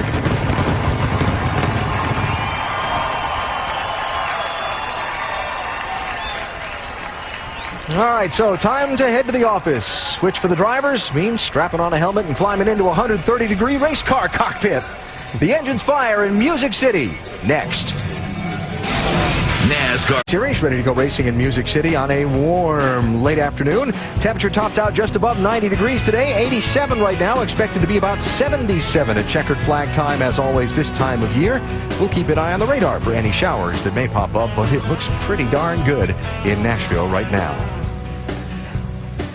perfect. All right, so time to head to the office, which for the drivers means strapping on a helmet and climbing into a 130-degree race car cockpit. The engines fire in Music City next. NASCAR Series ready to go racing in Music City on a warm late afternoon. Temperature topped out just above 90 degrees today, 87 right now, expected to be about 77 at checkered flag time as always this time of year. We'll keep an eye on the radar for any showers that may pop up, but it looks pretty darn good in Nashville right now.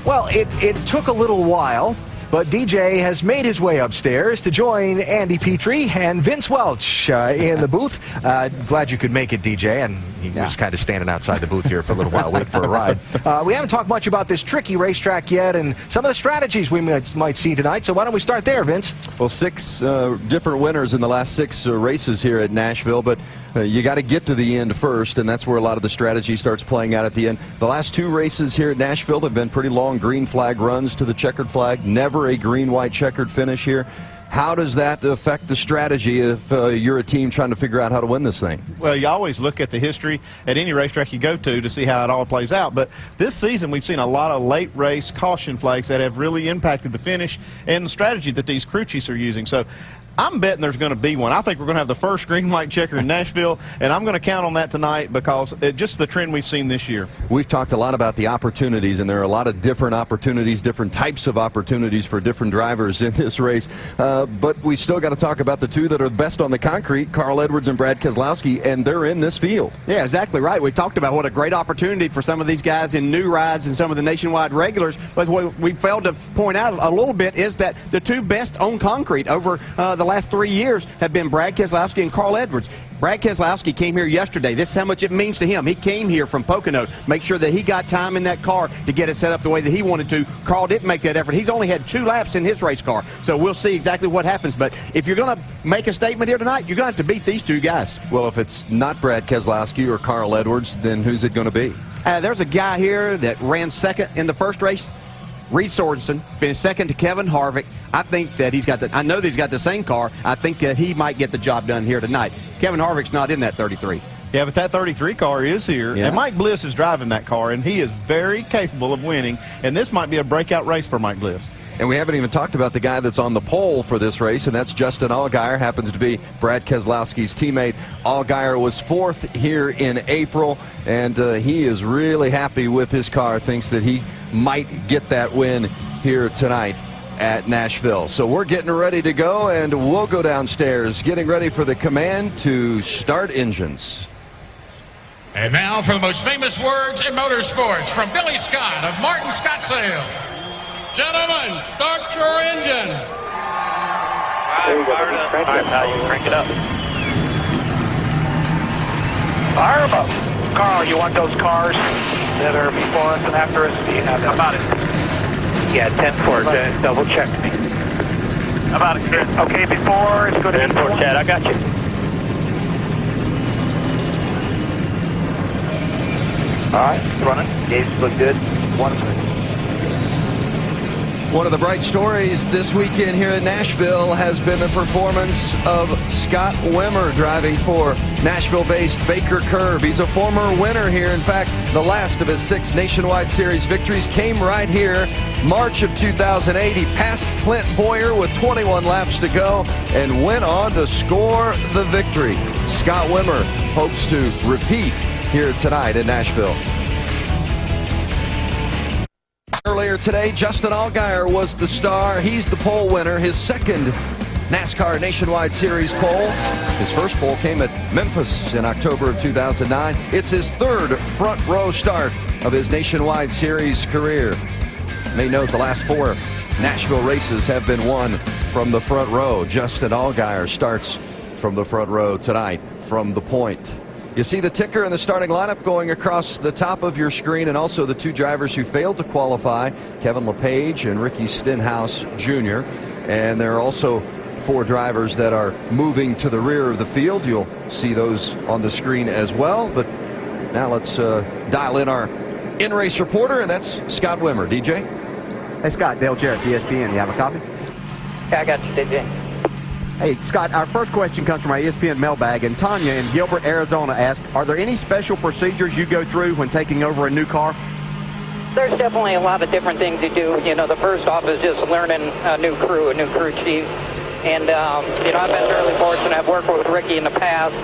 Well, it took a little while, but DJ has made his way upstairs to join Andy Petrie and Vince Welch in the booth. Glad you could make it, DJ, and he was kind of standing outside the booth here for a little while waiting for a ride. We haven't talked much about this tricky racetrack yet and some of the strategies we might see tonight, so why don't we start there, Vince? Well, 6 different winners in the last 6 races here at Nashville, but you got to get to the end first, and that's where a lot of the strategy starts playing out at the end. The last 2 races here at Nashville have been pretty long green flag runs to the checkered flag, never a green-white checkered finish here. How does that affect the strategy if you're a team trying to figure out how to win this thing? Well, you always look at the history at any racetrack you go to see how it all plays out. But this season, we've seen a lot of late race caution flags that have really impacted the finish and the strategy that these crew chiefs are using. So I'm betting there's going to be one. I think we're going to have the first green-white checker in Nashville, and I'm going to count on that tonight because it's just the trend we've seen this year. We've talked a lot about the opportunities, and there are a lot of different opportunities, different types of opportunities for different drivers in this race. But we still got to talk about the 2 that are the best on the concrete, Carl Edwards and Brad Keselowski, and they're in this field. Yeah, exactly right. We talked about what a great opportunity for some of these guys in new rides and some of the nationwide regulars. But what we failed to point out a little bit is that the 2 best on concrete over the last 3 years have been Brad Keselowski and Carl Edwards. Brad Keselowski came here yesterday. This is how much it means to him. He came here from Pocono, make sure that he got time in that car to get it set up the way that he wanted to. Carl didn't make that effort. He's only had 2 laps in his race car, so we'll see exactly what happens. But if you're going to make a statement here tonight, you're going to have to beat these 2 guys. Well, if it's not Brad Keselowski or Carl Edwards, then who's it going to be? There's a guy here that ran second in the first race. Reed Sorensen finished second to Kevin Harvick. I think that I know that he's got the same car. I think that he might get the job done here tonight. Kevin Harvick's not in that 33. Yeah, but that 33 car is here, and Mike Bliss is driving that car, and he is very capable of winning, and this might be a breakout race for Mike Bliss. And we haven't even talked about the guy that's on the pole for this race, and that's Justin Allgaier, happens to be Brad Keselowski's teammate. Allgaier was 4th here in April, and he is really happy with his car, thinks that he might get that win here tonight at Nashville. So we're getting ready to go, and we'll go downstairs, getting ready for the command to start engines. And now for the most famous words in motorsports from Billy Scott of Martin Scott Sale. Gentlemen, start your engines. There you go. Fired up. All right, pal, you crank it up. Fire them up. Carl, you want those cars that are before us and after us? Do you have that? About it. Yeah, 10-4. Double check me. About it, Chris. Okay, before it's going to be 10-4, Chad. I got you. All right, running. Gauges look good. Wonderful. One of the bright stories this weekend here in Nashville has been the performance of Scott Wimmer driving for Nashville-based Baker Curb. He's a former winner here. In fact, the last of his 6 Nationwide Series victories came right here, March of 2008. He passed Clint Boyer with 21 laps to go and went on to score the victory. Scott Wimmer hopes to repeat here tonight in Nashville. Earlier today, Justin Allgaier was the star. He's the pole winner, his 2nd NASCAR Nationwide Series pole. His first pole came at Memphis in October of 2009. It's his 3rd front row start of his Nationwide Series career. You may note the last 4 Nashville races have been won from the front row. Justin Allgaier starts from the front row tonight from the point. You see the ticker in the starting lineup going across the top of your screen, and also the 2 drivers who failed to qualify, Kevin LePage and Ricky Stenhouse Jr. And there are also 4 drivers that are moving to the rear of the field. You'll see those on the screen as well. But now let's dial in our in-race reporter, and that's Scott Wimmer. DJ? Hey, Scott, Dale Jarrett, ESPN. You have a copy? Yeah, I got you, DJ. Hey, Scott, our first question comes from our ESPN mailbag, and Tanya in Gilbert, Arizona asks, are there any special procedures you go through when taking over a new car? There's definitely a lot of different things you do. You know, the first off is just learning a new crew chief. And, you know, I've been fairly fortunate. I've worked with Ricky in the past,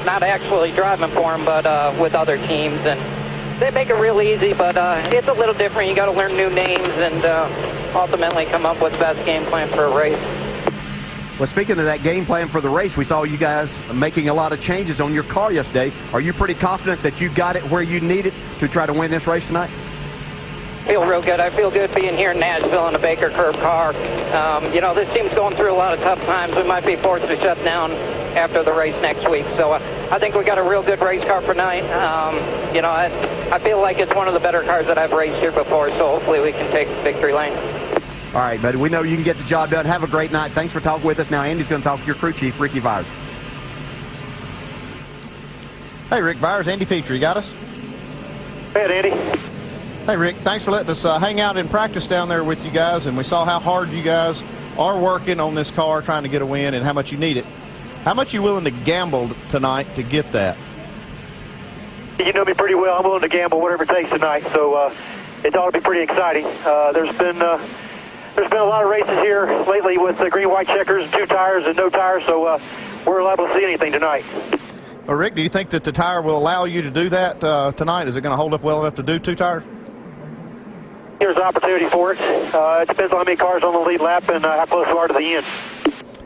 not actually driving for him, but with other teams. And they make it real easy, but it's a little different. You got to learn new names and ultimately come up with the best game plan for a race. Well, speaking of that game plan for the race, we saw you guys making a lot of changes on your car yesterday. Are you pretty confident that you got it where you need it to try to win this race tonight? Feel real good. I feel good being here in Nashville in a Baker Curve car. You know, this team's going through a lot of tough times. We might be forced to shut down after the race next week. So I think we got a real good race car for tonight. You know, I feel like it's one of the better cars that I've raced here before, so hopefully we can take victory lane. All right, buddy. We know you can get the job done. Have a great night. Thanks for talking with us. Now, Andy's going to talk to your crew chief, Ricky Byers. Hey, Rick Byers, Andy Petrie, got us? Hey, Andy. Hey, Rick, thanks for letting us hang out in practice down there with you guys, and we saw how hard you guys are working on this car trying to get a win and how much you need it. How much are you willing to gamble tonight to get that? You know me pretty well. I'm willing to gamble whatever it takes tonight, so it ought to be pretty exciting. There's been a lot of races here lately with the green-white checkers, 2 tires and no tires, so we're liable to see anything tonight. Well, Rick, do you think that the tire will allow you to do that tonight? Is it going to hold up well enough to do 2 tires? There's an opportunity for it. It depends on how many cars on the lead lap and how close we are to the end.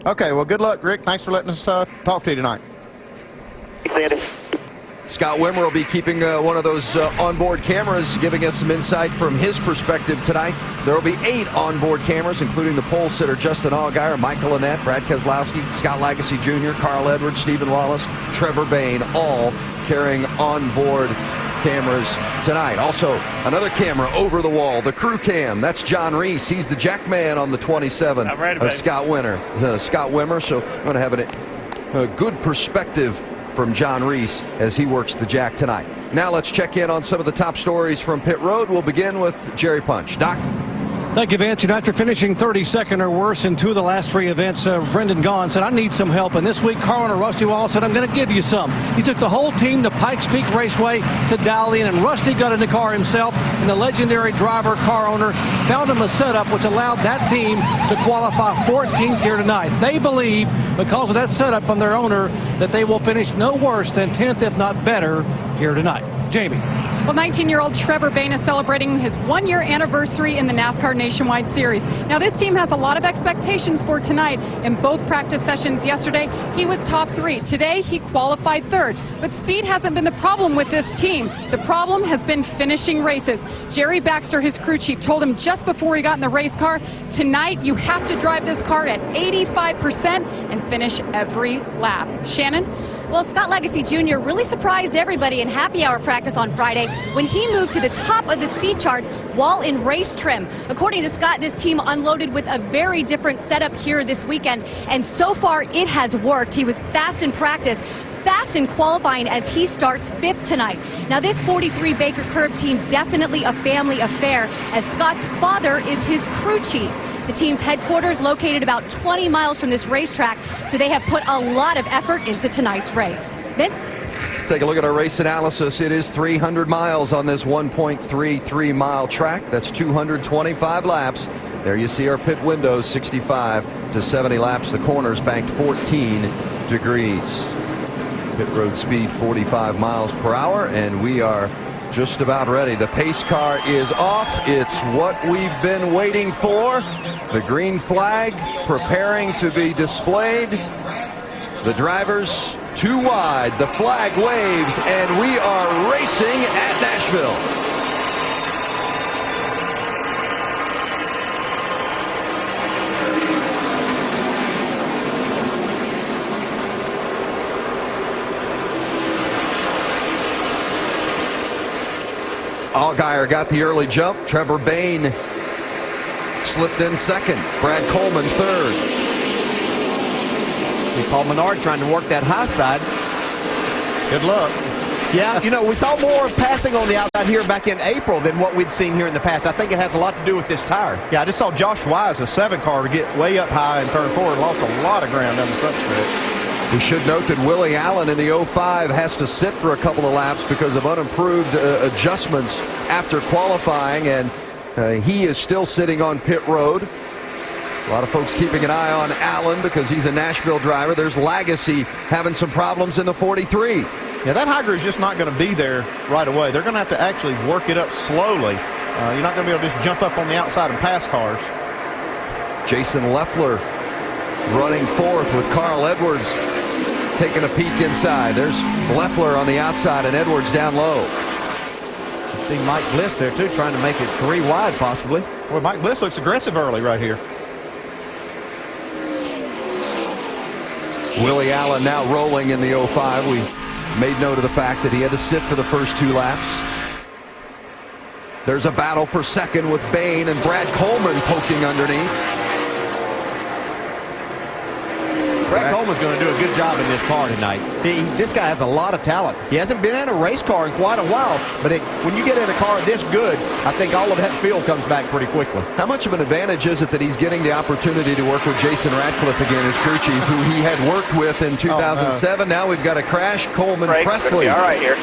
Okay, well, good luck, Rick. Thanks for letting us talk to you tonight. Thanks, Andy. Scott Wimmer will be keeping one of those onboard cameras, giving us some insight from his perspective tonight. There will be 8 onboard cameras, including the pole sitter Justin Allgaier, Michael Annett, Brad Keselowski, Scott Lagasse Jr., Carl Edwards, Stephen Wallace, Trevor Bayne, all carrying onboard cameras tonight. Also, another camera over the wall, the crew cam. That's John Reese. He's the jack man on the 27 of Scott Wimmer. So I'm going to have a good perspective from John Reese as he works the jack tonight. Now let's check in on some of the top stories from pit road. We'll begin with Jerry Punch. Doc? Thank you, Vince. And after finishing 32nd or worse in 2 of the last 3 events, Brendan Gaughan said, I need some help. And this week, car owner Rusty Wallace said, I'm going to give you some. He took the whole team to Pikes Peak Raceway to dial in, and Rusty got in the car himself, and the legendary driver, car owner, found him a setup which allowed that team to qualify 14th here tonight. They believe, because of that setup from their owner, that they will finish no worse than 10th, if not better, here tonight. Jamie. Well, 19-year-old Trevor Bayne is celebrating his 1-year anniversary in the NASCAR Nationwide Series. Now, this team has a lot of expectations for tonight. In both practice sessions yesterday, he was top 3. Today, he qualified 3rd. But speed hasn't been the problem with this team. The problem has been finishing races. Jerry Baxter, his crew chief, told him just before he got in the race car, tonight you have to drive this car at 85% and finish every lap. Shannon? Well, Scott Lagasse Jr. really surprised everybody in happy hour practice on Friday when he moved to the top of the speed charts while in race trim. According to Scott, this team unloaded with a very different setup here this weekend, and so far it has worked. He was fast in practice, fast in qualifying as he starts 5th tonight. Now, this 43 Baker Curve team definitely a family affair, as Scott's father is his crew chief. The team's headquarters located about 20 miles from this racetrack, so they have put a lot of effort into tonight's race. Vince? Take a look at our race analysis. It is 300 miles on this 1.33 mile track. That's 225 laps. There you see our pit windows, 65 to 70 laps. The corners banked 14 degrees. Pit road speed 45 miles per hour, and we are just about ready. The pace car is off. It's what we've been waiting for. The green flag preparing to be displayed. The drivers too wide. The flag waves, and we are racing at Nashville. Allgaier got the early jump. Trevor Bayne slipped in 2nd. Brad Coleman 3rd. Paul Menard trying to work that high side. Good luck. Yeah, you know, we saw more passing on the outside here back in April than what we'd seen here in the past. I think it has a lot to do with this tire. Yeah, I just saw Josh Wise, a 7 car, to get way up high in turn 4 and lost a lot of ground down the front stretch. We should note that Willie Allen in the 05 has to sit for a couple of laps because of unimproved adjustments after qualifying, and he is still sitting on pit road. A lot of folks keeping an eye on Allen because he's a Nashville driver. There's Lagacy having some problems in the 43. Yeah, that high grade is just not going to be there right away. They're going to have to actually work it up slowly. You're not going to be able to just jump up on the outside and pass cars. Jason Leffler running fourth with Carl Edwards taking a peek inside. There's Leffler on the outside and Edwards down low. You see Mike Bliss there, too, trying to make it 3 wide, possibly. Well, Mike Bliss looks aggressive early right here. Willie Allen now rolling in the 05. We made note of the fact that he had to sit for the first 2 laps. There's a battle for second with Bain and Brad Coleman poking underneath. Brad Coleman's going to do a good job in this car tonight. This guy has a lot of talent. He hasn't been in a race car in quite a while, but when you get in a car this good, I think all of that feel comes back pretty quickly. How much of an advantage is it that he's getting the opportunity to work with Jason Ratcliffe again as crew chief, who he had worked with in 2007? Now we've got a crash. Coleman, Presley, all right here.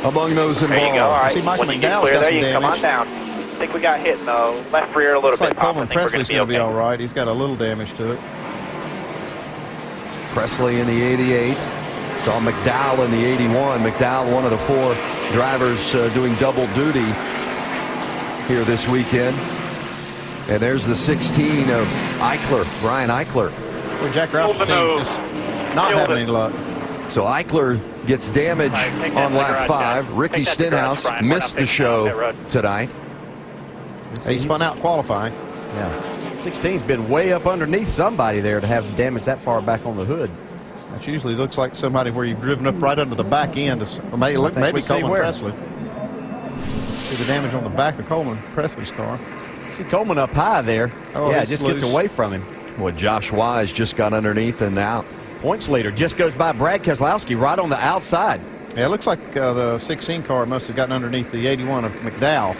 among those involved. There you go. All right. See, Michael When you get McDowell's clear got there, some you can come on damage. down. I think we got hit in the left rear a little Looks bit. like Pop. Coleman I think we're Presley's going to be okay. all right. He's got a little damage to it. Presley in the 88. Saw McDowell in the 81. McDowell, one of the 4 drivers doing double duty here this weekend. And there's the 16 of Eichler, Brian Eichler. Well, Jack Roush's team's just not having any luck. So Eichler gets damage on lap 5. Ricky Stenhouse missed the show tonight. He spun out qualifying. Yeah. 16's been way up underneath somebody there to have damage that far back on the hood. That usually looks like somebody where you've driven up right under the back end. Or maybe Coleman Presley. See the damage on the back of Coleman Presley's car. See Coleman up high there. Oh, yeah, just gets away from him. Well, Josh Wise just got underneath and out. Points leader just goes by Brad Keselowski right on the outside. Yeah, it looks like the 16 car must have gotten underneath the 81 of McDowell.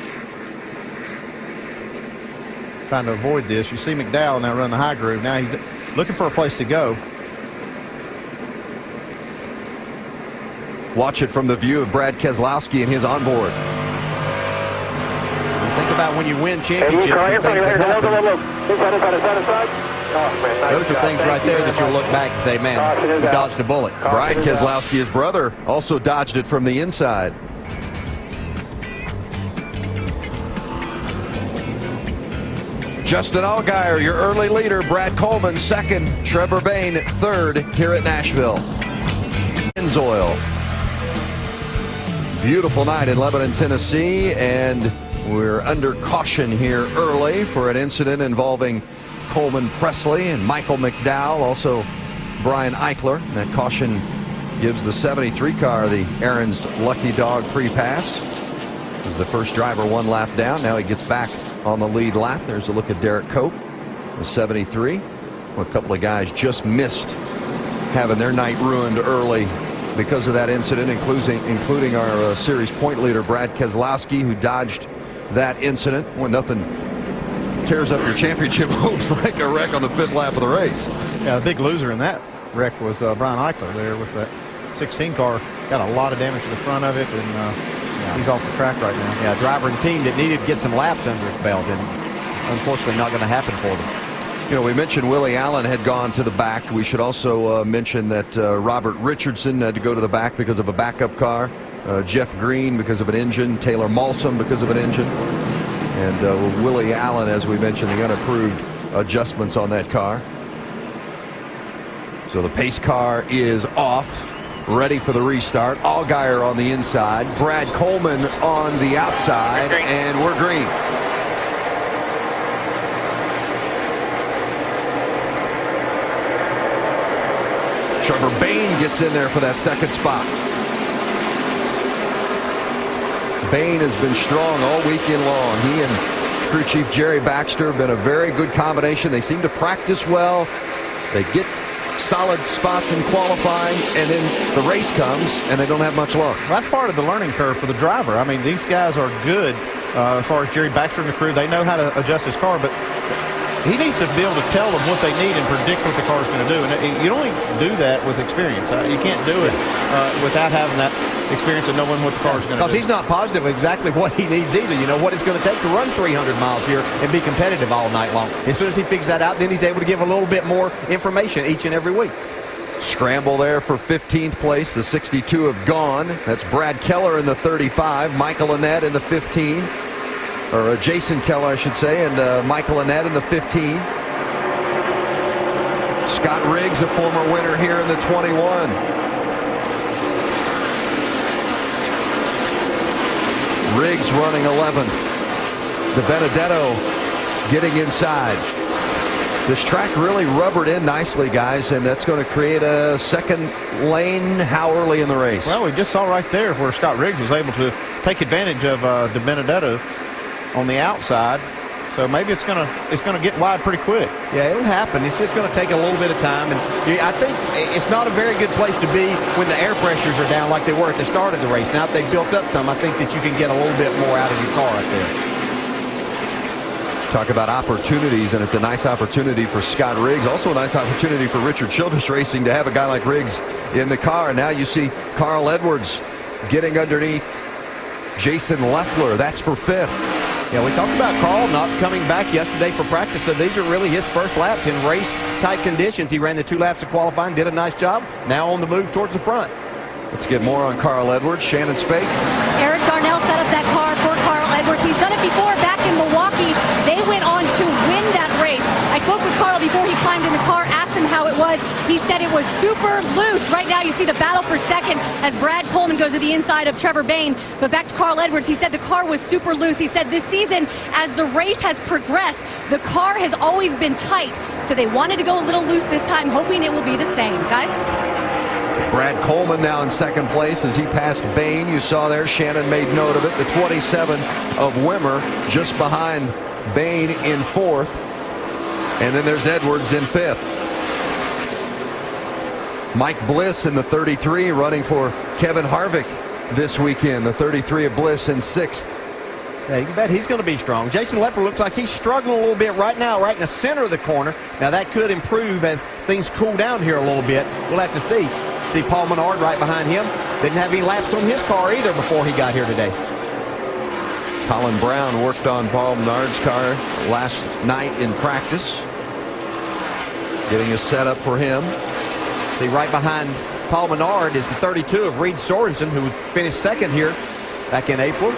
Trying to avoid this. You see McDowell now run the high groove. Now he's looking for a place to go. Watch it from the view of Brad Keselowski and his onboard. Think about when you win championships and things that happen. Those are things right there that you'll look back and say, man, we dodged a bullet. Brian Keselowski, his brother, also dodged it from the inside. Justin Allgaier, your early leader. Brad Coleman, second. Trevor Bayne, third here at Nashville. Pennzoil. Beautiful night in LeBanon, Tennessee, and we're under caution here early for an incident involving Coleman Presley and Michael McDowell, also Brian Eichler. And that caution gives the 73 car the Aaron's Lucky Dog free pass. As the first driver 1 lap down, now he gets back on the lead lap. There's a look at Derek Cope, the 73. Well, a couple of guys just missed having their night ruined early because of that incident, including our series point leader, Brad Keselowski, who dodged that incident. When nothing tears up your championship hopes like a wreck on the 5th lap of the race. Yeah, the big loser in that wreck was Brian Eichler there with that 16 car. Got a lot of damage to the front of it, and he's off the track right now. Yeah, driver and team that needed to get some laps under his belt, and unfortunately not going to happen for them. You know, we mentioned Willie Allen had gone to the back. We should also mention that Robert Richardson had to go to the back because of a backup car. Jeff Green because of an engine. Taylor Malsom because of an engine. And Willie Allen, as we mentioned, the unapproved adjustments on that car. So the pace car is off, ready for the restart. Allgaier on the inside. Brad Coleman on the outside, and we're green. Trevor Bayne gets in there for that second spot. Bayne has been strong all weekend long. He and crew chief Jerry Baxter have been a very good combination. They seem to practice well. They get solid spots in qualifying, and then the race comes, and they don't have much luck. Well, that's part of the learning curve for the driver. I mean, these guys are good as far as Jerry Baxter and the crew. They know how to adjust his car, but he needs to be able to tell them what they need and predict what the car is going to do. And you only do that with experience. You can't do it without having that experience and knowing what the car is going to do. Because he's not positive exactly what he needs either. You know, what it's going to take to run 300 miles here and be competitive all night long. As soon as he figures that out, then he's able to give a little bit more information each and every week. Scramble there for 15th place. The 62 have gone. That's Brad Keller in the 35, Michael Annett in the 15. Or Jason Keller, I should say, and Michael Annett in the 15. Scott Riggs, a former winner here in the 21. Riggs running 11th. De Benedetto getting inside. This track really rubbered in nicely, guys, and that's going to create a second lane. How early in the race? Well, we just saw right there where Scott Riggs was able to take advantage of De Benedetto on the outside. So maybe it's gonna get wide pretty quick. Yeah, it'll happen. It's just going to take a little bit of time. And I think it's not a very good place to be when the air pressures are down like they were at the start of the race. Now that they've built up some, I think that you can get a little bit more out of your car up there. Talk about opportunities, and it's a nice opportunity for Scott Riggs. Also a nice opportunity for Richard Childress Racing to have a guy like Riggs in the car. And now you see Carl Edwards getting underneath Jason Leffler. That's for 5th. Yeah, we talked about Carl not coming back yesterday for practice, so these are really his first laps in race-type conditions. He ran the 2 laps of qualifying, did a nice job. Now on the move towards the front. Let's get more on Carl Edwards. Shannon Spake. Eric Darnell set up that car for Carl Edwards. He's done it before back in Milwaukee. They went on to win that race. I spoke with Carl before he climbed in the car, asked him how it was. He said it was super loose. Right now you see the battle for second as Brad Coleman goes to the inside of Trevor Bayne. But back to Carl Edwards, he said the car was super loose. He said this season, as the race has progressed, the car has always been tight. So they wanted to go a little loose this time, hoping it will be the same. Guys? Brad Coleman now in 2nd place as he passed Bayne. You saw there, Shannon made note of it. The 27 of Wimmer just behind Bayne in 4th. And then there's Edwards in 5th. Mike Bliss in the 33 running for Kevin Harvick this weekend. The 33 of Bliss in 6th. Yeah, you can bet he's going to be strong. Jason Leffler looks like he's struggling a little bit right now, right in the center of the corner. Now that could improve as things cool down here a little bit. We'll have to see. See Paul Menard right behind him. Didn't have any laps on his car either before he got here today. Colin Brown worked on Paul Menard's car last night in practice. Getting a setup for him. See right behind Paul Menard is the 32 of Reed Sorensen, who finished 2nd here back in April.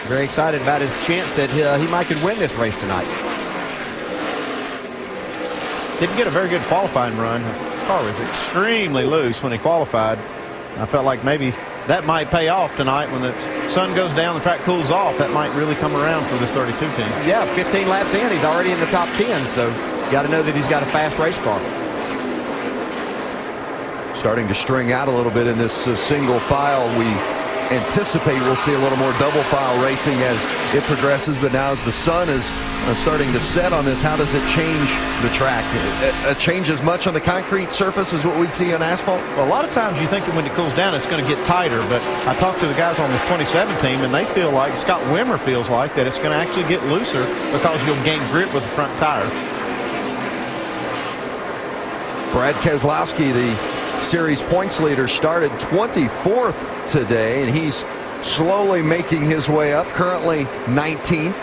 Very excited about his chance that he might could win this race tonight. Didn't get a very good qualifying run. The car was extremely loose when he qualified. I felt like maybe that might pay off tonight when the sun goes down, the track cools off. That might really come around for this 32 team. Yeah, 15 laps in, he's already in the top 10, so you got to know that he's got a fast race car. Starting to string out a little bit in this single file. We anticipate we'll see a little more double file racing as it progresses, but now as the sun is starting to set on this, how does it change the track? It changes much on the concrete surface as what we'd see on asphalt? Well, a lot of times you think that when it cools down it's going to get tighter, but I talked to the guys on this 27 team and they feel like, Scott Wimmer feels like, that it's going to actually get looser because you'll gain grip with the front tire. Brad Keselowski, the series points leader, started 24th today, and he's slowly making his way up, currently 19th.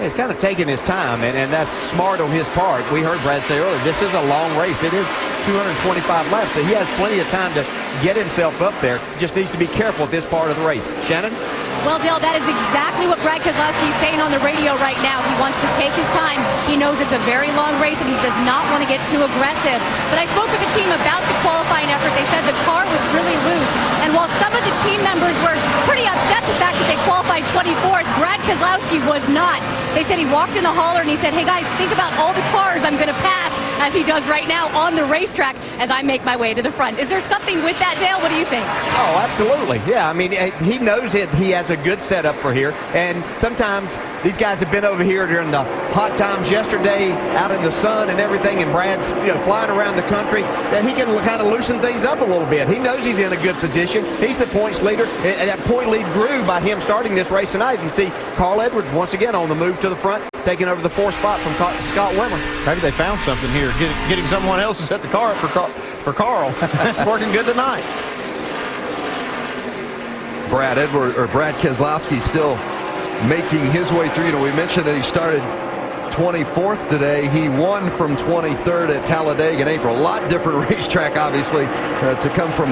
He's kind of taking his time, and that's smart on his part. We heard Brad say earlier, this is a long race. It is 225 laps, so he has plenty of time to get himself up there. Just needs to be careful at this part of the race. Shannon? Well, Dale, that is exactly what Brad Keselowski is saying on the radio right now. He wants to take his time. He knows it's a very long race, and he does not want to get too aggressive. But I spoke with the team about the qualifying effort. They said the car was really loose. And while some of the team members were pretty upset the fact that they qualified qualified 24th. Brad Keselowski was not. They said he walked in the hauler and he said, hey guys, think about all the cars I'm going to pass, as he does right now on the racetrack as I make my way to the front. Is there something with that, Dale? What do you think? Oh, absolutely. Yeah, I mean, he knows it. He has a good setup for here. And sometimes these guys have been over here during the hot times yesterday, out in the sun and everything, and Brad's flying around the country, that he can kind of loosen things up a little bit. He knows he's in a good position. He's the points leader, and that point lead grew by him starting this race tonight. You see Carl Edwards once again on the move to the front, taking over the 4th spot from Scott Wimmer. Maybe they found something here, getting someone else to set the car up for Carl. It's working good tonight. Brad Keselowski still making his way through. We mentioned that he started 24th today. He won from 23rd at Talladega in April. A lot different racetrack, obviously, to come from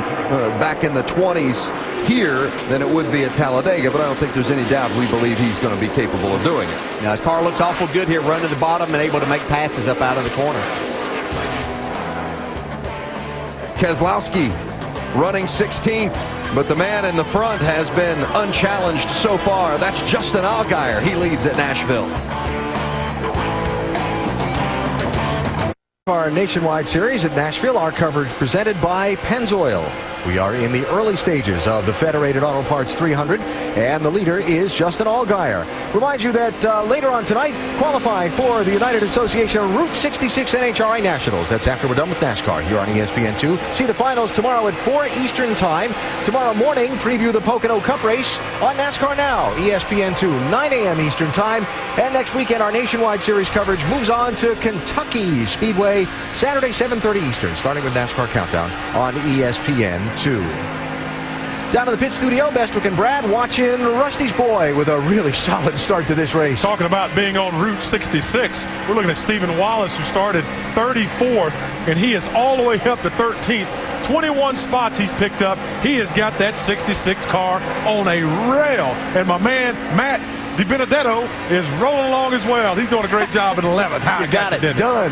back in the 20s here than it would be at Talladega, but I don't think there's any doubt we believe he's going to be capable of doing it. Now, his car looks awful good here, running to the bottom and able to make passes up out of the corner. Keselowski running 16th, but the man in the front has been unchallenged so far. That's Justin Allgaier. He leads at Nashville. Our nationwide series at Nashville, our coverage presented by Pennzoil. We are in the early stages of the Federated Auto Parts 300, and the leader is Justin Allgaier. Remind you that later on tonight, qualifying for the United Association Route 66 NHRA Nationals. That's after we're done with NASCAR here on ESPN2. See the finals tomorrow at 4 Eastern Time. Tomorrow morning, preview the Pocono Cup race on NASCAR Now, ESPN2, 9 a.m. Eastern Time. And next weekend, our nationwide series coverage moves on to Kentucky Speedway, Saturday, 7:30 Eastern, starting with NASCAR Countdown on ESPN2. Down to the pit studio, Bestwick and Brad watching Rusty's boy with a really solid start to this race. Talking about being on Route 66, we're looking at Stephen Wallace, who started 34th, and he is all the way up to 13th. 21 spots he's picked up. He has got that 66 car on a rail. And my man, Matt DiBenedetto, is rolling along as well. He's doing a great job at 11th. You got it done.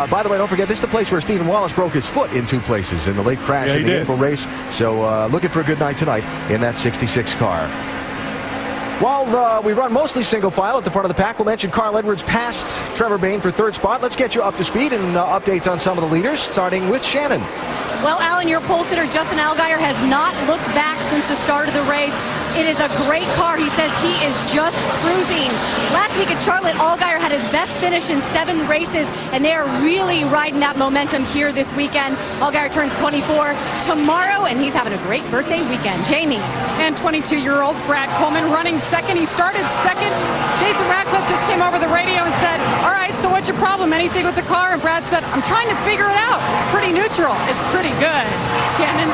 By the way, don't forget, this is the place where Stephen Wallace broke his foot in 2 places in the late crash in the April race. So looking for a good night tonight in that 66 car. While we run mostly single file at the front of the pack, we'll mention Carl Edwards passed Trevor Bayne for 3rd spot. Let's get you up to speed and updates on some of the leaders, starting with Shannon. Well, Alan, your pole sitter, Justin Allgaier, has not looked back since the start of the race. It is a great car. He says he is just cruising. Last week at Charlotte, Allgaier had his best finish in 7 races, and they are really riding that momentum here this weekend. Allgaier turns 24 tomorrow, and he's having a great birthday weekend. Jamie. And 22-year-old Brad Coleman running 2nd. He started 2nd. Jason Radcliffe just came over the radio and said, all right, so what's your problem? Anything with the car? And Brad said, I'm trying to figure it out. It's pretty neutral. It's pretty good. Shannon.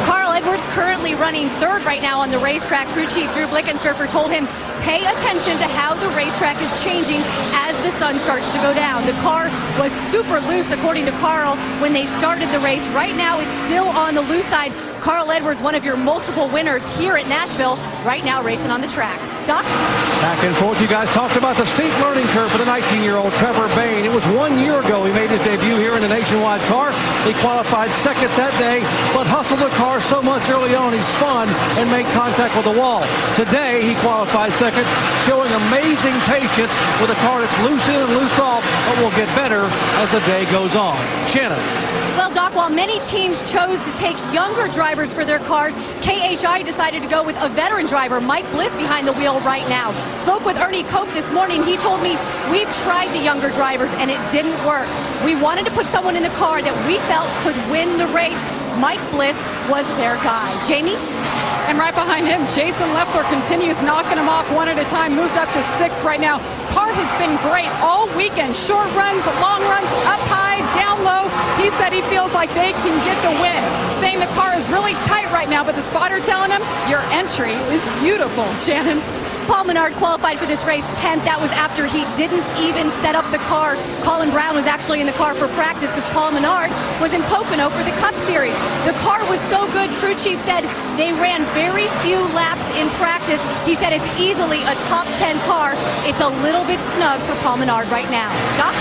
Carl Edwards currently running 3rd right now on the racetrack. Crew Chief Drew Blickensurfer told him, pay attention to how the racetrack is changing as the sun starts to go down. The car was super loose, according to Carl, when they started the race. Right now, it's still on the loose side. Carl Edwards, one of your multiple winners here at Nashville, right now racing on the track. Doc? Back and forth, you guys talked about the steep learning curve for the 19-year-old Trevor Bayne. It was 1 year ago he made his debut here in the nationwide car. He qualified 2nd that day, but hustled the car so much early on he spun and made contact with the wall. Today, he qualified 2nd, showing amazing patience with a car that's loose in and loose off, but will get better as the day goes on. Shannon. Well, Doc, while many teams chose to take younger drivers for their cars, KHI decided to go with a veteran driver, Mike Bliss, behind the wheel right now. Spoke with Ernie Cope this morning. He told me, we've tried the younger drivers and it didn't work. We wanted to put someone in the car that we felt could win the race. Mike Bliss was their guy. Jamie? And right behind him, Jason Leffler continues knocking them off one at a time, moved up to 6th right now. Car has been great all weekend. Short runs, long runs, up high, down low. He said he feels like they can get the win. Saying the car is really tight right now, but the spotter telling him, your entry is beautiful, Shannon. Paul Menard qualified for this race 10th. That was after he didn't even set up the car. Colin Brown was actually in the car for practice because Paul Menard was in Pocono for the Cup Series. The car was so good, crew chief said they ran very few laps in practice. He said it's easily a top 10 car. It's a little bit snug for Paul Menard right now. Doc?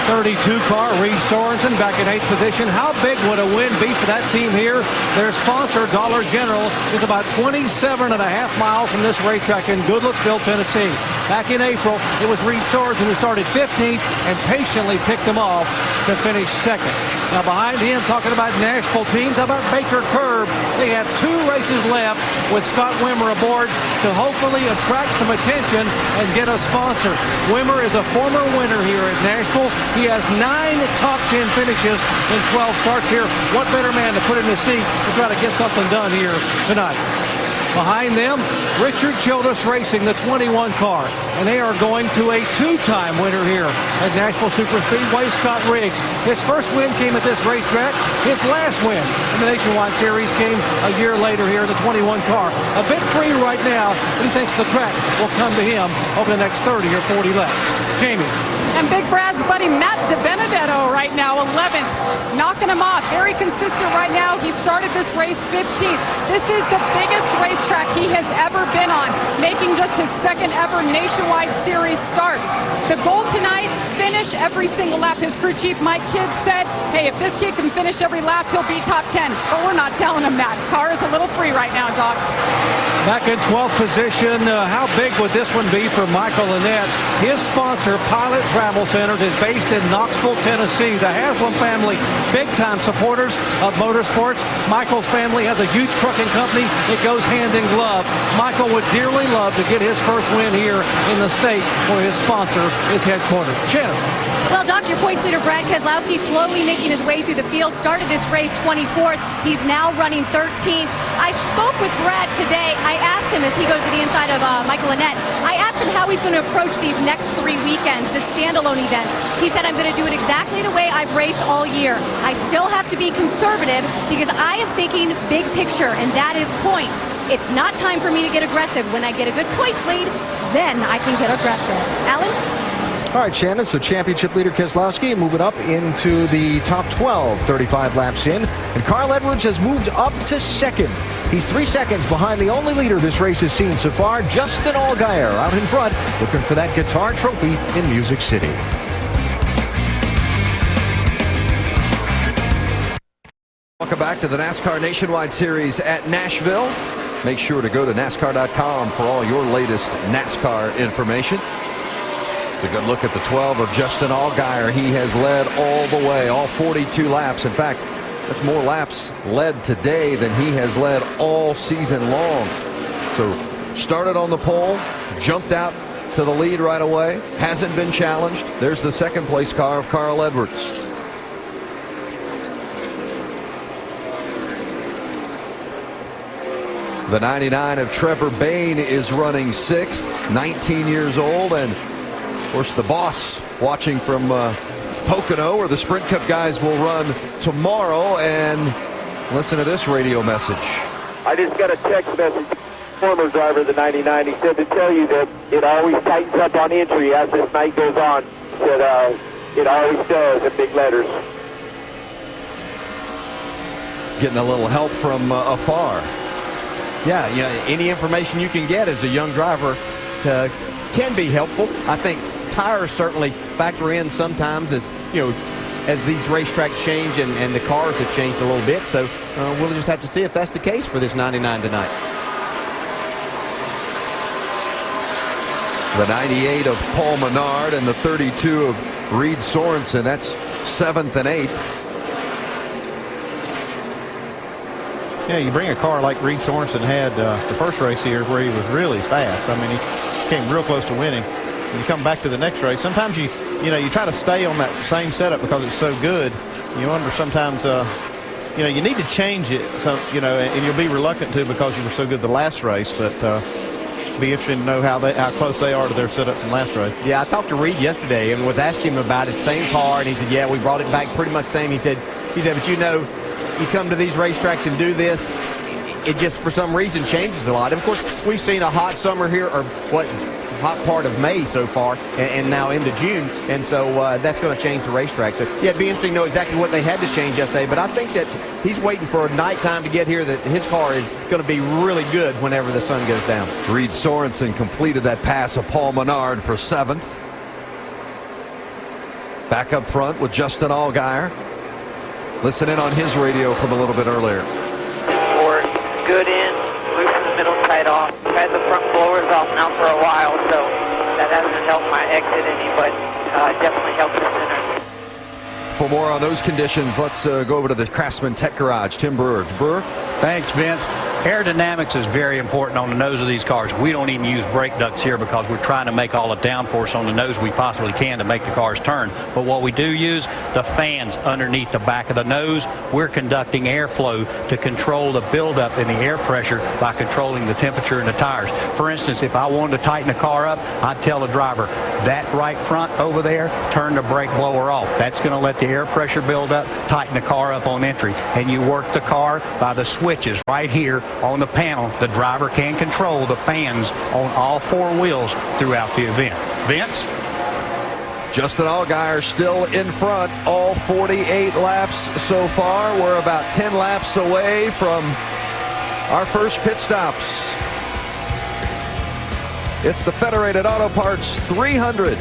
32 car, Reed Sorensen, back in 8th position. How big would a win be for that team here? Their sponsor, Dollar General, is about 27.5 miles from this racetrack in Goodlettsville, Tennessee. Back in April, it was Reed Sorensen who started 15th and patiently picked them off to finish 2nd. Now behind him, talking about Nashville teams, how about Baker Curb? They have 2 races left with Scott Wimmer aboard to hopefully attract some attention and get a sponsor. Wimmer is a former winner here at Nashville. He has 9 top 10 finishes in 12 starts here. What better man to put in the seat to try to get something done here tonight? Behind them, Richard Childress Racing, the 21 car. And they are going to a 2-time winner here at Nashville Superspeedway, Scott Riggs. His first win came at this racetrack. His last win in the Nationwide Series came a year later here in the 21 car. A bit free right now, but he thinks the track will come to him over the next 30 or 40 laps. Jamie. And Big Brad's buddy Matt DiBenedetto right now, 11th, knocking him off. Very consistent right now. He started this race 15th. This is the biggest racetrack he has ever been on, making just his 2nd ever Nationwide Series start. The goal tonight, finish every single lap. His crew chief, Mike Kidd, said, hey, if this kid can finish every lap, he'll be top 10. But we're not telling him that. Car is a little free right now, Doc. Back in 12th position, how big would this one be for Michael Annette? His sponsor, Pilot Travel Centers, is based in Knoxville, Tennessee. The Haslam family, big-time supporters of motorsports. Michael's family has a huge trucking company. It goes hand in glove. Michael would dearly love to get his first win here in the state where his sponsor is headquartered. Shannon. Well, Doc, your points leader, Brad Keselowski, slowly making his way through the field. Started this race 24th. He's now running 13th. I spoke with Brad today. I asked him as he goes to the inside of Michael Annette, I asked him how he's going to approach these next 3 weekends, the standalone events. He said, I'm going to do it exactly the way I've raced all year. I still have to be conservative because I am thinking big picture, and that is points. It's not time for me to get aggressive. When I get a good points lead, then I can get aggressive. Alan? All right, Shannon, so championship leader Keselowski moving up into the top 12, 35 laps in. And Carl Edwards has moved up to 2nd. He's 3 seconds behind the only leader this race has seen so far, Justin Allgaier, out in front, looking for that guitar trophy in Music City. Welcome back to the NASCAR Nationwide Series at Nashville. Make sure to go to NASCAR.com for all your latest NASCAR information. It's a good look at the 12 of Justin Allgaier. He has led all the way, all 42 laps. In fact, that's more laps led today than he has led all season long. So started on the pole, jumped out to the lead right away, hasn't been challenged. There's the 2nd place car of Carl Edwards. The 99 of Trevor Bayne is running 6th, 19 years old, and of course the boss watching from Pocono, where the Sprint Cup guys will run tomorrow. And listen to this radio message. I just got a text message from the former driver of the 99. He said to tell you that it always tightens up on entry as this night goes on. He said it always does in big letters. Getting a little help from afar. Yeah, any information you can get as a young driver can be helpful. I think tires certainly factor in sometimes as these racetracks change and the cars have changed a little bit. So we'll just have to see if that's the case for this 99 tonight. The 98 of Paul Menard and the 32 of Reed Sorensen. That's 7th and 8th. Yeah, you bring a car like Reed Sorensen had the first race here where he was really fast. I mean, he came real close to winning. When you come back to the next race, sometimes you try to stay on that same setup because it's so good. You wonder sometimes, you need to change it, so, and you'll be reluctant to because you were so good the last race. But be interesting to know how close they are to their setup from last race. Yeah, I talked to Reed yesterday and was asking him about it. Same car, and he said, yeah, we brought it back pretty much the same. He said, but you come to these racetracks and do this, it just for some reason changes a lot. And of course, we've seen a hot summer here, or hot part of May so far, and now into June, and so that's going to change the racetrack. So yeah, it'd be interesting to know exactly what they had to change yesterday, but I think that he's waiting for nighttime to get here, that his car is going to be really good whenever the sun goes down. Reed Sorensen completed that pass of Paul Menard for 7th. back up front with Justin Allgaier. Listen in on his radio from a little bit earlier. Forward, good in, loose in the middle, tight off. Had the front blowers off now for a while, so that hasn't helped my exit any, but definitely helped the center. For more on those conditions, let's go over to the Craftsman Tech Garage. Tim Brewer. Brewer? Thanks, Vince. Aerodynamics is very important on the nose of these cars. We don't even use brake ducts here because we're trying to make all the downforce on the nose we possibly can to make the cars turn. But what we do use, the fans underneath the back of the nose. We're conducting airflow to control the buildup in the air pressure by controlling the temperature in the tires. For instance, if I wanted to tighten the car up, I'd tell the driver, that right front over there, turn the brake blower off. That's going to let the air pressure build up, tighten the car up on entry. And you work the car by the switches right here on the panel. The driver can control the fans on all four wheels throughout the event. Vince? Justin Allgaier still in front, all 48 laps so far. We're about 10 laps away from our first pit stops. It's the Federated Auto Parts 300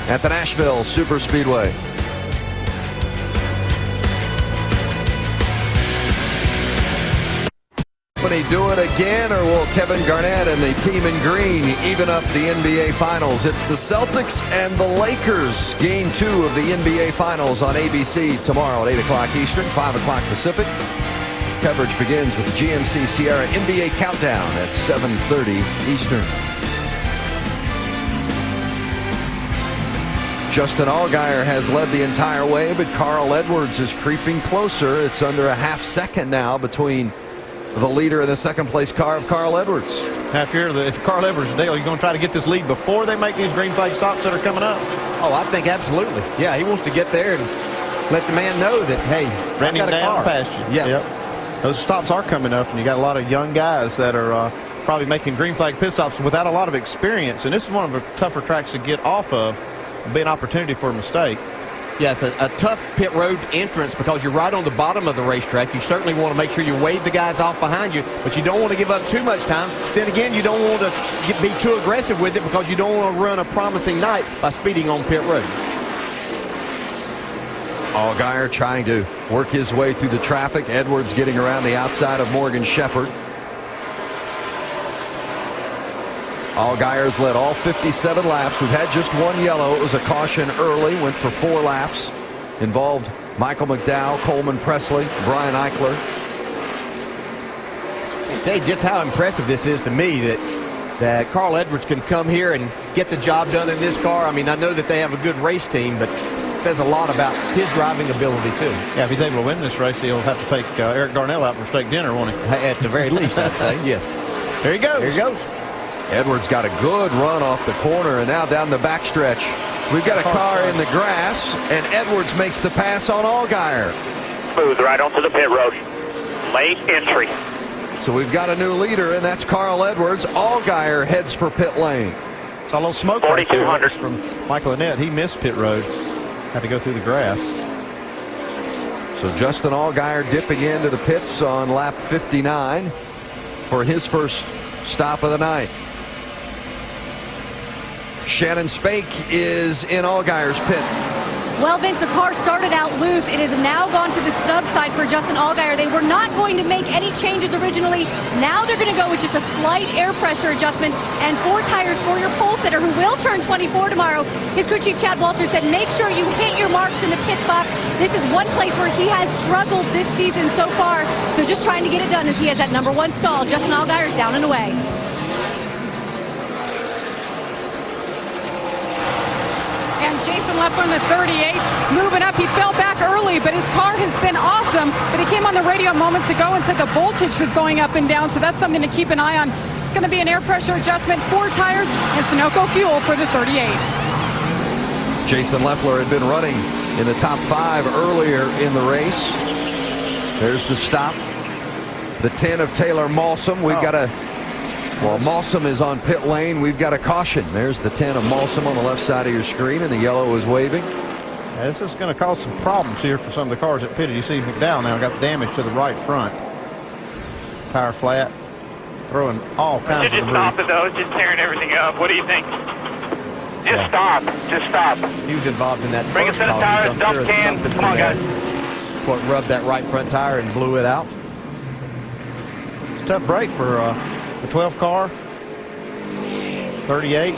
at the Nashville Superspeedway. Will he do it again, or will Kevin Garnett and the team in green even up the NBA Finals? It's the Celtics and the Lakers, Game 2 of the NBA Finals on ABC tomorrow at 8 o'clock Eastern, 5 o'clock Pacific. Coverage begins with the GMC Sierra NBA Countdown at 7:30 Eastern. Justin Allgaier has led the entire way, but Carl Edwards is creeping closer. It's under a half second now between the leader in the second place car of Carl Edwards. Now, if Carl Edwards is Dale, you're going to try to get this lead before they make these green flag stops that are coming up? Oh, I think absolutely. Yeah, he wants to get there and let the man know that, hey, Randy I got a down car. past you. Yeah. Yep. Those stops are coming up, and you got a lot of young guys that are probably making green flag pit stops without a lot of experience. And this is one of the tougher tracks to get off of. It'll be an opportunity for a mistake. Yes, a tough pit road entrance because you're right on the bottom of the racetrack. You certainly want to make sure you wave the guys off behind you, but you don't want to give up too much time. Then again, you don't want to be too aggressive with it because you don't want to run a promising night by speeding on pit road. Allgaier trying to work his way through the traffic. Edwards getting around the outside of Morgan Shepherd. Allgaier's led all 57 laps. We've had just one yellow. It was a caution early. Went for 4 laps. Involved Michael McDowell, Coleman Presley, Brian Eichler. I'll tell you just how impressive this is to me that Carl Edwards can come here and get the job done in this car. I mean, I know that they have a good race team, but it says a lot about his driving ability, too. Yeah, if he's able to win this race, he'll have to take Eric Darnell out for steak dinner, won't he? At the very least, I'd say, yes. There he goes. There he goes. Edwards got a good run off the corner, and now down the backstretch. We've got a car in the grass, and Edwards makes the pass on Allgaier. Smooth right onto the pit road. Late entry. So we've got a new leader, and that's Carl Edwards. Allgaier heads for pit lane. Saw a little smoke right there 4,200 from Michael Annette. He missed pit road. Had to go through the grass. So Justin Allgaier dipping into the pits on lap 59 for his first stop of the night. Shannon Spake is in Allgaier's pit. Well, Vince, the car started out loose. It has now gone to the snug side for Justin Allgaier. They were not going to make any changes originally. Now they're going to go with just a slight air pressure adjustment and 4 tires for your pole sitter, who will turn 24 tomorrow. His crew chief, Chad Walters, said make sure you hit your marks in the pit box. This is one place where he has struggled this season so far. So just trying to get it done as he has that #1 stall. Justin Allgaier's down and away. And Jason Leffler in the 38, moving up. He fell back early, but his car has been awesome. But he came on the radio moments ago and said the voltage was going up and down, so that's something to keep an eye on. It's going to be an air pressure adjustment, 4 tires, and Sunoco fuel for the 38. Jason Leffler had been running in the top 5 earlier in the race. There's the stop. The 10 of Taylor Malsom. We've got a... Well, Malsom is on pit lane. We've got a caution. There's the 10 of Malsom on the left side of your screen, and the yellow is waving. Yeah, this is going to cause some problems here for some of the cars that pitted. You see McDowell now got damage to the right front. Tire flat. Throwing all kinds of debris. Just stop it, though. It's just tearing everything up. What do you think? Just stop. Just stop. He was involved in that Bring first us in the caution, tires, so I'm dump sure can. something Come on, from there. guys. What rubbed that right front tire and blew it out. It's a tough break for the 12 car, 38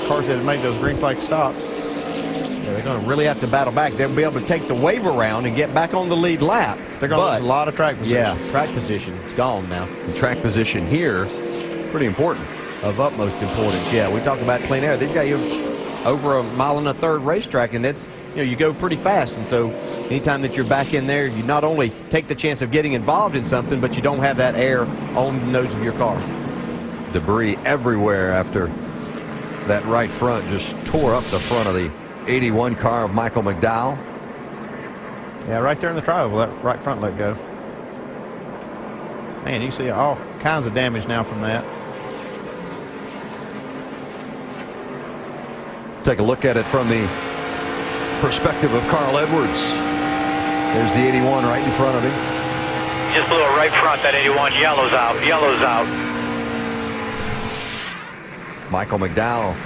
cars that have made those green flag stops. Yeah, they're going to really have to battle back. They'll be able to take the wave around and get back on the lead lap. They're going to lose a lot of track position. Yeah, track position. It's gone now. The track position here, pretty important. Of utmost importance. Yeah, we talk about clean air. These guys over 1.3 miles racetrack, and it's, you know, you go pretty fast. And so anytime that you're back in there, you not only take the chance of getting involved in something, but you don't have that air on the nose of your car. Debris everywhere after that right front just tore up the front of the 81 car of Michael McDowell. Yeah, right there in the tri-oval, that right front let go. Man, you see all kinds of damage now from that. Take a look at it from the perspective of Carl Edwards. There's the 81 right in front of him. Just blew a right front, that 81. Yellow's out. Yellow's out. Michael McDowell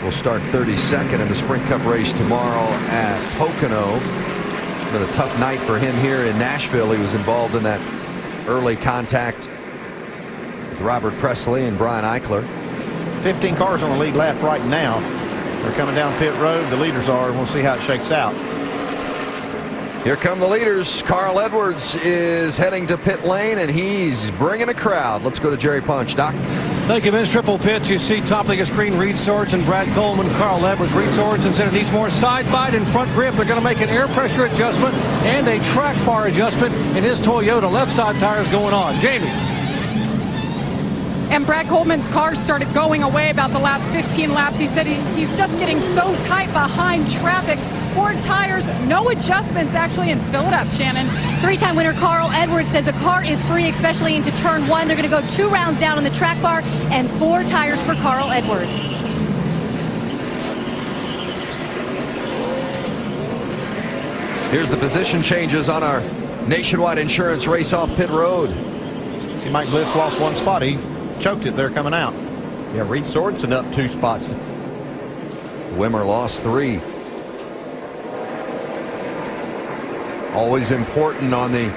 will start 32nd in the Sprint Cup race tomorrow at Pocono. It's been a tough night for him here in Nashville. He was involved in that early contact with Robert Presley and Brian Eichler. 15 cars on the lead lap right now. They're coming down pit road. The leaders are. We'll see how it shakes out. Here come the leaders. Carl Edwards is heading to pit lane, and he's bringing a crowd. Let's go to Jerry Punch. Doc. Thank you, Vince. Triple pitch. You see top of your screen, Reed Sorensen, Brad Coleman, Carl Edwards. Reed Sorensen said it needs more side bite and front grip. They're going to make an air pressure adjustment and a track bar adjustment in his Toyota. Left side tires going on. Jamie. And Brad Coleman's car started going away about the last 15 laps. He said he's just getting so tight behind traffic. 4 tires, no adjustments actually, and fill it up, Shannon. 3-time winner Carl Edwards says the car is free, especially into turn 1. They're going to go 2 rounds down on the track bar and 4 tires for Carl Edwards. Here's the position changes on our Nationwide Insurance race off pit road. See, Mike Bliss lost 1 spot. He choked it there coming out. Yeah, Reed Sorensen up 2 spots. Wimmer lost 3. Always important on the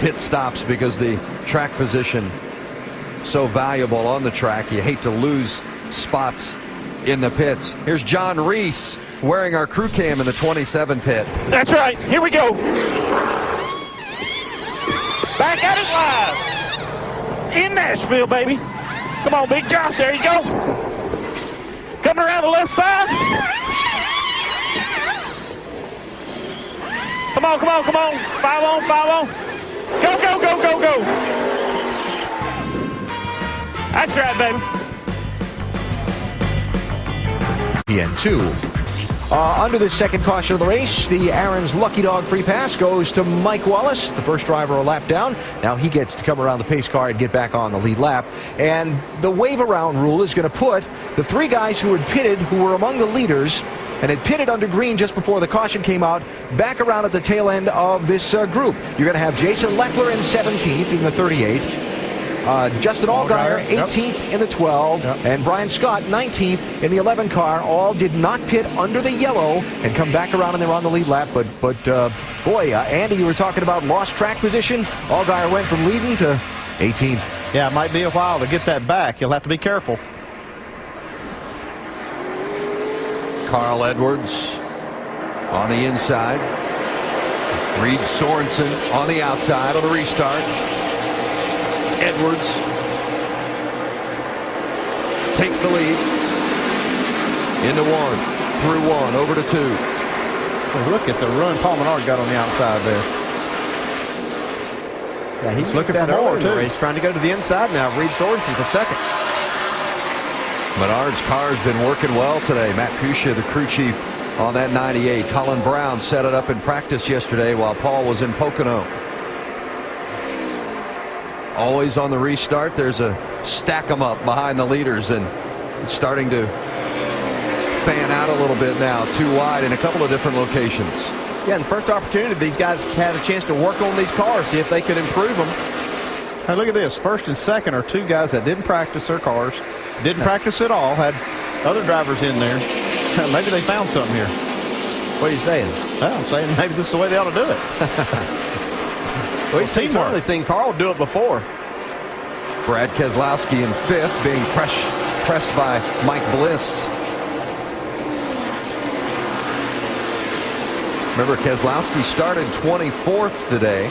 pit stops because the track position so valuable on the track. You hate to lose spots in the pits. Here's John Reese wearing our crew cam in the 27 pit. That's right. Here we go. Back at it live. In Nashville, baby. Come on, Big Josh. There you go. Coming around the left side. Come on, come on, come on. 5 on, 5 on. Go, go, go, go, go. That's right, baby. PN2. Under the second caution of the race, the Aaron's Lucky Dog free pass goes to Mike Wallace, the first driver a lap down. Now he gets to come around the pace car and get back on the lead lap. And the wave around rule is going to put the 3 guys who had pitted, who were among the leaders, and had pitted under green just before the caution came out, back around at the tail end of this group. You're going to have Jason Leffler in 17th in the 38. Justin Allgaier 18th in the 12, and Brian Scott 19th in the 11 car. All did not pit under the yellow and come back around, and they're on the lead lap. But boy, Andy, you were talking about lost track position. Allgaier went from leading to 18th. Yeah, it might be a while to get that back. You'll have to be careful. Carl Edwards on the inside. Reed Sorensen on the outside on the restart. Edwards takes the lead. Into 1, through 1, over to 2. Well, look at the run Paul Menard got on the outside there. Yeah, he's looking for more, too. He's trying to go to the inside now. Reed Sorensen for second. Menard's car's been working well today. Matt Pusha, the crew chief, on that 98. Colin Brown set it up in practice yesterday while Paul was in Pocono. Always on the restart, there's a stack 'em up behind the leaders, and it's starting to fan out a little bit now. 2 wide in a couple of different locations. Yeah, and first opportunity, these guys had a chance to work on these cars, see if they could improve them. Hey, look at this. First and second are 2 guys that didn't practice their cars. Didn't practice at all. Had other drivers in there. Maybe they found something here. What are you saying? Well, I'm saying maybe this is the way they ought to do it. Well, we've certainly seen Carl do it before. Brad Keselowski in 5th, being pressed by Mike Bliss. Remember, Keselowski started 24th today.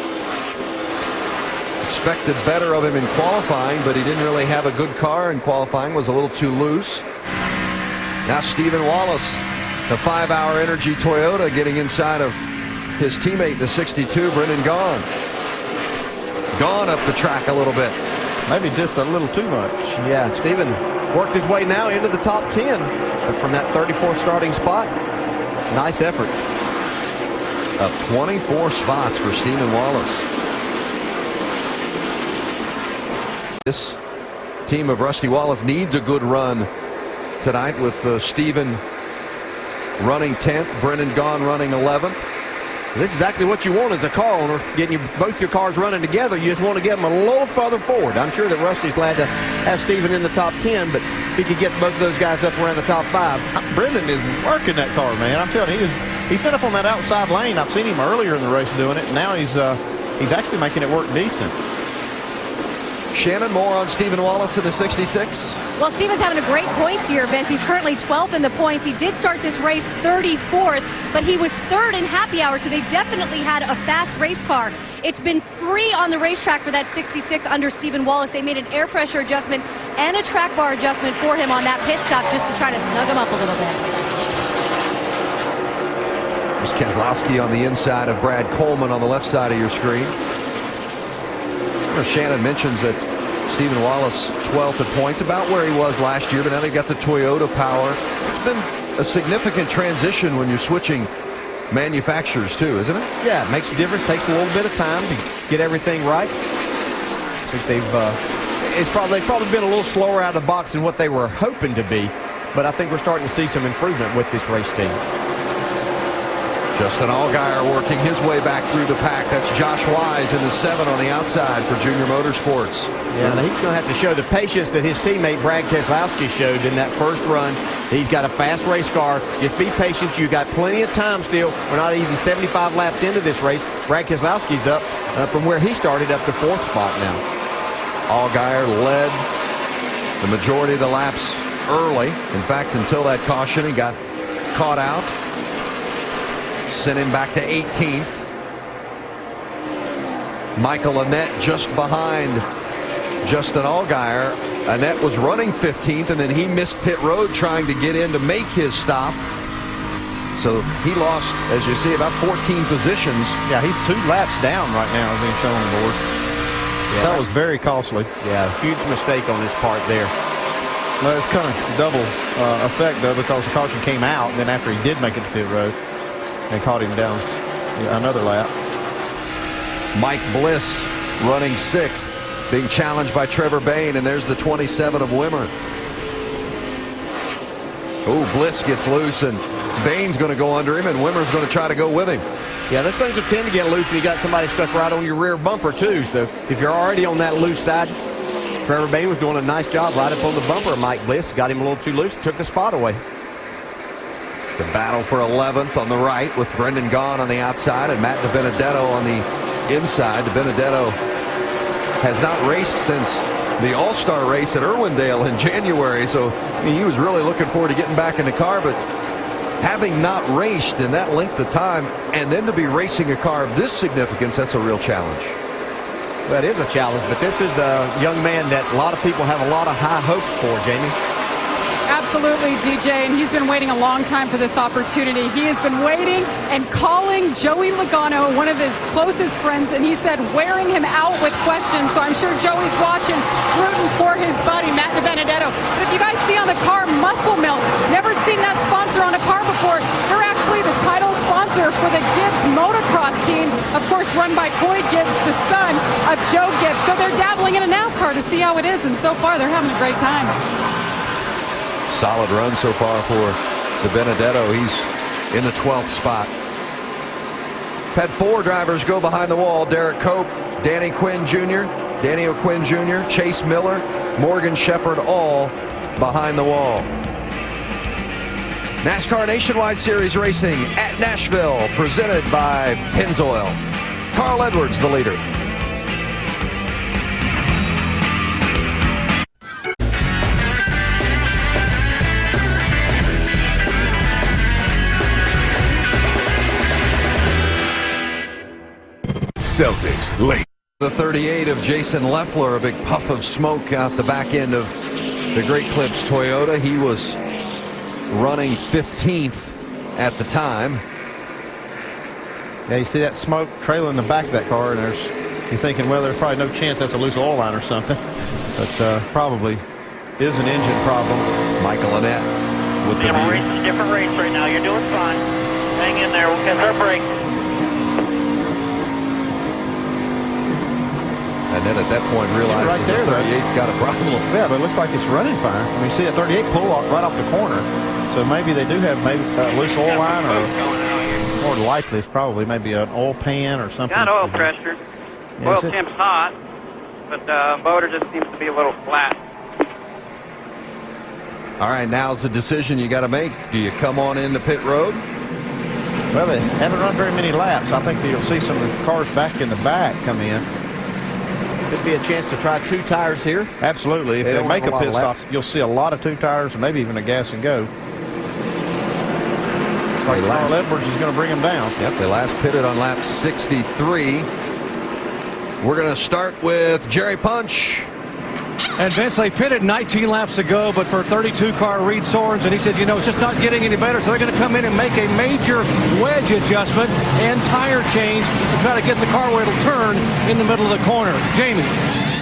Expected better of him in qualifying, but he didn't really have a good car in qualifying, was a little too loose. Now Stephen Wallace, the 5-hour Energy Toyota, getting inside of his teammate, the 62, Brendan Gaughan. Gaughan up the track a little bit. Maybe just a little too much. Yeah, Stephen worked his way now into the top 10 from that 34th starting spot. Nice effort. Up 24 spots for Stephen Wallace. This team of Rusty Wallace needs a good run tonight with Stephen running 10th, Brendan Gaughan running 11th. This is exactly what you want as a car owner, getting both your cars running together. You just want to get them a little further forward. I'm sure that Rusty's glad to have Stephen in the top 10, but if he could get both of those guys up around the top 5. Brendan is working that car, man. I'm telling you, he's been up on that outside lane. I've seen him earlier in the race doing it. Now he's actually making it work decent. Shannon, more on Stephen Wallace in the 66. Well, Stephen's having a great points here, Vince. He's currently 12th in the points. He did start this race 34th, but he was 3rd in happy hour, so they definitely had a fast race car. It's been free on the racetrack for that 66 under Stephen Wallace. They made an air pressure adjustment and a track bar adjustment for him on that pit stop just to try to snug him up a little bit. There's Keselowski on the inside of Brad Coleman on the left side of your screen. Shannon mentions that Stephen Wallace 12th at points, about where he was last year, but now they've got the Toyota power. It's been a significant transition when you're switching manufacturers too, isn't it? Yeah, it makes a difference. Takes a little bit of time to get everything right. I think they've probably been a little slower out of the box than what they were hoping to be, but I think we're starting to see some improvement with this race team. Justin Allgaier working his way back through the pack. That's Josh Wise in the 7 on the outside for Junior Motorsports. Yeah, he's going to have to show the patience that his teammate Brad Keselowski showed in that first run. He's got a fast race car. Just be patient. You've got plenty of time still. We're not even 75 laps into this race. Brad Keselowski's up from where he started up to 4th spot now. Allgaier led the majority of the laps early. In fact, until that caution, he got caught out. Sent him back to 18th. Michael Annett just behind Justin Allgaier. Annett was running 15th, and then he missed pit road trying to get in to make his stop. So he lost, as you see, about 14 positions. Yeah, he's 2 laps down right now, as being shown on the board. Yeah. So that was very costly. Yeah, huge mistake on his part there. Well, it's kind of double effect, though, because the caution came out, and then after he did make it to pit road, they caught him down another lap. Mike Bliss running 6th, being challenged by Trevor Bayne, and there's the 27 of Wimmer. Oh, Bliss gets loose, and Bayne's going to go under him, and Wimmer's going to try to go with him. Yeah, those things will tend to get loose when you got somebody stuck right on your rear bumper, too. So if you're already on that loose side, Trevor Bayne was doing a nice job right up on the bumper of Mike Bliss. Got him a little too loose, took the spot away. It's a battle for 11th on the right with Brendan Gaughan on the outside and Matt DiBenedetto on the inside. DiBenedetto has not raced since the All-Star race at Irwindale in January, so I mean, he was really looking forward to getting back in the car, but having not raced in that length of time and then to be racing a car of this significance, that's a real challenge. Well, it is a challenge, but this is a young man that a lot of people have a lot of high hopes for, Jamie. Absolutely, DJ, and he's been waiting a long time for this opportunity. He has been waiting and calling Joey Logano, one of his closest friends, and he said wearing him out with questions. So I'm sure Joey's watching, rooting for his buddy, Matt DiBenedetto. But if you guys see on the car, Muscle Milk, never seen that sponsor on a car before. They're actually the title sponsor for the Gibbs motocross team, of course run by Coy Gibbs, the son of Joe Gibbs. So they're dabbling in a NASCAR to see how it is, and so far they're having a great time. Solid run so far for DiBenedetto. He's in the 12th spot. Had 4 drivers go behind the wall. Derek Cope, Danny O'Quinn Jr., Chase Miller, Morgan Shepherd, all behind the wall. NASCAR Nationwide Series racing at Nashville, presented by Pennzoil. Carl Edwards, the leader. Celtics late. The 38 of Jason Leffler, a big puff of smoke out the back end of the Great Clips Toyota. He was running 15th at the time. Yeah, you see that smoke trailing the back of that car, and you're thinking, well, there's probably no chance that's a loose oil line or something, but probably is an engine problem. Michael Annette with the view. Race is a different race right now. You're doing fine. Hang in there. We'll catch our break. And then at that point realized right there, the 38's got a problem. Yeah, but it looks like it's running fine. I mean, you see that 38 pull off right off the corner. So maybe they do have a loose oil line, or more likely it's probably maybe an oil pan or something. Got oil pressure. Yeah, Oil temp's hot, but the motor just seems to be a little flat. All right, now's the decision you got to make. Do you come on into pit road? Well, they haven't run very many laps. I think that you'll see some of the cars back in the back come in. Could be a chance to try 2 tires here. Absolutely. If they make a pit stop, laps. you'll see a lot of 2 tires and maybe even a gas and go. Looks like Carl Edwards is going to bring them down. Yep, they last pitted on lap 63. We're going to start with Jerry Punch. And Vince, they pitted 19 laps ago, but for 32-car Reed Sorensen, he says, it's just not getting any better, so they're going to come in and make a major wedge adjustment and tire change to try to get the car where it'll turn in the middle of the corner. Jamie.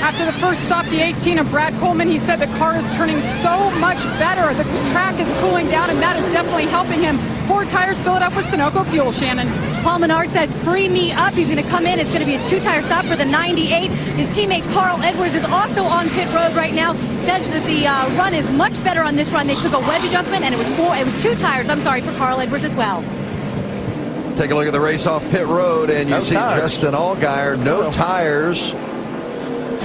After the first stop, the 18 of Brad Coleman, he said the car is turning so much better. The track is cooling down, and that is definitely helping him. 4 tires, fill it up with Sunoco fuel, Shannon. Paul Menard says, free me up. He's going to come in. It's going to be a 2-tire stop for the 98. His teammate Carl Edwards is also on pit road right now. Says that the run is much better on this run. They took a wedge adjustment, and it was 2 tires, for Carl Edwards as well. Take a look at the race off pit road, and you see tires. Justin Allgaier, no tires.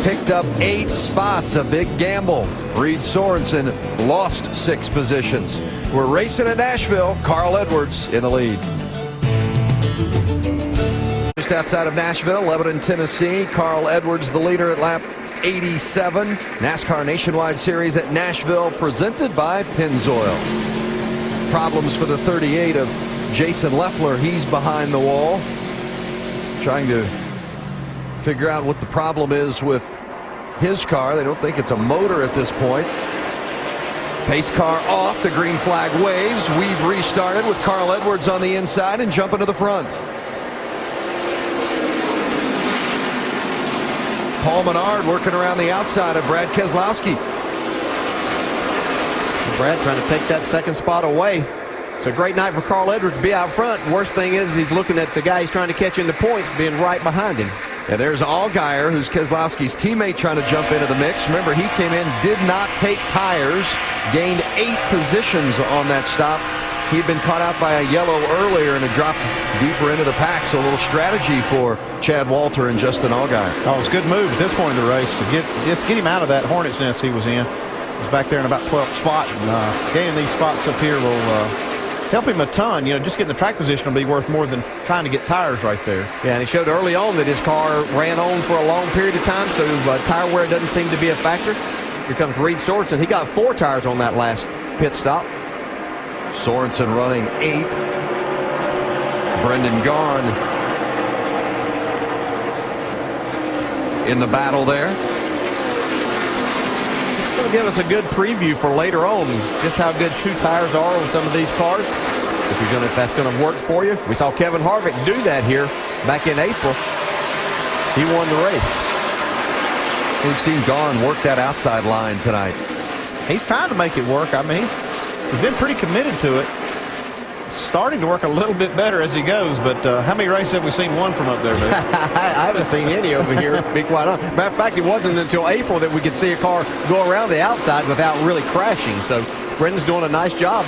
Picked up 8 spots, a big gamble. Reed Sorensen lost 6 positions. We're racing at Nashville. Carl Edwards in the lead. Just outside of Nashville, LeBanon, Tennessee. Carl Edwards, the leader at lap 87. NASCAR Nationwide Series at Nashville, presented by Pennzoil. Problems for the 38 of Jason Leffler. He's behind the wall, trying to figure out what the problem is with his car. They don't think it's a motor at this point. Pace car off, the green flag waves. We've restarted with Carl Edwards on the inside and jumping to the front. Paul Menard working around the outside of Brad Keselowski. Brad trying to take that second spot away. It's a great night for Carl Edwards to be out front. Worst thing is he's looking at the guy he's trying to catch in the points being right behind him. And there's Allgaier, who's Keselowski's teammate, trying to jump into the mix. Remember, he came in, did not take tires, gained 8 positions on that stop. He'd been caught out by a yellow earlier and had dropped deeper into the pack. So a little strategy for Chad Walter and Justin Allgaier. Oh, it was a good move at this point in the race to get him out of that hornet's nest he was in. He was back there in about 12th spot, and gaining these spots up here will help him a ton. Just getting the track position will be worth more than trying to get tires right there. Yeah, and he showed early on that his car ran on for a long period of time, so tire wear doesn't seem to be a factor. Here comes Reed Sorensen. He got 4 tires on that last pit stop. Sorensen running 8th. Brendan Gaughan in the battle there. This is going to give us a good preview for later on, just how good 2 tires are on some of these cars. If that's going to work for you. We saw Kevin Harvick do that here back in April. He won the race. We've seen Gaughan work that outside line tonight. He's trying to make it work. I mean, he's been pretty committed to it. It's starting to work a little bit better as he goes, but how many races have we seen one from up there, Vic? I haven't seen any over here, to be quite honest. Matter of fact, it wasn't until April that we could see a car go around the outside without really crashing. So Brendan's doing a nice job.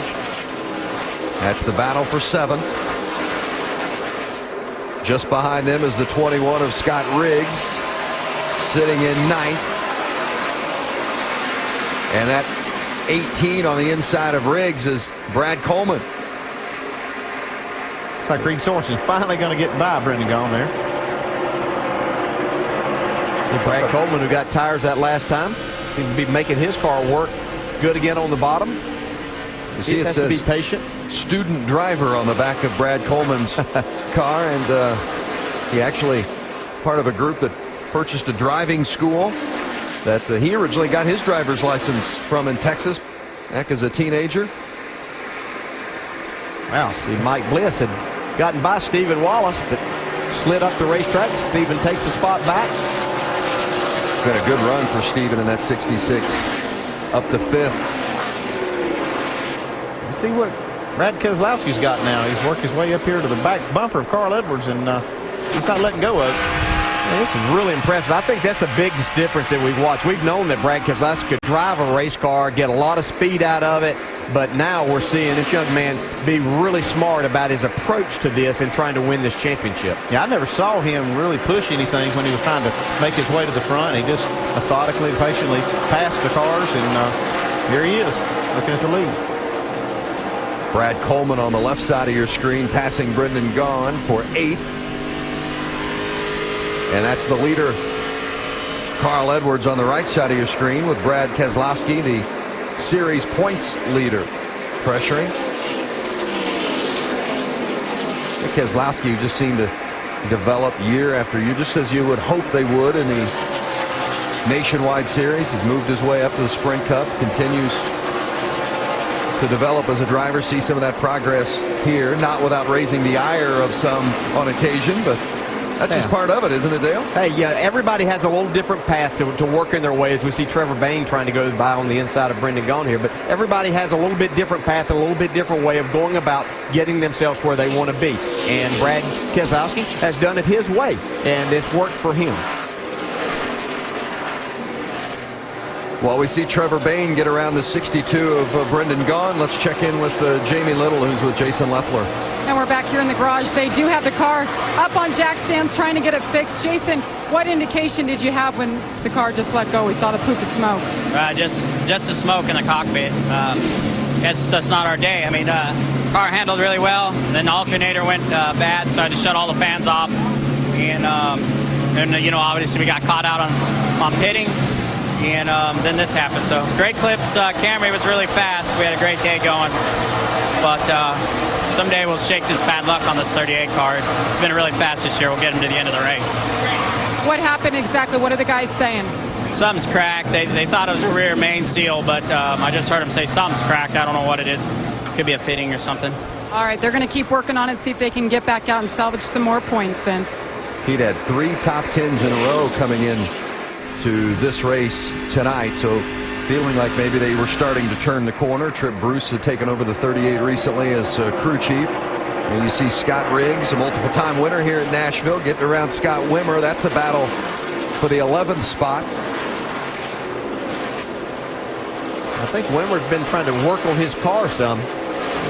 That's the battle for 7th. Just behind them is the 21 of Scott Riggs, sitting in 9th. And that 18 on the inside of Riggs is Brad Coleman. It's like Reed Sorensen's finally going to get by Brendan Gaughan there. Brad Coleman, who got tires that last time, seems to be making his car work good again on the bottom. You see, he it has to be patient. Student driver on the back of Brad Coleman's car, and he actually part of a group that purchased a driving school that he originally got his driver's license from in Texas back as a teenager. Wow, see, Mike Bliss had gotten by Stephen Wallace, but slid up the racetrack. Stephen takes the spot back. It's been a good run for Stephen in that 66, up to 5th. Let's see what Brad Keselowski's got now. He's worked his way up here to the back bumper of Carl Edwards, and he's not letting go of it. Man, this is really impressive. I think that's the biggest difference that we've watched. We've known that Brad Keselowski could drive a race car, get a lot of speed out of it, but now we're seeing this young man be really smart about his approach to this and trying to win this championship. Yeah, I never saw him really push anything when he was trying to make his way to the front. He just methodically, patiently passed the cars, and here he is, looking at the lead. Brad Coleman on the left side of your screen, passing Brendan Gaughan for 8th. And that's the leader, Carl Edwards, on the right side of your screen, with Brad Keselowski, the series points leader, pressuring. Keselowski just seemed to develop year after year, just as you would hope they would in the Nationwide Series. He's moved his way up to the Sprint Cup, continues to develop as a driver. See some of that progress here, not without raising the ire of some on occasion, but that's just part of it, isn't it, Dale? Hey, yeah, everybody has a little different path to work in their way, as we see Trevor Bayne trying to go by on the inside of Brendan Gaughan here. But everybody has a little bit different path, a little bit different way of going about getting themselves where they want to be. And Brad Keselowski has done it his way, and it's worked for him. While we see Trevor Bayne get around the 62 of Brendan Gaughan, let's check in with Jamie Little, who's with Jason Leffler. And we're back here in the garage. They do have the car up on jack stands trying to get it fixed. Jason, what indication did you have when the car just let go? We saw the poop of smoke. Just the smoke in the cockpit. That's not our day. I mean, car handled really well. Then the alternator went bad, so I just shut all the fans off. And you know, obviously we got caught out on pitting. And then this happened. So great clips. Camry was really fast. We had a great day going. But someday we'll shake this bad luck on this 38 car. It's been really fast this year. We'll get him to the end of the race. What happened exactly? What are the guys saying? Something's cracked. They thought it was rear main seal, but I just heard them say something's cracked. I don't know what it is. Could be a fitting or something. All right, they're going to keep working on it, see if they can get back out and salvage some more points, Vince. He'd had 3 top 10s in a row coming in to this race tonight, so feeling like maybe they were starting to turn the corner. Trip Bruce had taken over the 38 recently as crew chief. And you see Scott Riggs, a multiple-time winner here at Nashville, getting around Scott Wimmer. That's a battle for the 11th spot. I think Wimmer's been trying to work on his car some.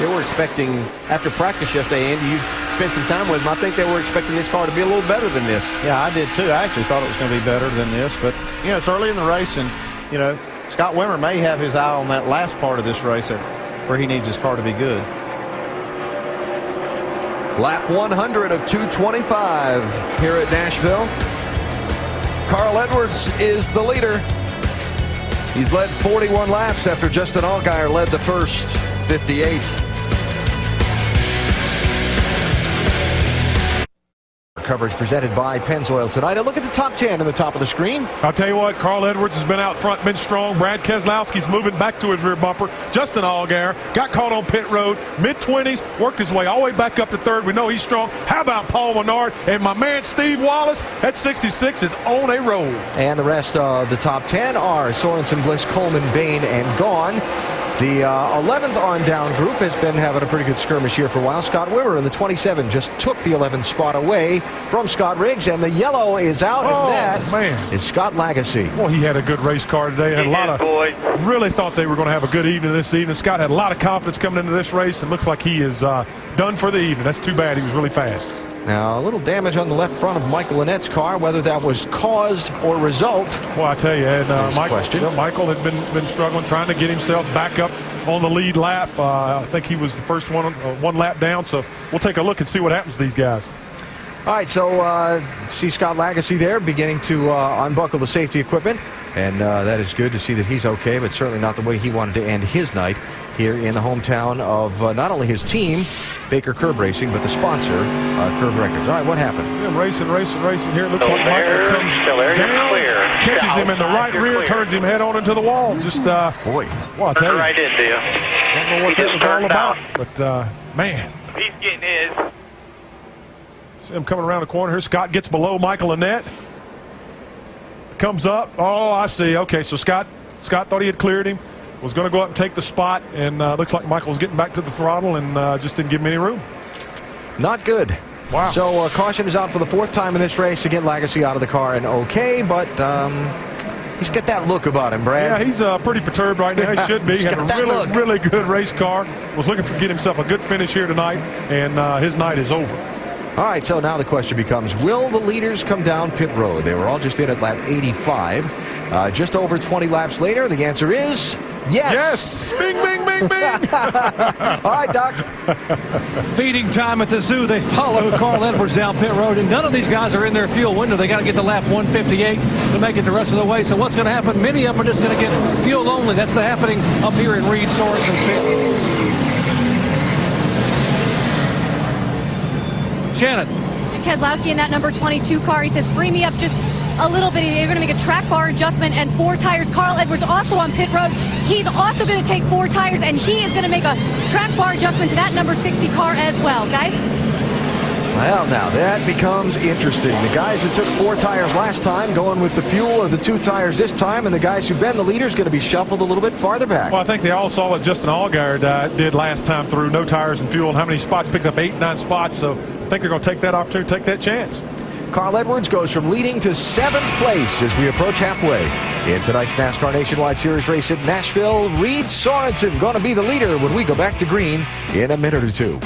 They were expecting, after practice yesterday, Andy, you spent some time with him. I think they were expecting this car to be a little better than this. Yeah, I did too. I actually thought it was going to be better than this, but you know, it's early in the race, and you know, Scott Wimmer may have his eye on that last part of this race where he needs his car to be good. Lap 100 of 225 here at Nashville. Carl Edwards is the leader. He's led 41 laps after Justin Allgaier led the first 58. Coverage presented by Pennzoil tonight. A look at the top 10 in the top of the screen. I'll tell you what, Carl Edwards has been out front, been strong. Brad Keselowski's moving back to his rear bumper. Justin Allgaier got caught on pit road, mid-20s, worked his way all the way back up to third. We know he's strong. How about Paul Menard? And my man Steve Wallace at 66 is on a roll. And the rest of the top 10 are Sorensen, Bliss, Coleman, Bayne, and Gaughan. The 11th on-down group has been having a pretty good skirmish here for a while. Scott Wimmer in the 27 just took the 11th spot away from Scott Riggs, and the yellow is out, and that is Scott Lagasse. Well, he had a good race car today. Had a lot of, really thought they were going to have a good evening this evening. Scott had a lot of confidence coming into this race, and looks like he is done for the evening. That's too bad. He was really fast. Now, a little damage on the left front of Michael Linnett's car, whether that was cause or result. Well, I tell you, and question. Michael had been struggling, trying to get himself back up on the lead lap. I think he was the first one lap down, so we'll take a look and see what happens to these guys. All right, so see Scott Lagasse there beginning to unbuckle the safety equipment, and that is good to see that he's okay, but certainly not the way he wanted to end his night here in the hometown of not only his team, Baker Curb Racing, but the sponsor, Curb Records. All right, what happens? See him racing here. It looks like Michael comes down, catches him in the right rear, turns him head on into the wall. Just, boy. Well, I tell you. Right into you. I don't know what that was all about, but, man. He's getting his. See him coming around the corner here. Scott gets below Michael Linette. Comes up. Oh, I see. Okay, so Scott thought he had cleared him. Was going to go up and take the spot, and looks like Michael was getting back to the throttle and just didn't give him any room. Not good. Wow. So caution is out for the 4th time in this race to get Lagasse out of the car and okay, but he's got that look about him, Brad. Yeah, he's pretty perturbed right now. He should be. He had a really good race car. Was looking to get himself a good finish here tonight, and his night is over. All right, so now the question becomes, will the leaders come down pit road? They were all just in at lap 85. Just over 20 laps later, the answer is yes. Yes. Bing, bing, bing, bing. All right, Doc. Feeding time at the zoo. They follow Carl Edwards down pit road, and none of these guys are in their fuel window. They got to get to lap 158 to make it the rest of the way. So what's going to happen? Many of them are just going to get fuel only. That's the happening up here in Reed, Sorensen pit. Shannon. Keselowski in that number 22 car, he says, free me up just a little bit. They're going to make a track bar adjustment and 4 tires. Carl Edwards also on pit road. He's also going to take 4 tires, and he is going to make a track bar adjustment to that number 60 car as well. Guys? Well, now that becomes interesting. The guys that took 4 tires last time going with the fuel or the 2 tires this time, and the guys who've been the leaders going to be shuffled a little bit farther back. Well, I think they all saw what Justin Allgaier did last time through. No tires and fuel, and how many spots, picked up 8, 9 spots. So I think they're going to take that opportunity, take that chance. Carl Edwards goes from leading to 7th place as we approach halfway in tonight's NASCAR Nationwide Series race at Nashville. Reed Sorensen going to be the leader when we go back to green in a minute or two.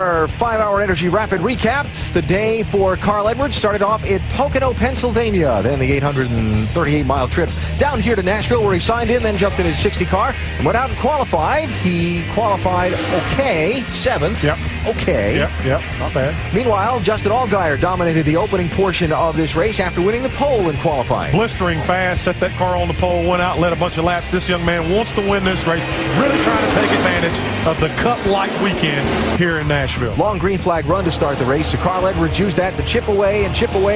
Our 5-hour Energy Rapid recap. The day for Carl Edwards started off in Pocono, Pennsylvania. Then the 838-mile trip down here to Nashville, where he signed in, then jumped in his 60 car and went out and qualified. He qualified okay, 7th. Yep. Okay. Yep, not bad. Meanwhile, Justin Allgaier dominated the opening portion of this race after winning the pole in qualifying. Blistering fast, set that car on the pole, went out, led a bunch of laps. This young man wants to win this race, really trying to take advantage of the Cup-like weekend here in Nashville. Long green flag run to start the race. So Carl Edwards used that to chip away,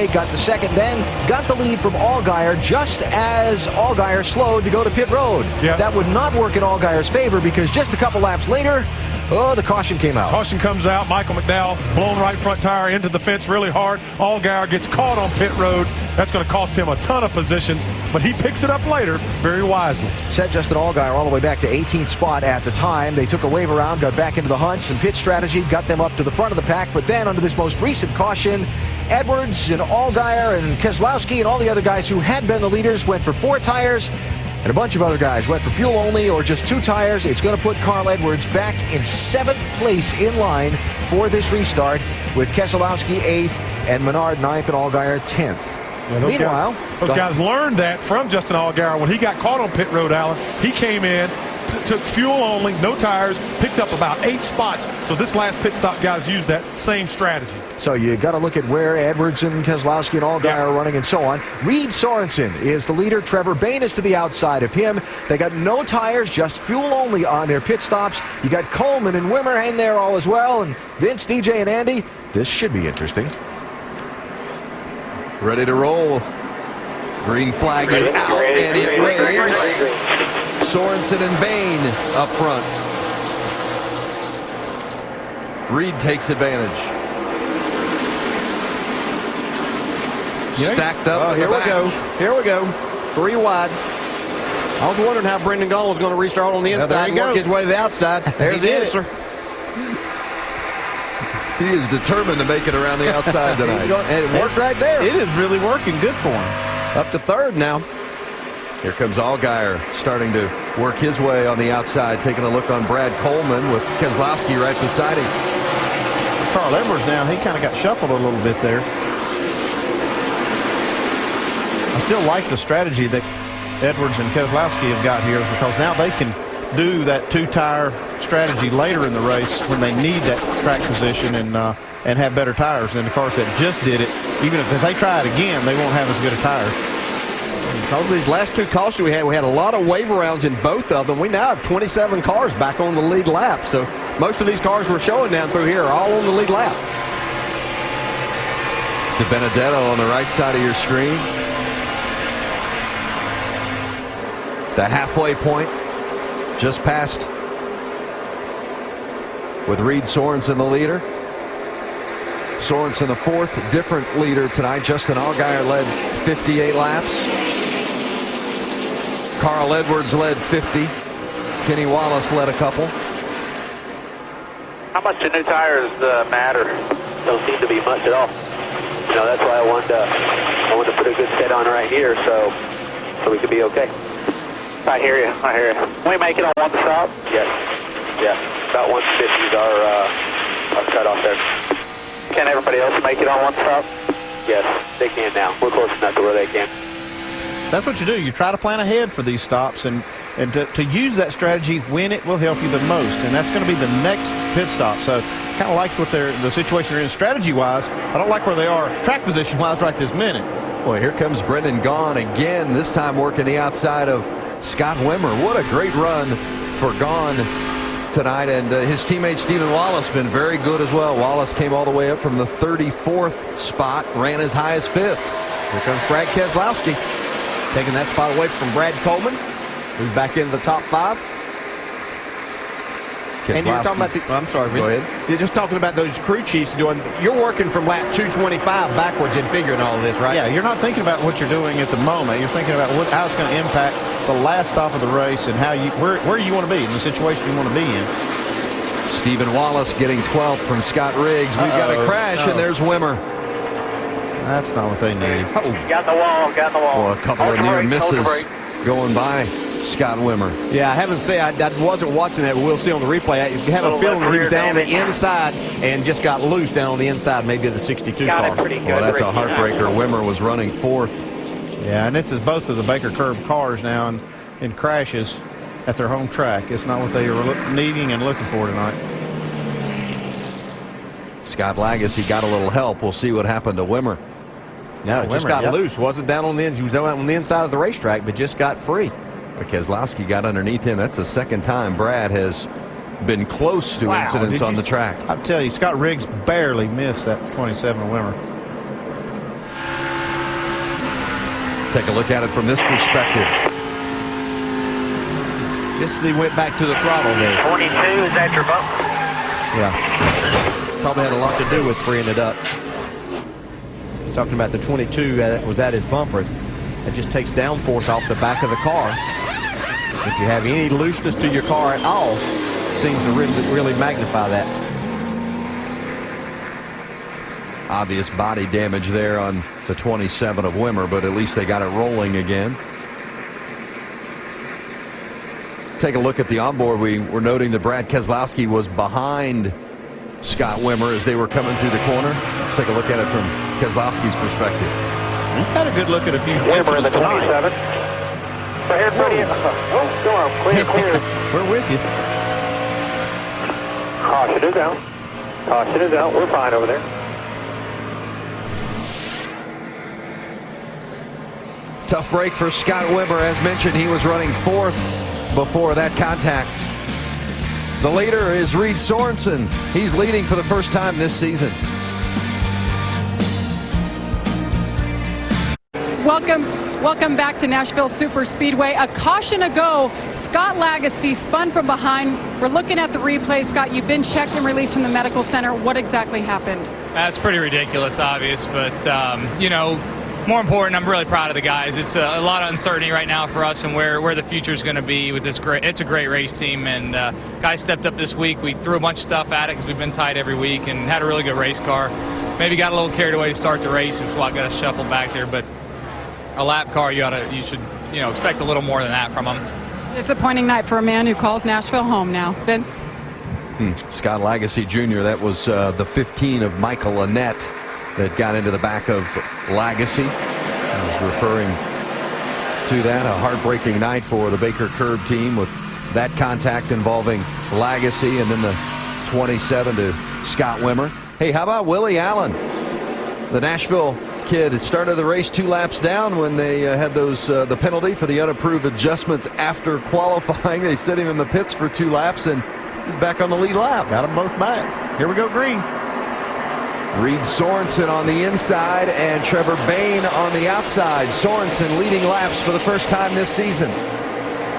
got the second, then got the lead from Allgaier just as Allgaier slowed to go to pit road. Yep. That would not work in Allgaier's favor because just a couple laps later, the caution came out. Caution comes out. Michael McDowell blown right front tire into the fence really hard. Allgaier gets caught on pit road. That's going to cost him a ton of positions, but he picks it up later very wisely. Set Justin Allgaier all the way back to 18th spot at the time. They took a wave around, got back into the hunt. Some pit strategy got them up to the front of the pack, but then under this most recent caution, Edwards and Allgaier and Keselowski and all the other guys who had been the leaders went for 4 tires. And a bunch of other guys went for fuel only or just 2 tires. It's going to put Carl Edwards back in 7th place in line for this restart, with Keselowski 8th and Menard 9th and Allgaier 10th. Yeah, Meanwhile, those guys learned that from Justin Allgaier when he got caught on pit road, Alan. He came in, took fuel only, no tires, picked up about 8 spots. So this last pit stop, guys used that same strategy. So you got to look at where Edwards and Keselowski and Allgaier are running and so on. Reed Sorensen is the leader. Trevor Bayne is to the outside of him. They got no tires, just fuel only on their pit stops. You got Coleman and Wimmer in there all as well. And Vince, DJ, and Andy, this should be interesting. Ready to roll. Green flag is out, and it waves. Sorensen and Bayne up front. Reed takes advantage. Stacked up. Here we go. Here we go. 3 wide. I was wondering how Brendan Gaul was going to restart on the inside and work his way to the outside. There's the answer. He is determined to make it around the outside tonight. And it worked right there. It is really working good for him. Up to 3rd now. Here comes Allgaier starting to work his way on the outside, taking a look on Brad Coleman with Keselowski right beside him. Carl Edwards now, he kind of got shuffled a little bit there. I still like the strategy that Edwards and Keselowski have got here, because now they can do that two-tire strategy later in the race when they need that track position and have better tires than the cars that just did it. Even if they try it again, they won't have as good a tire. Because of these last two cautions we had a lot of wave arounds in both of them. We now have 27 cars back on the lead lap. So most of these cars we're showing down through here are all on the lead lap. DiBenedetto on the right side of your screen. The halfway point, just past, with Reed Sorensen the leader. Sorensen the fourth, different leader tonight. Justin Allgaier led 58 laps. Carl Edwards led 50. Kenny Wallace led a couple. How much do new tires matter? Don't seem to be much at all. You know, that's why I wanted to put a good set on right here so we could be okay. I hear you. Can we make it on one stop? Yes. Yeah. About 150 is our cutoff there. Can everybody else make it on one stop? Yes, they can now. We're close enough to where they can. So that's what you do. You try to plan ahead for these stops and to use that strategy when it will help you the most. And that's going to be the next pit stop. So kind of like what the situation they're in strategy-wise. I don't like where they are track position-wise right this minute. Boy, here comes Brendan Gaughan again, this time working the outside of Scott Wimmer. What a great run for Gaughan tonight, and his teammate Stephen Wallace been very good as well. Wallace came all the way up from the 34th spot, ran as high as 5th. Here comes Brad Keselowski, taking that spot away from Brad Coleman, who's back into the top 5. And you're talking about I'm sorry, Vince. Go ahead. You're just talking about those crew chiefs doing. You're working from lap 225 backwards and figuring all of this, right? Yeah, you're not thinking about what you're doing at the moment. You're thinking about how it's going to impact the last stop of the race and how where you want to be in the situation you want to be in. Stephen Wallace getting 12th from Scott Riggs. We've got a crash, and there's Wimmer. That's not what they need. Got the wall. Well, a couple of near misses going by Scott Wimmer. Yeah, I haven't seen. I wasn't watching that, but we'll see on the replay. I have a feeling he was down on the inside and just got loose down on the inside, maybe of the 62 car. Well, that's a heartbreaker. Wimmer was running 4th. Yeah, and this is both of the Baker Curve cars now in crashes at their home track. It's not what they were needing and looking for tonight. Scott Lagasse got a little help. We'll see what happened to Wimmer. No, it just got loose. Wasn't down on the end. He was on the inside of the racetrack, but just got free. Keselowski got underneath him. That's the second time Brad has been close to incidents on the track. I'll tell you, Scott Riggs barely missed that 27 Wimmer. Take a look at it from this perspective. Just as he went back to the throttle there. 22, is that your bumper? Yeah. Probably had a lot to do with freeing it up. Talking about the 22 that was at his bumper. It just takes downforce off the back of the car. If you have any looseness to your car at all, it seems to really magnify that. Obvious body damage there on the 27 of Wimmer, but at least they got it rolling again. Take a look at the onboard. We were noting that Brad Keselowski was behind Scott Wimmer as they were coming through the corner. Let's take a look at it from Keselowski's perspective. He's had a good look at a few Wimmer in the 27. Right here, buddy. Oh, go on. Clear. We're with you. Caution is out. Caution is out. We're fine over there. Tough break for Scott Wimmer. As mentioned, he was running 4th before that contact. The leader is Reed Sorensen. He's leading for the first time this season. Welcome back to Nashville Superspeedway. A caution to go. Scott Lagasse spun from behind. We're looking at the replay. Scott, you've been checked and released from the medical center. What exactly happened? That's pretty ridiculous, obvious, but you know, more important, I'm really proud of the guys. It's a lot of uncertainty right now for us and where the future is going to be with this it's a great race team, and guys stepped up this week. We threw a bunch of stuff at it because we've been tight every week and had a really good race car. Maybe got a little carried away to start the race, is what got us shuffled back there, but a lap car, you should expect a little more than that from them. Disappointing night for a man who calls Nashville home now. Vince? Scott Lagasse Jr., that was the 15 of Michael Annette that got into the back of Lagasse. I was referring to that, a heartbreaking night for the Baker Curb team with that contact involving Lagasse and then the 27 to Scott Wimmer. Hey, how about Willie Allen? The Nashville kid started the race 2 laps down when they had the penalty for the unapproved adjustments after qualifying. They set him in the pits for 2 laps, and he's back on the lead lap. Got them both back. Here we go, green. Reed Sorensen on the inside and Trevor Bayne on the outside. Sorensen leading laps for the first time this season.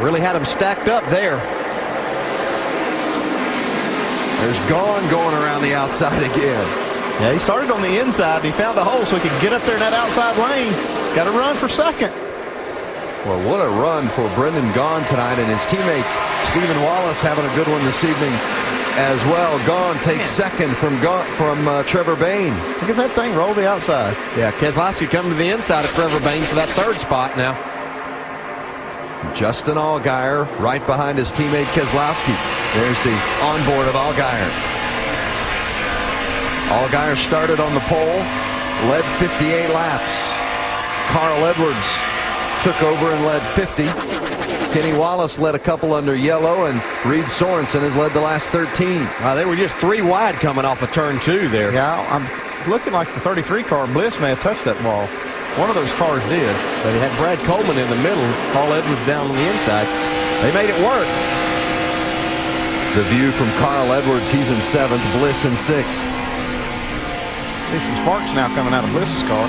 Really had them stacked up there. There's Gone going around the outside again. Yeah, he started on the inside. He found the hole so he could get up there in that outside lane. Got to run for second. Well, what a run for Brendan Gaughan tonight, and his teammate Stephen Wallace having a good one this evening as well. Gaughan takes second from Trevor Bayne. Look at that thing roll the outside. Yeah, Keselowski coming to the inside of Trevor Bayne for that 3rd spot now. Justin Allgaier right behind his teammate Keselowski. There's the onboard of Allgaier. Allgaier started on the pole, led 58 laps. Carl Edwards took over and led 50. Kenny Wallace led a couple under yellow, and Reed Sorensen has led the last 13. They were just 3 wide coming off of turn 2 there. Yeah, I'm looking like the 33 car. Bliss may have touched that ball. One of those cars did. But he had Brad Coleman in the middle, Carl Edwards down on the inside. They made it work. The view from Carl Edwards, he's in 7th, Bliss in 6th. See some sparks now coming out of Bliss's car.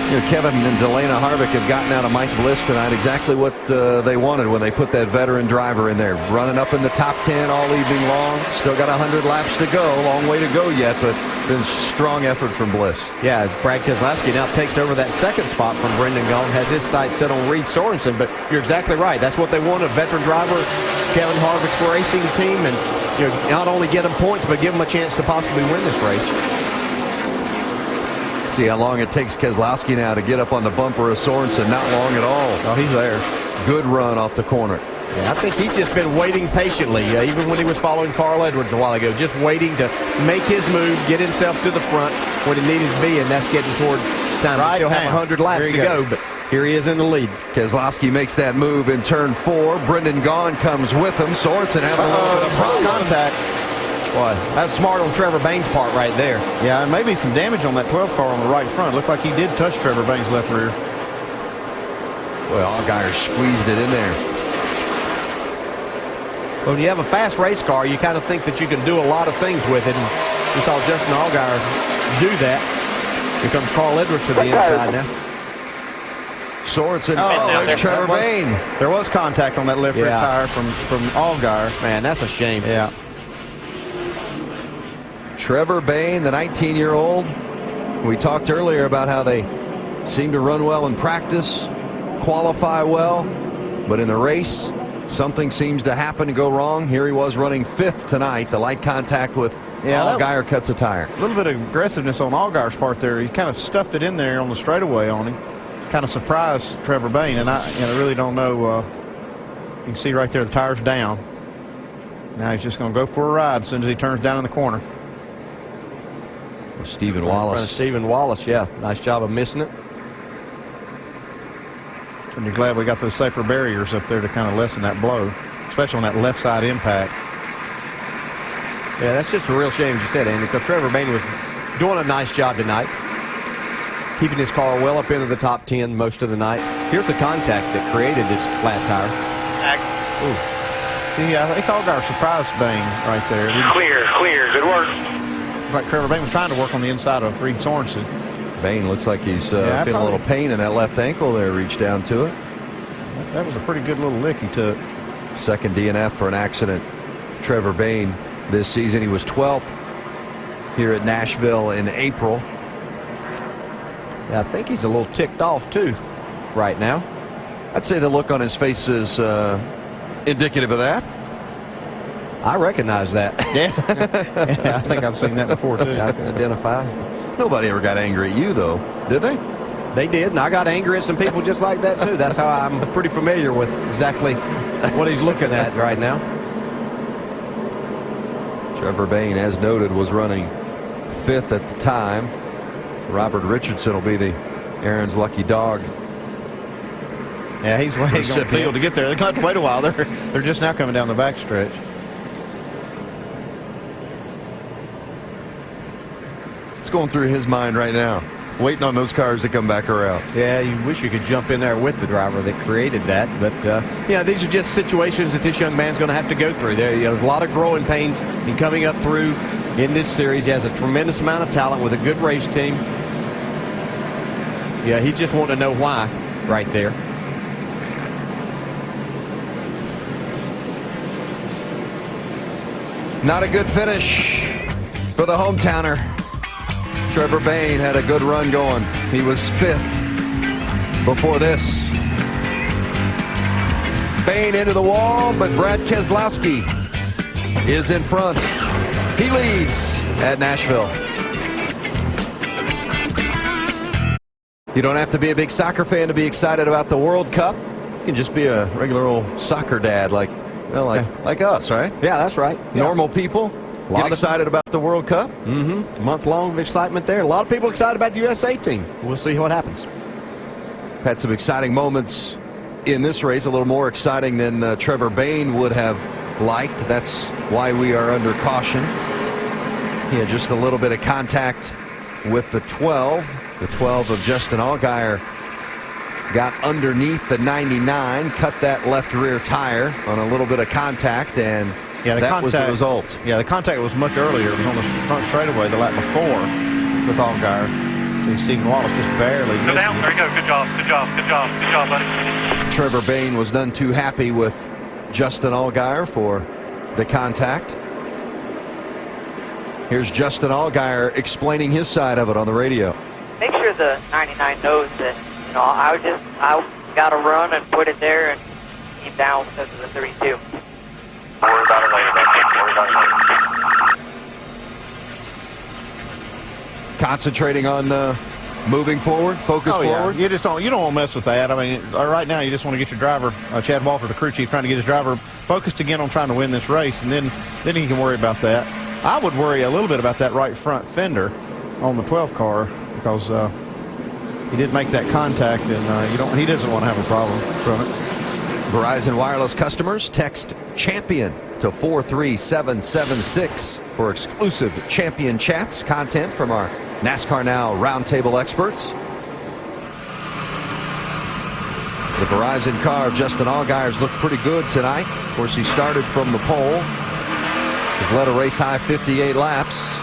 You know, Kevin and Delana Harvick have gotten out of Mike Bliss tonight exactly what they wanted when they put that veteran driver in there. Running up in the top 10 all evening long. Still got 100 laps to go. Long way to go yet, but been strong effort from Bliss. Yeah, as Brad Keselowski now takes over that 2nd spot from Brendan Gaughan, has his sights set on Reed Sorensen. But you're exactly right. That's what they want, a veteran driver. Kevin Harvick's racing team, and not only get them points, but give them a chance to possibly win this race. See how long it takes Keselowski now to get up on the bumper of Sorensen. Not long at all. Oh, he's there. Good run off the corner. Yeah, I think he's just been waiting patiently, even when he was following Carl Edwards a while ago, just waiting to make his move, get himself to the front when he needed to be, and that's getting toward time. Right, he'll have 100 laps to go, but here he is in the lead. Keselowski makes that move in turn 4. Brendan Gaughan comes with him. Sorensen having a little bit of problem. Contact. Boy, that's smart on Trevor Bayne's part right there. Yeah, and maybe some damage on that 12 car on the right front. Looked like he did touch Trevor Bayne's left rear. Well, Allgaier squeezed it in there. When you have a fast race car, you kind of think that you can do a lot of things with it. And we saw Justin Allgaier do that. Here comes Carl Edwards to the inside now. Sorensen, there's Trevor Bayne. There was contact on that left rear tire from Allgaier. Man, that's a shame. Yeah. Trevor Bayne, the 19-year-old. We talked earlier about how they seem to run well in practice, qualify well, but in the race, something seems to happen to go wrong. Here he was running 5th tonight. The light contact with Allgaier cuts a tire. A little bit of aggressiveness on Allgaier's part there. He kind of stuffed it in there on the straightaway on him. Kind of surprised Trevor Bayne, and I really don't know. You can see right there the tire's down. Now he's just going to go for a ride as soon as he turns down in the corner. Stephen Wallace. Stephen Wallace, yeah. Nice job of missing it. And you're glad we got those safer barriers up there to kind of lessen that blow, especially on that left side impact. Yeah, that's just a real shame, as you said, Andy, because Trevor Bayne was doing a nice job tonight, keeping his car well up into the top 10 most of the night. Here's the contact that created this flat tire. Ooh. See, I think Allgaier surprised Bayne right there. Clear, good work. Like Trevor Bayne was trying to work on the inside of Reed Sorensen. Bayne looks like he's feeling a little pain in that left ankle there. Reached down to it. That was a pretty good little lick he took. Second DNF for an accident. Trevor Bayne this season. He was 12th here at Nashville in April. Yeah, I think he's a little ticked off too right now. I'd say the look on his face is indicative of that. I recognize that. Yeah, I think I've seen that before too. I can identify. Nobody ever got angry at you though, did they? They did, and I got angry at some people just like that too. That's how I'm pretty familiar with exactly what he's looking at right now. Trevor Bayne, as noted, was running 5th at the time. Robert Richardson will be the Aaron's lucky dog. Yeah, he's waiting on the field to get there. They're going to have to wait a while. They're just now coming down the backstretch. What's going through his mind right now? Waiting on those cars to come back around. Yeah, you wish you could jump in there with the driver that created that. But, yeah, these are just situations that this young man's going to have to go through. There's a lot of growing pains in coming up through in this series. He has a tremendous amount of talent with a good race team. Yeah, he's just wanting to know why right there. Not a good finish for the hometowner. Trevor Bayne had a good run going. He was 5th before this. Bayne into the wall, but Brad Keselowski is in front. He leads at Nashville. You don't have to be a big soccer fan to be excited about the World Cup. You can just be a regular old soccer dad like us, right? Yeah, that's right. Normal people get excited about the World Cup. Mm-hmm. Month-long of excitement there. A lot of people excited about the USA team. We'll see what happens. Had some exciting moments in this race, a little more exciting than Trevor Bayne would have liked. That's why we are under caution. He had just a little bit of contact with the 12. The 12 of Justin Allgaier got underneath the 99, cut that left rear tire on a little bit of contact, and that was the result. Yeah, the contact was much earlier. It was on the front straightaway the lap before with Allgaier. See, Stephen Wallace just barely missed. Go down. There you go. Good job. Good job. Good job. Good job, buddy. Trevor Bayne was none too happy with Justin Allgaier for the contact. Here's Justin Allgaier explaining his side of it on the radio. Make sure the 99 knows that, you know, I got to run and put it there and keep down because of the 32. Worry about it later, buddy. Worry about it later. Concentrating on moving forward, focus forward. You just don't want to mess with that. I mean, right now you just want to get your driver, Chad Walford, the crew chief, trying to get his driver focused again on trying to win this race, and then he can worry about that. I would worry a little bit about that right front fender on the 12 car because he did make that contact, and he doesn't want to have a problem from it. Verizon Wireless customers, text CHAMPION to 43776 for exclusive champion chats, content from our NASCAR Now roundtable experts. The Verizon car of Justin Allgaier's looked pretty good tonight. Of course, he started from the pole. Has led a race high 58 laps.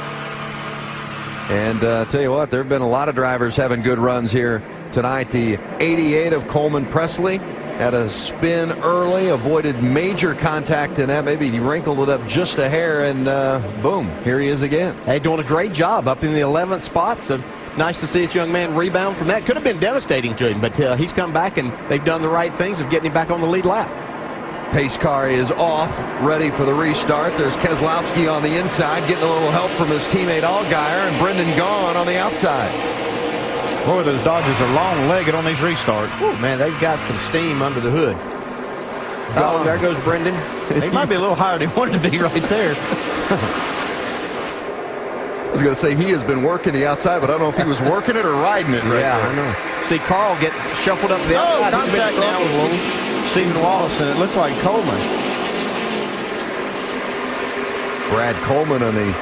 And tell you what, there have been a lot of drivers having good runs here tonight. The 88 of Coleman Presley had a spin early, avoided major contact in that. Maybe he wrinkled it up just a hair, and boom, here he is again. Hey, doing a great job up in the 11th spot. So nice to see this young man rebound from that. Could have been devastating to him, but he's come back, and they've done the right things of getting him back on the lead lap. Pace car is off, ready for the restart. There's Keselowski on the inside, getting a little help from his teammate Allgaier, and Brendan Gaughan on the outside. Boy, those Dodgers are long-legged on these restarts. Ooh, man, they've got some steam under the hood. Oh, there goes Brendan. He might be a little higher than he wanted to be right there. I was going to say he has been working the outside, but I don't know if he was working it or riding it right there. I know. See Carl get shuffled up the outside. Contact now with Stephen Wallace, and it looked like Coleman. Brad Coleman on the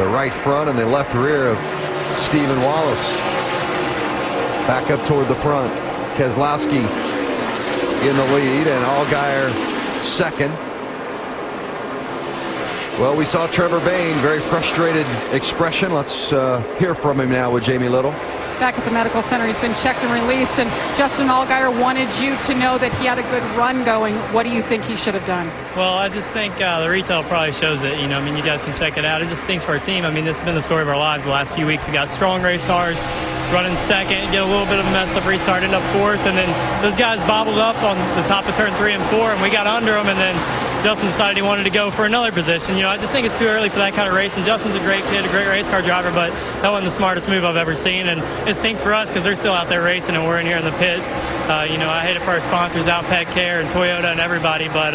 right front and the left rear of Stephen Wallace. Back up toward the front. Keselowski in the lead, and Allgaier second. Well, we saw Trevor Bayne, very frustrated expression. Let's hear from him now with Jamie Little. Back at the medical center, he's been checked and released, and Justin Allgaier wanted you to know that he had a good run going. What do you think he should have done? Well, I just think the retail probably shows it. You know, I mean, you guys can check it out. It just stinks for our team. I mean, this has been the story of our lives the last few weeks. We got strong race cars. running second, get a little bit of a messed up restart, end up fourth, and then those guys bobbled up on the top of turn 3 and 4, and we got under them, and then Justin decided he wanted to go for another position. I just think it's too early for that kind of race, and Justin's a great kid, a great race car driver, but that wasn't the smartest move I've ever seen, and it stinks for us because they're still out there racing, and we're in here in the pits. I hate it for our sponsors, Outpet Care and Toyota and everybody, but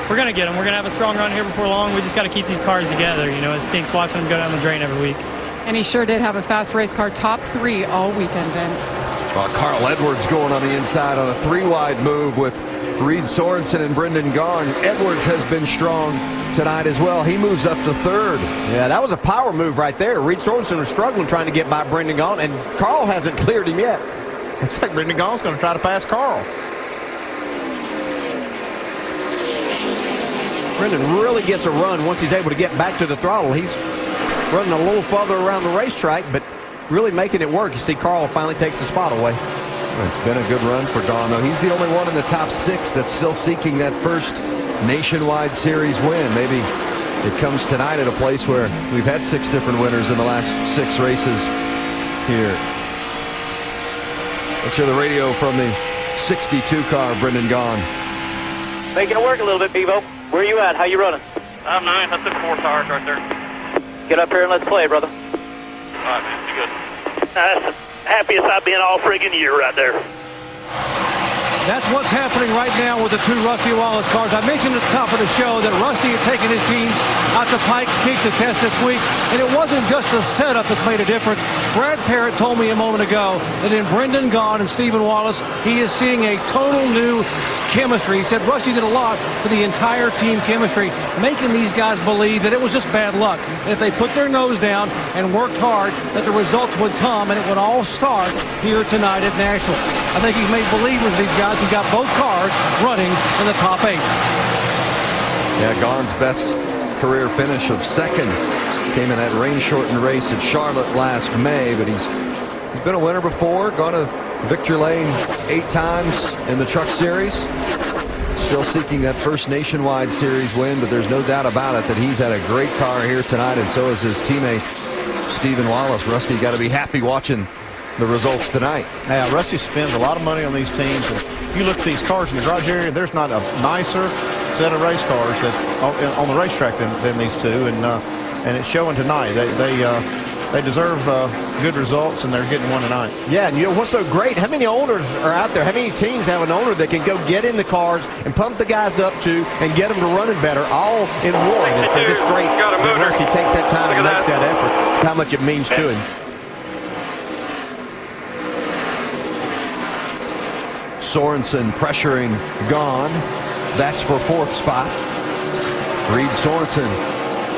we're going to get them. We're going to have a strong run here before long. We just got to keep these cars together. It stinks watching them go down the drain every week. And he sure did have a fast race car top 3 all weekend, Vince. Carl Edwards going on the inside on a 3-wide move with Reed Sorensen and Brendan Gaughan. Edwards has been strong tonight as well. He moves up to 3rd. Yeah, that was a power move right there. Reed Sorensen was struggling trying to get by Brendan Gaughan, and Carl hasn't cleared him yet. Looks like Brendan Gaughan's going to try to pass Carl. Brendan really gets a run once he's able to get back to the throttle. He's running a little further around the racetrack, but really making it work. You see Carl finally takes the spot away. It's been a good run for Gaughan, though. He's the only one in the top 6 that's still seeking that first Nationwide Series win. Maybe it comes tonight at a place where we've had 6 different winners in the last 6 races here. Let's hear the radio from the 62 car, Brendan Gaughan. Making it work a little bit, Bevo. Where you at? How you running? I'm 9. That's the 4 tires right there. Get up here and let's play, brother. All right, man. Be good. That's the happiest I've been all friggin' year right there. That's what's happening right now with the 2 Rusty Wallace cars. I mentioned at the top of the show that Rusty had taken his teams out to Pikes Peak to test this week, and it wasn't just the setup that's made a difference. Brad Parrott told me a moment ago that in Brendan Gaughan and Stephen Wallace, he is seeing a total new chemistry. He said Rusty did a lot for the entire team chemistry, making these guys believe that it was just bad luck. And if they put their nose down and worked hard, that the results would come, and it would all start here tonight at Nashville. I think he's made believers, these guys, who got both cars running in the top 8. Yeah, Gaughan's best career finish of 2nd came in that rain-shortened race at Charlotte last May, but he's been a winner before, gone to victory lane 8 times in the Truck Series. Still seeking that first Nationwide Series win, but there's no doubt about it that he's had a great car here tonight, and so is his teammate Stephen Wallace. Rusty got to be happy watching the results tonight. Yeah, Rusty spends a lot of money on these teams. And if you look at these cars in the garage area, there's not a nicer set of race cars that on the racetrack than these two, and it's showing tonight. They deserve good results, and they're getting one tonight. Yeah, and what's so great, how many owners are out there? How many teams have an owner that can go get in the cars and pump the guys up to and get them to running better all in one? And so this great that Rusty takes that time and makes that effort. How much it means to him. Sorensen pressuring Gaughan. That's for 4th spot. Reed Sorensen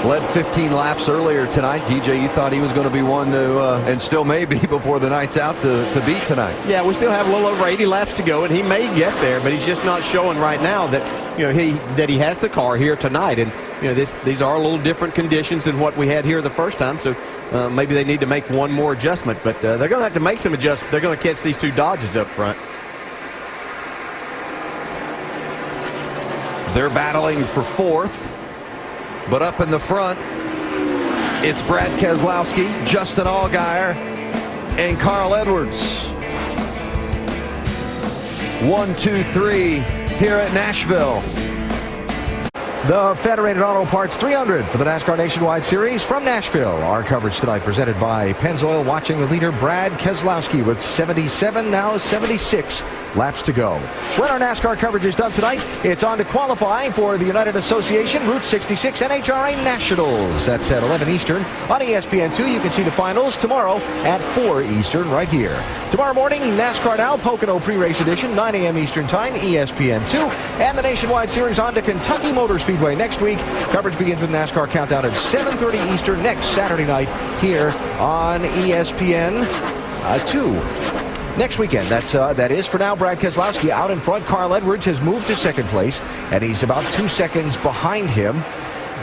led 15 laps earlier tonight. DJ, you thought he was going to be one to, and still may be before the night's out, to beat tonight. Yeah, we still have a little over 80 laps to go, and he may get there, but he's just not showing right now that he has the car here tonight. And these are a little different conditions than what we had here the first time, so maybe they need to make one more adjustment. But they're going to have to make some adjustments. They're going to catch these 2 Dodges up front. They're battling for 4th, but up in the front, it's Brad Keselowski, Justin Allgaier, and Carl Edwards. 1, 2, 3 here at Nashville. The Federated Auto Parts 300 for the NASCAR Nationwide Series from Nashville. Our coverage tonight presented by Pennzoil, watching the leader Brad Keselowski with 77, now 76 laps to go. When our NASCAR coverage is done tonight, it's on to qualify for the United Association Route 66 NHRA Nationals. That's at 11 Eastern on ESPN2. You can see the finals tomorrow at 4 Eastern right here. Tomorrow morning, NASCAR Now Pocono Pre-Race Edition, 9 a.m. Eastern Time, ESPN2. And the Nationwide Series on to Kentucky Superspeedway next week. Coverage begins with NASCAR Countdown at 7:30 Eastern next Saturday night here on ESPN 2. Next weekend, that is for now. Brad Keselowski out in front. Carl Edwards has moved to 2nd place, and he's about 2 seconds behind him.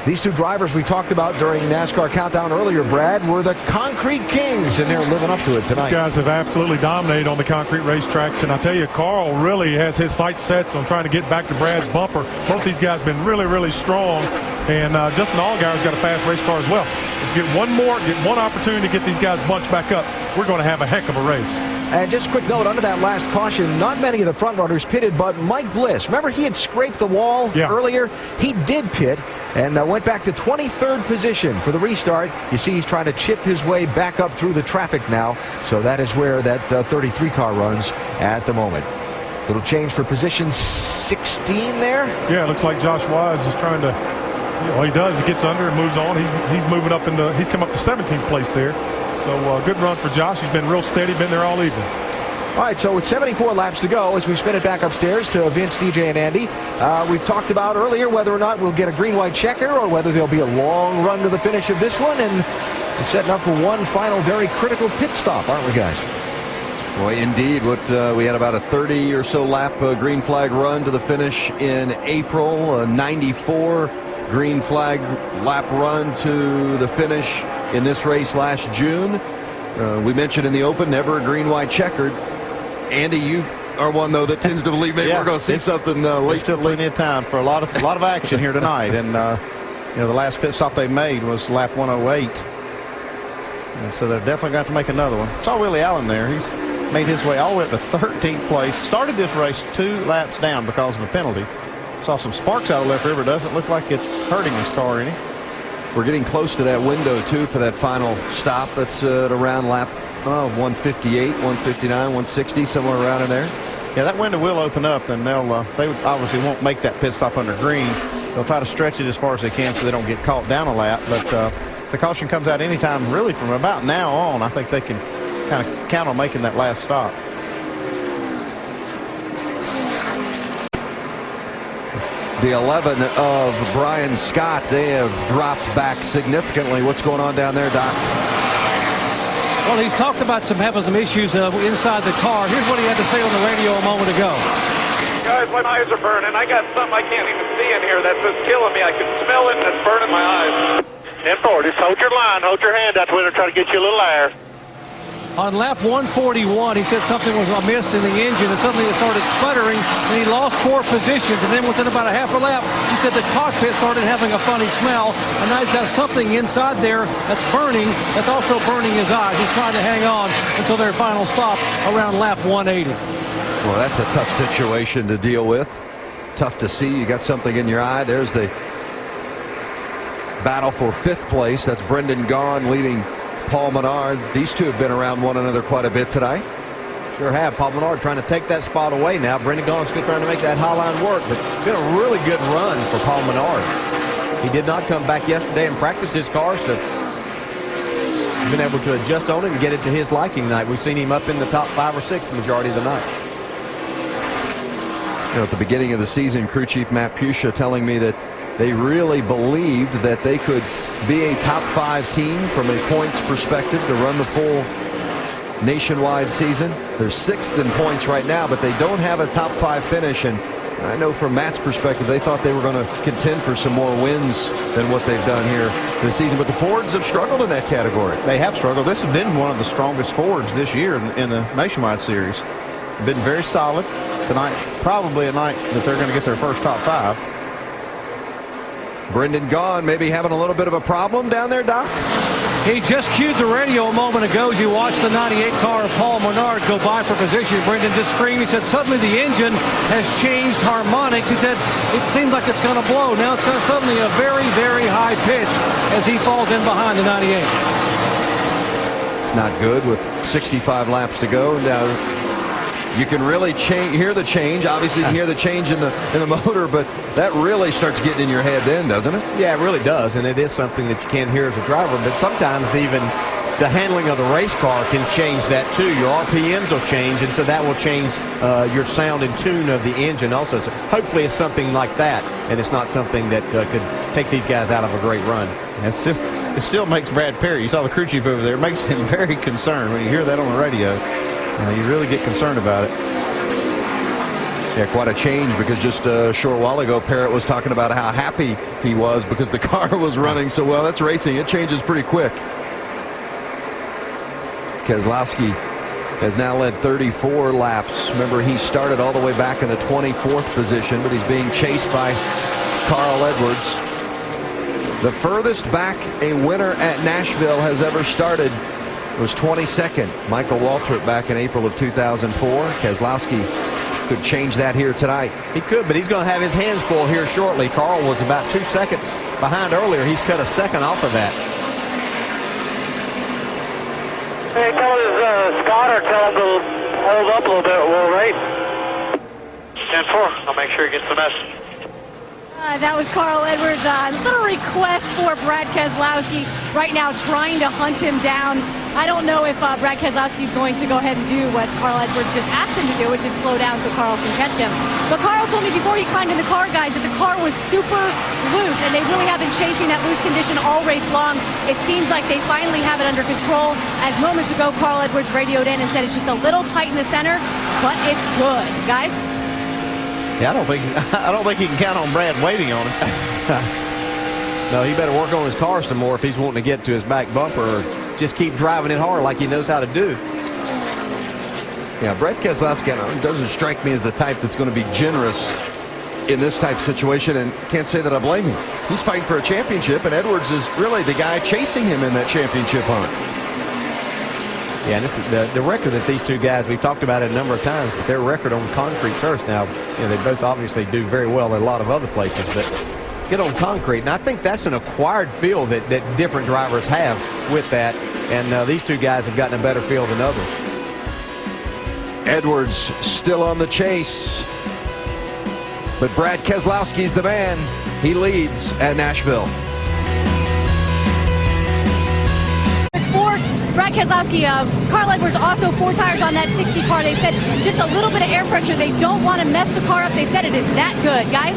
These 2 drivers we talked about during NASCAR Countdown earlier, Brad, were the Concrete Kings, and they're living up to it tonight. These guys have absolutely dominated on the concrete racetracks, and I tell you, Carl really has his sights set on trying to get back to Brad's bumper. Both these guys have been really, really strong, and Justin Allgaier's got a fast race car as well. If you get one opportunity to get these guys bunched back up, we're going to have a heck of a race. And just a quick note, under that last caution, not many of the front runners pitted, but Mike Bliss, remember he had scraped the wall earlier? He did pit and went back to 23rd position for the restart. You see he's trying to chip his way back up through the traffic now. So that is where that 33 car runs at the moment. Little change for position 16 there. Yeah, it looks like Josh Wise is trying to, all he does, he gets under and moves on. He's moving up he's come up to 17th place there. So good run for Josh. He's been real steady, been there all evening. All right, so with 74 laps to go, as we spin it back upstairs to Vince, DJ, and Andy, we've talked about earlier whether or not we'll get a green-white checker or whether there'll be a long run to the finish of this one, and we're setting up for one final very critical pit stop, aren't we, guys? Boy, indeed. We had about a 30 or so lap green flag run to the finish in April, a 94 green flag lap run to the finish in this race last June. We mentioned in the open, never a green-white checkered. Andy, you are one, though, that tends to believe maybe we're going to see something late. Still plenty of time for a lot of action here tonight. And, the last pit stop they made was lap 108. And so they're definitely going to have to make another one. Saw Willie Allen there. He's made his way all the way up to 13th place. Started this race 2 laps down because of a penalty. Saw some sparks out of left river. Doesn't look like it's hurting his car any. We're getting close to that window, too, for that final stop. That's at around lap 158, 159, 160, somewhere around in there. Yeah, that window will open up, and they obviously won't make that pit stop under green. They'll try to stretch it as far as they can so they don't get caught down a lap. But if the caution comes out anytime, really from about now on, I think they can kind of count on making that last stop. The 11 of Brian Scott, they have dropped back significantly. What's going on down there, Doc? Well, he's talked about having some issues inside the car. Here's what he had to say on the radio a moment ago. Guys, my eyes are burning. I got something I can't even see in here that's just killing me. I can smell it and it's burning my eyes. 10-4, just hold your line, hold your hand out the window, try to get you a little air. On lap 141, he said something was amiss in the engine and suddenly it started sputtering and he lost 4 positions. And then within about a half a lap, he said the cockpit started having a funny smell. And now he's got something inside there that's burning, that's also burning his eyes. He's trying to hang on until their final stop around lap 180. Well, that's a tough situation to deal with. Tough to see. You got something in your eye. There's the battle for 5th place. That's Brendan Gaughan leading Paul Menard. These two have been around one another quite a bit tonight. Sure have. Paul Menard trying to take that spot away now. Brendan Gaughan still trying to make that high line work, but been a really good run for Paul Menard. He did not come back yesterday and practice his car, so he's been able to adjust on it and get it to his liking tonight. We've seen him up in the top 5 or 6 the majority of the night. At the beginning of the season, crew chief Matt Pusha telling me that they really believed that they could be a top 5 team from a points perspective to run the full nationwide season. They're 6th in points right now, but they don't have a top 5 finish. And I know from Matt's perspective, they thought they were going to contend for some more wins than what they've done here this season. But the Fords have struggled in that category. They have struggled. This has been one of the strongest Fords this year in the Nationwide Series. Been very solid. Tonight, probably a night that they're going to get their first top 5. Brendan Gaughan maybe having a little bit of a problem down there, Doc? He just cued the radio a moment ago as you watched the 98 car of Paul Menard go by for position. Brendan just screamed. He said suddenly the engine has changed harmonics. He said it seems like it's going to blow. Now it's got suddenly a very, very high pitch as he falls in behind the 98. It's not good with 65 laps to go. Now you can really hear the change. Obviously, you can hear the change in the motor, but that really starts getting in your head then, doesn't it? Yeah, it really does, and it is something that you can't hear as a driver, but sometimes even the handling of the race car can change that too. Your RPMs will change, and so that will change your sound and tune of the engine also. So hopefully it's something like that, and it's not something that could take these guys out of a great run. It still makes Brad Perry, you saw the crew chief over there, it makes him very concerned when you hear that on the radio. You really get concerned about it. Yeah, quite a change, because just a short while ago, Parrott was talking about how happy he was because the car was running so well. That's racing. It changes pretty quick. Keselowski has now led 34 laps. Remember, he started all the way back in the 24th position, but he's being chased by Carl Edwards. The furthest back a winner at Nashville has ever started was 22nd. Michael Waltrip back in April of 2004. Keselowski could change that here tonight. He could, but he's going to have his hands full here shortly. Carl was about 2 seconds behind earlier. He's cut a second off of that. Hey, tell his spotter, tell him to hold up a little bit. We'll race. 10-4. I'll make sure he gets the message. That was Carl Edwards. A little request for Brad Keselowski right now, trying to hunt him down. I don't know if Brad Keselowski is going to go ahead and do what Carl Edwards just asked him to do, which is slow down so Carl can catch him. But Carl told me before he climbed in the car, guys, that the car was super loose, and they really have been chasing that loose condition all race long. It seems like they finally have it under control. As moments ago, Carl Edwards radioed in and said it's just a little tight in the center, but it's good. Guys? Yeah, I don't think he can count on Brad waiting on him. No, he better work on his car some more if he's wanting to get to his back bumper, or just keep driving it hard like he knows how to do. Yeah, Brad Keselowski doesn't strike me as the type that's going to be generous in this type of situation, and can't say that I blame him. He's fighting for a championship, and Edwards is really the guy chasing him in that championship hunt. Yeah, and this is the record that these two guys, we've talked about it a number of times, but their record on concrete turfs now, they both obviously do very well at a lot of other places, but get on concrete. And I think that's an acquired feel that different drivers have with that, and these two guys have gotten a better feel than others. Edwards still on the chase, but Brad Keselowski's the man. He leads at Nashville. Brad Keselowski, Carl Edwards also 4 tires on that 60 car. They said just a little bit of air pressure. They don't want to mess the car up. They said it is that good. Guys?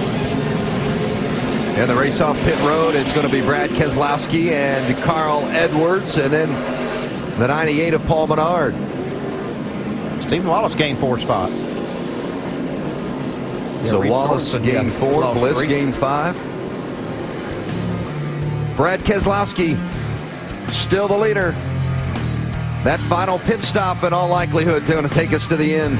In the race off pit road, it's going to be Brad Keselowski and Carl Edwards, and then the 98 of Paul Menard. Stephen Wallace gained 4 spots. So Wallace gained 4, Bliss gained 5. Brad Keselowski still the leader. That final pit stop, in all likelihood, is going to take us to the end.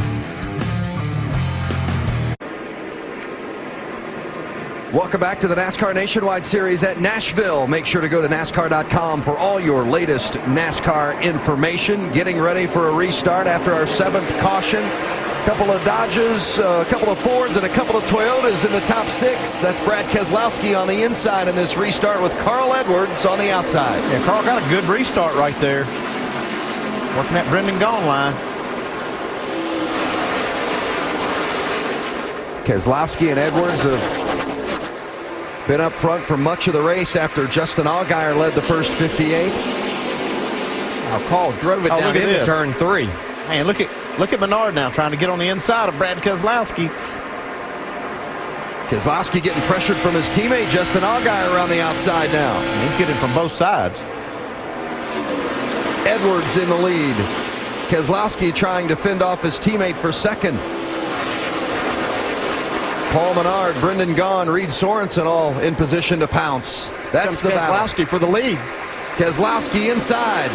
Welcome back to the NASCAR Nationwide Series at Nashville. Make sure to go to NASCAR.com for all your latest NASCAR information. Getting ready for a restart after our 7th caution. A couple of Dodges, a couple of Fords, and a couple of Toyotas in the top 6. That's Brad Keselowski on the inside in this restart with Carl Edwards on the outside. Yeah, Carl got a good restart right there. Working that Brendan Gaughan line. Keselowski and Edwards have been up front for much of the race after Justin Allgaier led the first 58. Now Carl drove it down into turn 3. Man, look at Menard now trying to get on the inside of Brad Keselowski. Keselowski getting pressured from his teammate Justin Allgaier around the outside now. And he's getting from both sides. Edwards in the lead. Keselowski trying to fend off his teammate for second. Paul Menard, Brendan Gaughan, Reed Sorensen all in position to pounce. That's the battle. Keselowski for the lead. Keselowski inside.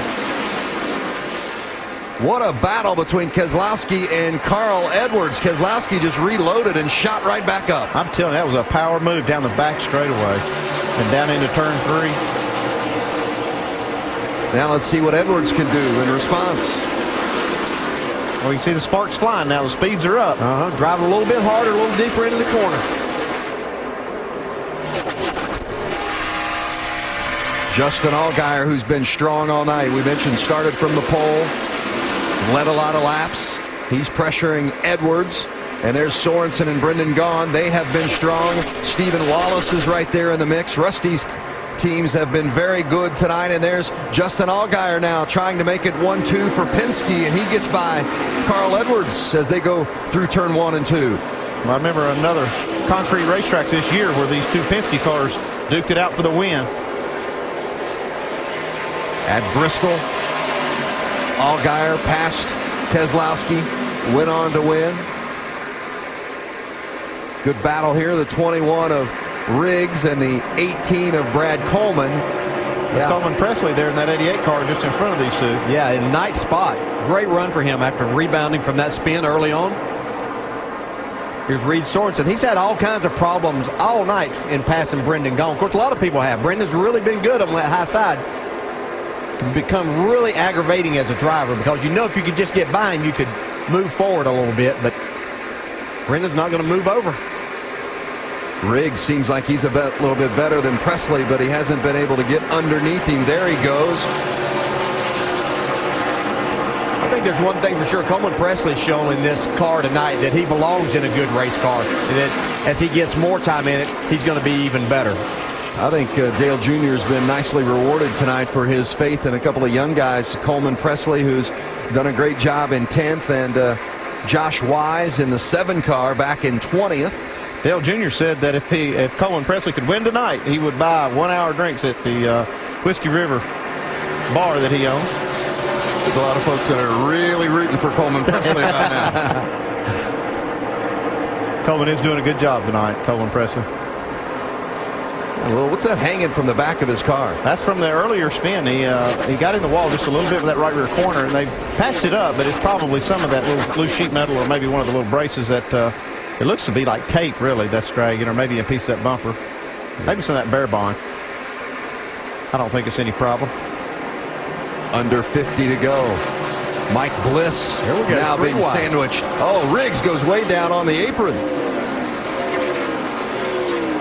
What a battle between Keselowski and Carl Edwards. Keselowski just reloaded and shot right back up. I'm telling you, that was a power move down the back straightaway and down into turn 3. Now let's see what Edwards can do in response. Well, you can see the sparks flying now. The speeds are up. Driving a little bit harder, a little deeper into the corner. Justin Allgaier, who's been strong all night. We mentioned started from the pole, led a lot of laps. He's pressuring Edwards. And there's Sorensen and Brendan Gaughan. They have been strong. Stephen Wallace is right there in the mix. Rusty's teams have been very good tonight, and there's Justin Allgaier now trying to make it 1-2 for Penske, and he gets by Carl Edwards as they go through turn 1 and 2. Well, I remember another concrete racetrack this year where these 2 Penske cars duked it out for the win. At Bristol, Allgaier passed Keselowski, went on to win. Good battle here, the 21 of Riggs and the 18 of Brad Coleman. That's Coleman Presley there in that 88 car just in front of these 2. Yeah, in ninth spot. Great run for him after rebounding from that spin early on. Here's Reed Sorensen. He's had all kinds of problems all night in passing Brendan Gaughan. Of course, a lot of people have. Brendan's really been good on that high side. Can become really aggravating as a driver because you know if you could just get by him, you could move forward a little bit, but Brendan's not going to move over. Riggs seems like he's a little bit better than Presley, but he hasn't been able to get underneath him. There he goes. I think there's one thing for sure. Coleman Presley's shown in this car tonight that he belongs in a good race car. And that as he gets more time in it, he's going to be even better. I think Dale Jr. has been nicely rewarded tonight for his faith in a couple of young guys. Coleman Presley, who's done a great job in 10th, and Josh Wise in the 7 car back in 20th. Dale Jr. said that if Coleman Presley could win tonight, he would buy 1 hour drinks at the Whiskey River bar that he owns. There's a lot of folks that are really rooting for Coleman Presley right now. Coleman is doing a good job tonight, Coleman Presley. Well, what's that hanging from the back of his car? That's from the earlier spin. He got in the wall just a little bit with that right rear corner, and they've patched it up, but it's probably some of that little loose sheet metal or maybe one of the little braces that it looks to be like tape, really, that's dragging, or maybe a piece of that bumper. Maybe some of that bear bond. I don't think it's any problem. Under 50 to go. Mike Bliss now being sandwiched. Oh, Riggs goes way down on the apron.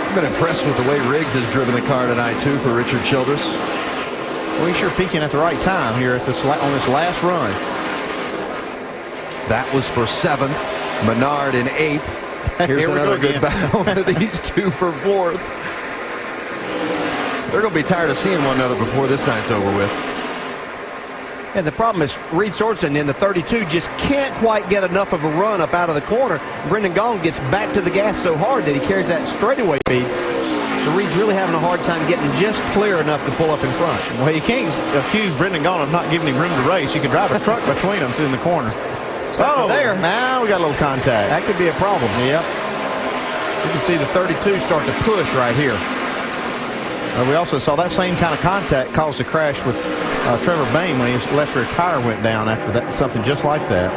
I've been impressed with the way Riggs has driven the car tonight, too, for Richard Childress. Well, he's sure peaking at the right time here at this on this last run. That was for 7th. Menard in 8th. Here's another good battle for these two for 4th. They're going to be tired of seeing one another before this night's over with. And the problem is Reed Sorensen in the 32 just can't quite get enough of a run up out of the corner. Brendan Gaughan gets back to the gas so hard that he carries that straightaway speed. So Reed's really having a hard time getting just clear enough to pull up in front. Well, you can't accuse Brendan Gaughan of not giving him room to race. You can drive a truck between them in the corner. So there, now we got a little contact. That could be a problem. Yep. You can see the 32 start to push right here. We also saw that same kind of contact caused a crash with Trevor Bain when his left rear tire went down after that, something just like that.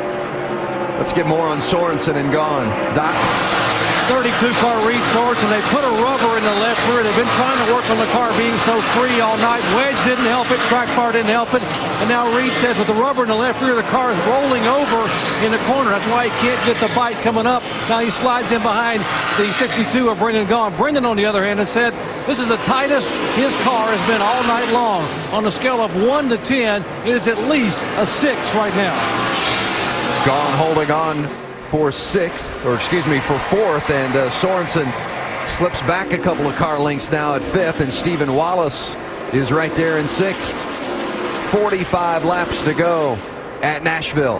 Let's get more on Sorensen and Gaughan. 32-car Reed Sorensen. They put a rubber in the left rear. They've been trying to work on the car being so free all night. Wedge didn't help it. Track bar didn't help it. And now Reed says with the rubber in the left rear, the car is rolling over in the corner. That's why he can't get the bite coming up. Now he slides in behind the 62 of Brendan Gaughan. Brendan, on the other hand, had said this is the tightest his car has been all night long. On a scale of 1 to 10, it is at least a 6 right now. Gaughan holding on for 6th, or excuse me, for 4th, and Sorensen slips back a couple of car lengths now at 5th, and Stephen Wallace is right there in 6th. 45 laps to go at Nashville.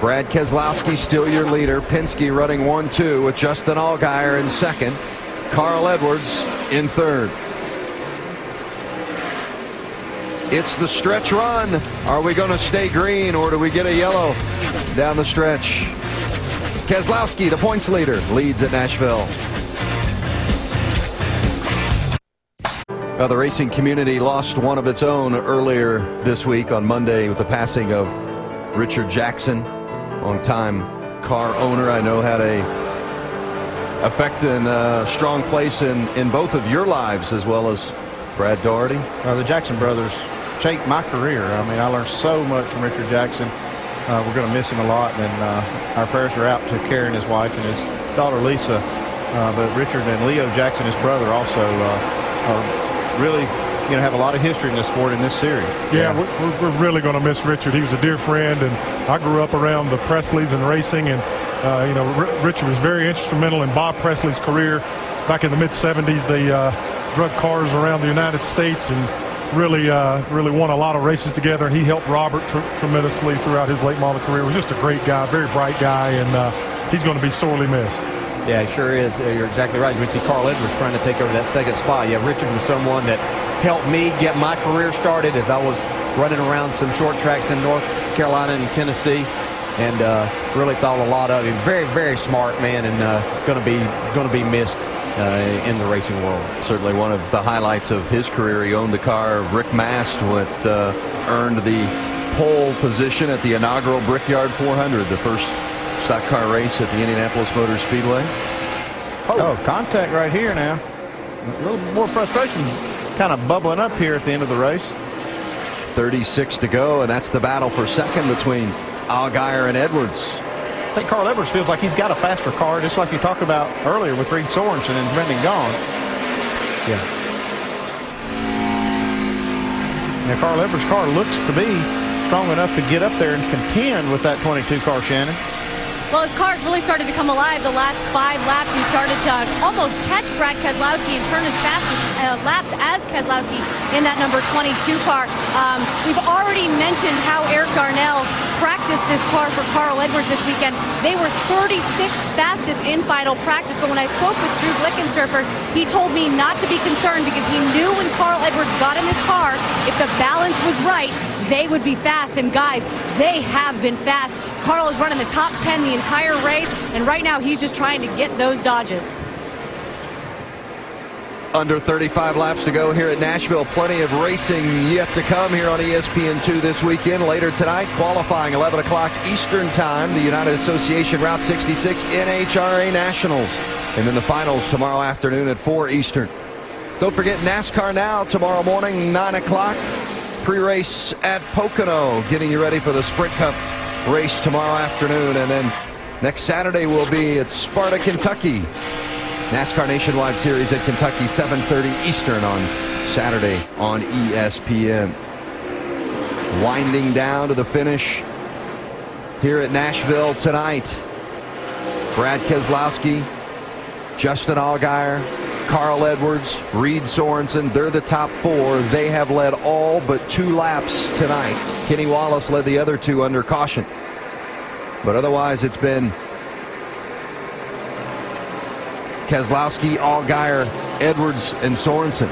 Brad Keselowski still your leader. Penske running 1-2 with Justin Allgaier in 2nd. Carl Edwards in 3rd. It's the stretch run. Are we going to stay green or do we get a yellow down the stretch? Keselowski, the points leader, leads at Nashville. The racing community lost one of its own earlier this week on Monday with the passing of Richard Jackson, longtime car owner. I know had a effect and a strong place in both of your lives as well as Brad Daugherty. The Jackson brothers shaped my career. I mean, I learned so much from Richard Jackson. We're going to miss him a lot, and our prayers are out to Kerry and his wife and his daughter Lisa. But Richard and Leo Jackson, his brother, also are really going to have a lot of history in this sport in this series. Yeah, we're really going to miss Richard. He was a dear friend, and I grew up around the Presleys and racing, and you know, Richard was very instrumental in Bob Presley's career. Back in the mid-'70s, they drug cars around the United States and really won a lot of races together, and he helped Robert tremendously throughout his late model career. He was just a great guy, very bright guy, and he's going to be sorely missed. Yeah, he sure is. You're exactly right. We see Carl Edwards trying to take over that 2nd spot. Yeah, Richard was someone that helped me get my career started as I was running around some short tracks in North Carolina and Tennessee, and really thought a lot of him. Very, very smart man, and going to be missed in the racing world. Certainly one of the highlights of his career. He owned the car of Rick Mast, earned the pole position at the inaugural Brickyard 400, the first stock car race at the Indianapolis Motor Speedway. Oh, contact right here now. A little more frustration kind of bubbling up here at the end of the race. 36 to go, and that's the battle for second between Allgaier and Edwards. I think Carl Edwards feels like he's got a faster car, just like you talked about earlier with Reed Sorensen and Brendan Gaughan. Yeah. Now, Carl Edwards' car looks to be strong enough to get up there and contend with that 22 car, Shannon. Well, his car's really started to come alive the last 5 laps. He started to almost catch Brad Keselowski and turn as fast laps as Keselowski in that number 22 car. We've already mentioned how Eric Darnell practiced this car for Carl Edwards this weekend. They were 36th fastest in final practice, but when I spoke with Drew Blickensturfer, he told me not to be concerned because he knew when Carl Edwards got in this car, if the balance was right, they would be fast. And guys, they have been fast. Carl is running the top 10 the entire race, and right now he's just trying to get those dodges. Under 35 laps to go here at Nashville. Plenty of racing yet to come here on ESPN2 this weekend. Later tonight, qualifying 11 o'clock Eastern Time, the United Association Route 66 NHRA Nationals. And then the finals tomorrow afternoon at 4 Eastern. Don't forget NASCAR Now tomorrow morning, 9 o'clock. Pre-race at Pocono, getting you ready for the Sprint Cup race tomorrow afternoon. And then next Saturday we'll be at Sparta, Kentucky. NASCAR Nationwide Series at Kentucky, 7:30 Eastern on Saturday on ESPN. Winding down to the finish here at Nashville tonight. Brad Keselowski, Justin Allgaier, Carl Edwards, Reed Sorensen, they're the top 4. They have led all but 2 laps tonight. Kenny Wallace led the other 2 under caution. But otherwise, it's been Keselowski, Allgaier, Edwards, and Sorensen.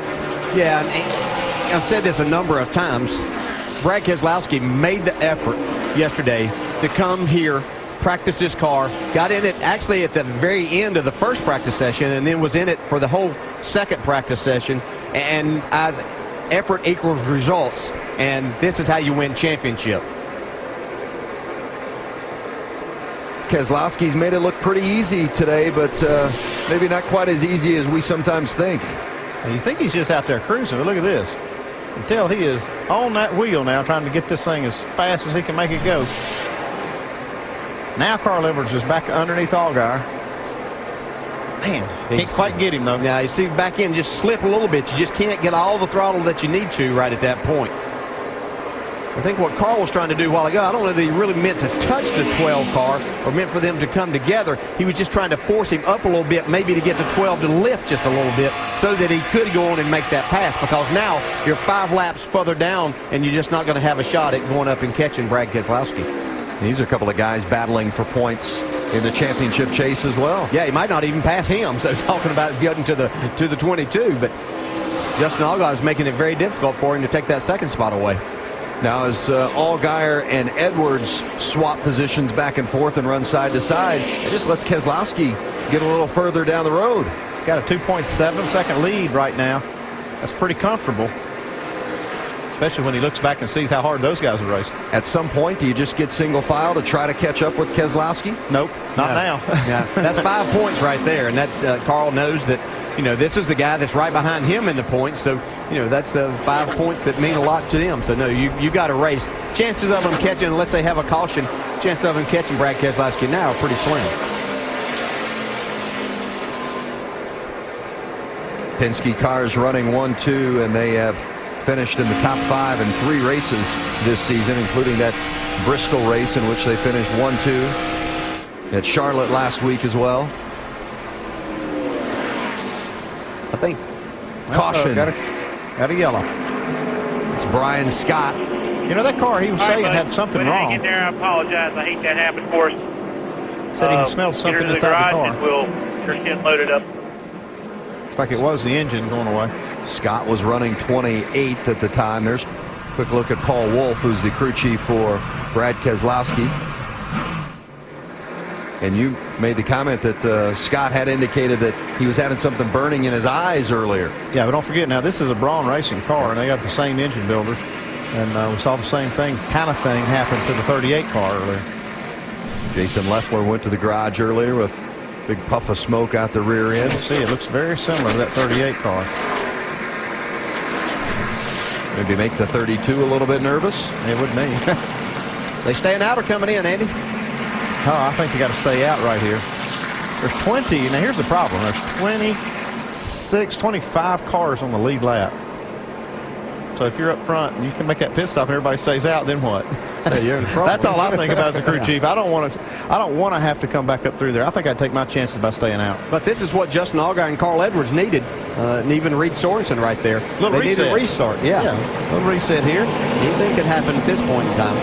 Yeah, and I've said this a number of times. Brad Keselowski made the effort yesterday to come here, practice this car, got in it actually at the very end of the first practice session, and then was in it for the whole second practice session. And effort equals results, and this is how you win championship. Keselowski's made it look pretty easy today, but maybe not quite as easy as we sometimes think. And you think he's just out there cruising, but look at this. You can tell he is on that wheel now, trying to get this thing as fast as he can make it go. Now Carl Edwards is back underneath Allgaier. Man, can't quite get him, though. Now, you see back in just slip a little bit. You just can't get all the throttle that you need to right at that point. I think what Carl was trying to do a while ago, I don't know that he really meant to touch the 12 car or meant for them to come together. He was just trying to force him up a little bit, maybe to get the 12 to lift just a little bit so that he could go on and make that pass, because now you're 5 laps further down and you're just not going to have a shot at going up and catching Brad Keselowski. These are a couple of guys battling for points in the championship chase as well. Yeah, he might not even pass him, so talking about getting to the 22, but Justin Allgaier is making it very difficult for him to take that second spot away. Now as Allgaier and Edwards swap positions back and forth and run side to side, it just lets Keselowski get a little further down the road. He's got a 2.7 second lead right now. That's pretty comfortable, especially when he looks back and sees how hard those guys have raced. At some point, do you just get single file to try to catch up with Keselowski? Nope, not now. Yeah, that's 5 points right there, and that's Carl knows that, you know, this is the guy that's right behind him in the points, so, you know, that's 5 points that mean a lot to them. So, no, you got to race. Chances of them catching, unless they have a caution, chances of them catching Brad Keselowski now are pretty slim. Penske cars running 1-2, and they have finished in the top 5 in 3 races this season, including that Bristol race in which they finished 1-2. At Charlotte last week as well. I think. Caution. Got a yellow. It's Brian Scott. You know, that car he was saying had something wrong. Get there, I apologize. I hate that happened for us. Said he smelled something inside the car. And we'll get loaded up. Looks like it was the engine going away. Scott was running 28th at the time. There's a quick look at Paul Wolf, who's the crew chief for Brad Keselowski. And you made the comment that Scott had indicated that he was having something burning in his eyes earlier. Yeah, but don't forget, now this is a Braun Racing car, and they got the same engine builders. And we saw the same kind of thing happen to the 38 car earlier. Jason Leffler went to the garage earlier with a big puff of smoke out the rear end. You see, it looks very similar to that 38 car. Maybe make the 32 a little bit nervous. It would me. They staying out or coming in, Andy? Oh, I think they got to stay out right here. There's 20. Now, here's the problem. There's 26, 25 cars on the lead lap. So if you're up front and you can make that pit stop and everybody stays out, then what? You're in trouble. That's all I think about as a crew chief. I don't want to have to come back up through there. I think I'd take my chances by staying out. But this is what Justin Allgaier and Carl Edwards needed, and even Reed Sorensen right there. Little they reset. need a restart. Yeah, little reset here. Anything could happen at this point in time.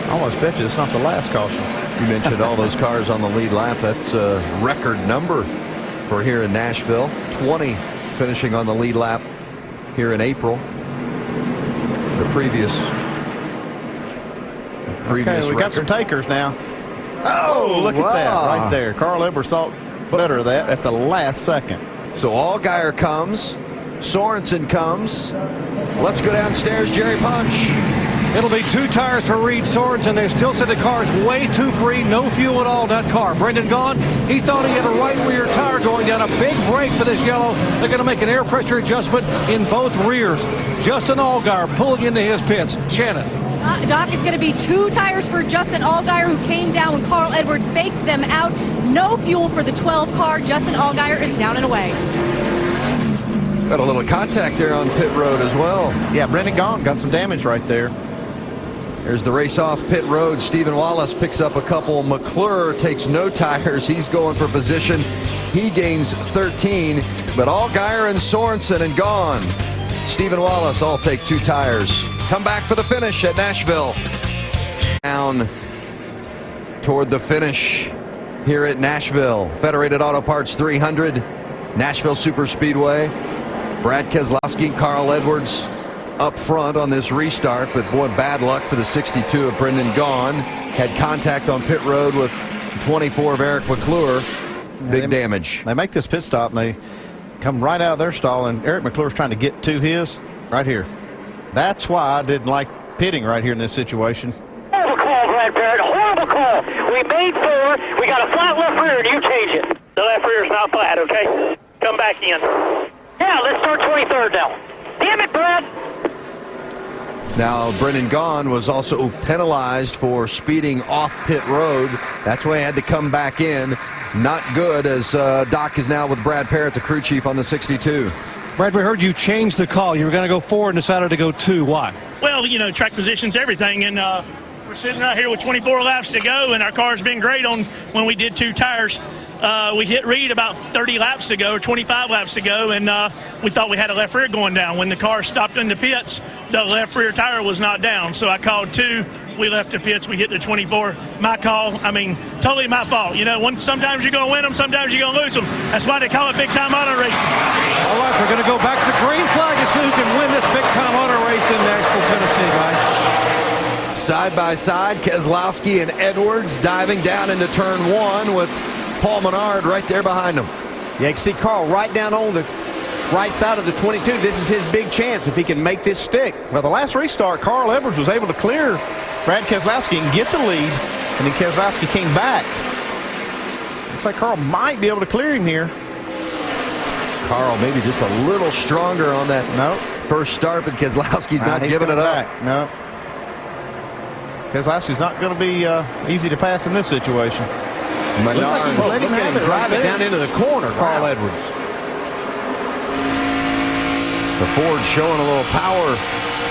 I almost bet you it's not the last caution. You mentioned all those cars on the lead lap. That's a record number for here in Nashville. 20 finishing on the lead lap here in April. The previous okay, we got some takers now. Oh, look at that right there. Carl Edwards thought better of that at the last second. So Allgaier comes, Sorensen comes. Let's go downstairs, Jerry Punch. It'll be 2 tires for Reed Sorensen. They still said the car's way too free, no fuel at all, that car. Brendan Gaughan, he thought he had a right rear tire going down. A big brake for this yellow. They're going to make an air pressure adjustment in both rears. Justin Allgaier pulling into his pits. Shannon. Doc, it's going to be 2 tires for Justin Allgaier, who came down when Carl Edwards faked them out. No fuel for the 12 car. Justin Allgaier is down and away. Got a little contact there on pit road as well. Yeah, Brendan Gaughan got some damage right there. There's the race off pit road. Stephen Wallace picks up a couple. McClure takes no tires. He's going for position. He gains 13. But Allgaier and Sorensen and Gaughan. Stephen Wallace all take 2 tires. Come back for the finish at Nashville. Down toward the finish here at Nashville. Federated Auto Parts 300. Nashville Superspeedway. Brad Keselowski, Carl Edwards up front on this restart, but boy, bad luck for the 62 of Brendan Gaughan. Had contact on pit road with 24 of Eric McClure. Big damage. They make this pit stop and they come right out of their stall, and Eric McClure's trying to get to his right here. That's why I didn't like pitting right here in this situation. Horrible call, Brad Barrett. Horrible call. We made 4. We got a flat left rear, and you change it. The left rear is not flat, okay? Come back in. Yeah, let's start 23rd now. Damn it, Brad. Now, Brendan Gaughan was also penalized for speeding off pit road. That's why he had to come back in. Not good, as Doc is now with Brad Parrott, the crew chief on the 62. Brad, we heard you change the call. You were going to go 4 and decided to go 2. Why? Well, you know, track position's everything, and we're sitting right here with 24 laps to go, and our car's been great on when we did 2 tires. We hit Reed about 30 laps ago, or 25 laps ago, and we thought we had a left rear going down. When the car stopped in the pits, the left rear tire was not down, so I called 2. We left the pits. We hit the 24. My call. I mean, totally my fault. You know, sometimes you're going to win them, sometimes you're going to lose them. That's why they call it big-time auto racing. All right, we're going to go back to the green flag and see who can win this big-time auto race in Nashville, Tennessee, guys. Side by side, Keselowski and Edwards diving down into turn 1 with Paul Menard right there behind him. Yeah, you can see Carl right down on the right side of the 22. This is his big chance if he can make this stick. Well, the last restart, Carl Edwards was able to clear Brad Keselowski and get the lead, and then Keselowski came back. Looks like Carl might be able to clear him here. Carl maybe just a little stronger on that first start, but Keselowski's not giving it up. No. Keselowski's not going to be easy to pass in this situation. Looks like he's letting him drive it down into the corner, Carl Edwards. The Ford showing a little power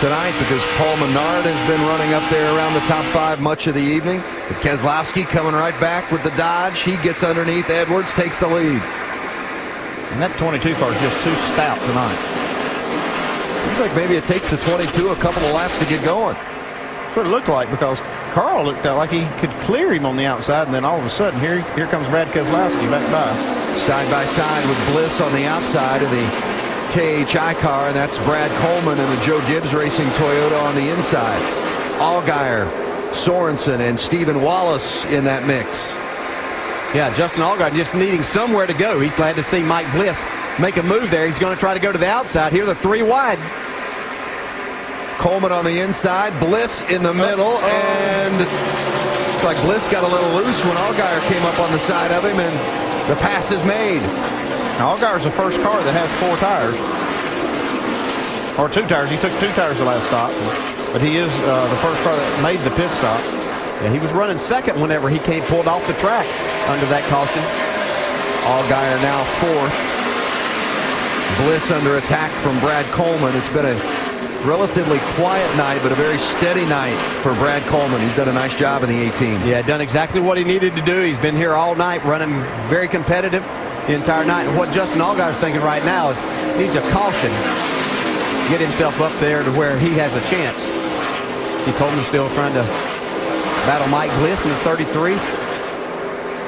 tonight because Paul Menard has been running up there around the top 5 much of the evening. But Keselowski coming right back with the Dodge. He gets underneath Edwards, takes the lead. And that 22 car is just too stout tonight. Seems like maybe it takes the 22 a couple of laps to get going. That's what it looked like, because Carl looked like he could clear him on the outside, and then all of a sudden here comes Brad Keselowski back by. Side by side with Bliss on the outside of the KHI car, and that's Brad Coleman and the Joe Gibbs Racing Toyota on the inside. Allgaier, Sorensen, and Stephen Wallace in that mix. Yeah, Justin Allgaier just needing somewhere to go. He's glad to see Mike Bliss make a move there. He's going to try to go to the outside. Here, the 3 wide. Coleman on the inside, Bliss in the middle, and looked like Bliss got a little loose when Allgaier came up on the side of him, and the pass is made. Now, Allgaier's the first car that has 4 tires. Or 2 tires. He took 2 tires the last stop. But he is the first car that made the pit stop. Yeah, he was running second whenever he pulled off the track under that caution. Allgaier now 4th. Bliss under attack from Brad Coleman. It's been a relatively quiet night, but a very steady night for Brad Coleman. He's done a nice job in the 18. Yeah, done exactly what he needed to do. He's been here all night, running very competitive the entire night. And what Justin Allgaier's thinking right now is he needs a caution. Get himself up there to where he has a chance. Steve Coleman's still trying to battle Mike Bliss in the 33.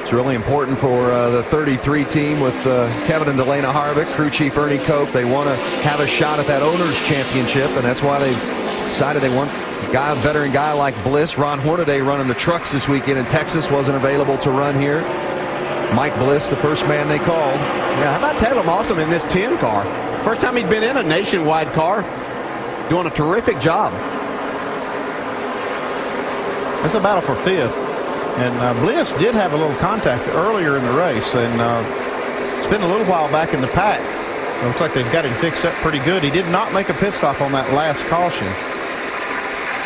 It's really important for the 33 team with Kevin and Delana Harvick, crew chief Ernie Koch. They want to have a shot at that Owners' Championship, and that's why they decided they want a veteran guy like Bliss. Ron Hornaday running the trucks this weekend in Texas wasn't available to run here. Mike Bliss, the first man they called. Yeah, how about Taylor Mossam in this 10 car? First time he'd been in a nationwide car. Doing a terrific job. It's a battle for 5th. And Bliss did have a little contact earlier in the race, and it's been a little while back in the pack. It looks like they've got him fixed up pretty good. He did not make a pit stop on that last caution.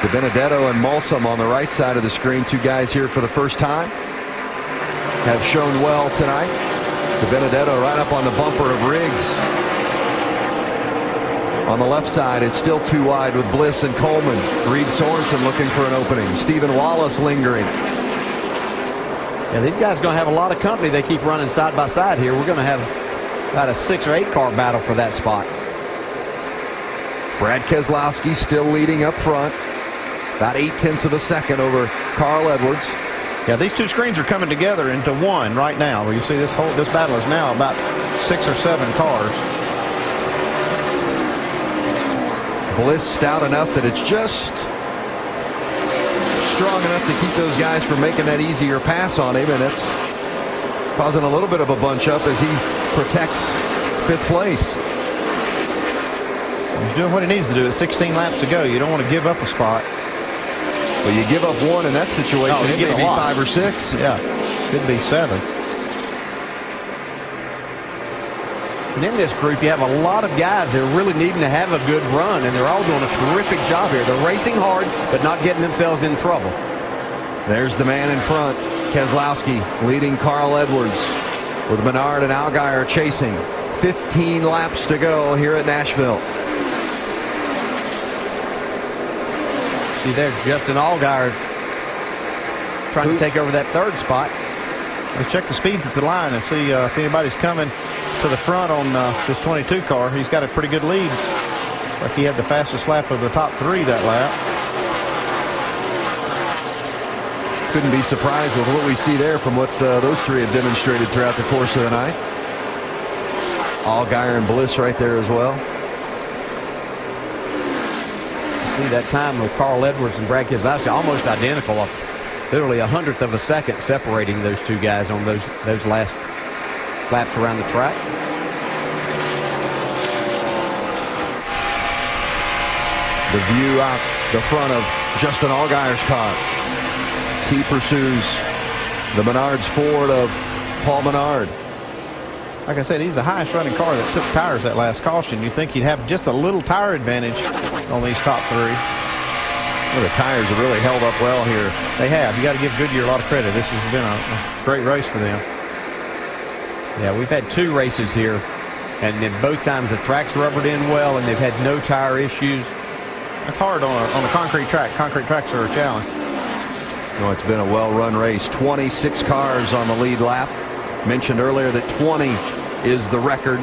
DiBenedetto and Mulsum on the right side of the screen, 2 guys here for the first time, have shown well tonight. DiBenedetto right up on the bumper of Riggs. On the left side, it's still too wide with Bliss and Coleman. Reed Sorensen looking for an opening. Stephen Wallace lingering. Yeah, these guys are going to have a lot of company. They keep running side by side here. We're going to have about a 6 or 8 car battle for that spot. Brad Keselowski still leading up front. About 0.8 of a second over Carl Edwards. Yeah, these 2 screens are coming together into one right now. Where you see this battle is now about 6 or 7 cars. Bliss stout enough that it's just strong enough to keep those guys from making that easier pass on him, and it's causing a little bit of a bunch up as he protects 5th place. He's doing what he needs to do. It's 16 laps to go. You don't want to give up a spot. Well, you give up 1 in that situation, it may be 5 or 6. Yeah, could be 7. And in this group, you have a lot of guys that are really needing to have a good run, and they're all doing a terrific job here. They're racing hard, but not getting themselves in trouble. There's the man in front, Keselowski, leading Carl Edwards, with Menard and Allgaier chasing. 15 laps to go here at Nashville. See there, Justin Allgaier trying to take over that 3rd spot. Let's check the speeds at the line and see if anybody's coming to the front on this 22 car. He's got a pretty good lead. Like he had the fastest lap of the top 3 that lap. Couldn't be surprised with what we see there from what those 3 have demonstrated throughout the course of the night. Allgaier and Bliss right there as well. See that time with Carl Edwards and Brad Keselowski almost identical. Literally 1/100 of a second separating those 2 guys on those last laps around the track. The view out the front of Justin Allgaier's car. He pursues the Menards Ford of Paul Menard. Like I said, he's the highest running car that took tires that last caution. You think he'd have just a little tire advantage on these top 3. Well, the tires have really held up well here. They have. You got to give Goodyear a lot of credit. This has been a great race for them. Yeah, we've had 2 races here, and then both times the track's rubbered in well, and they've had no tire issues. It's hard on a concrete track. Concrete tracks are a challenge. Well, it's been a well-run race. 26 cars on the lead lap. Mentioned earlier that 20 is the record.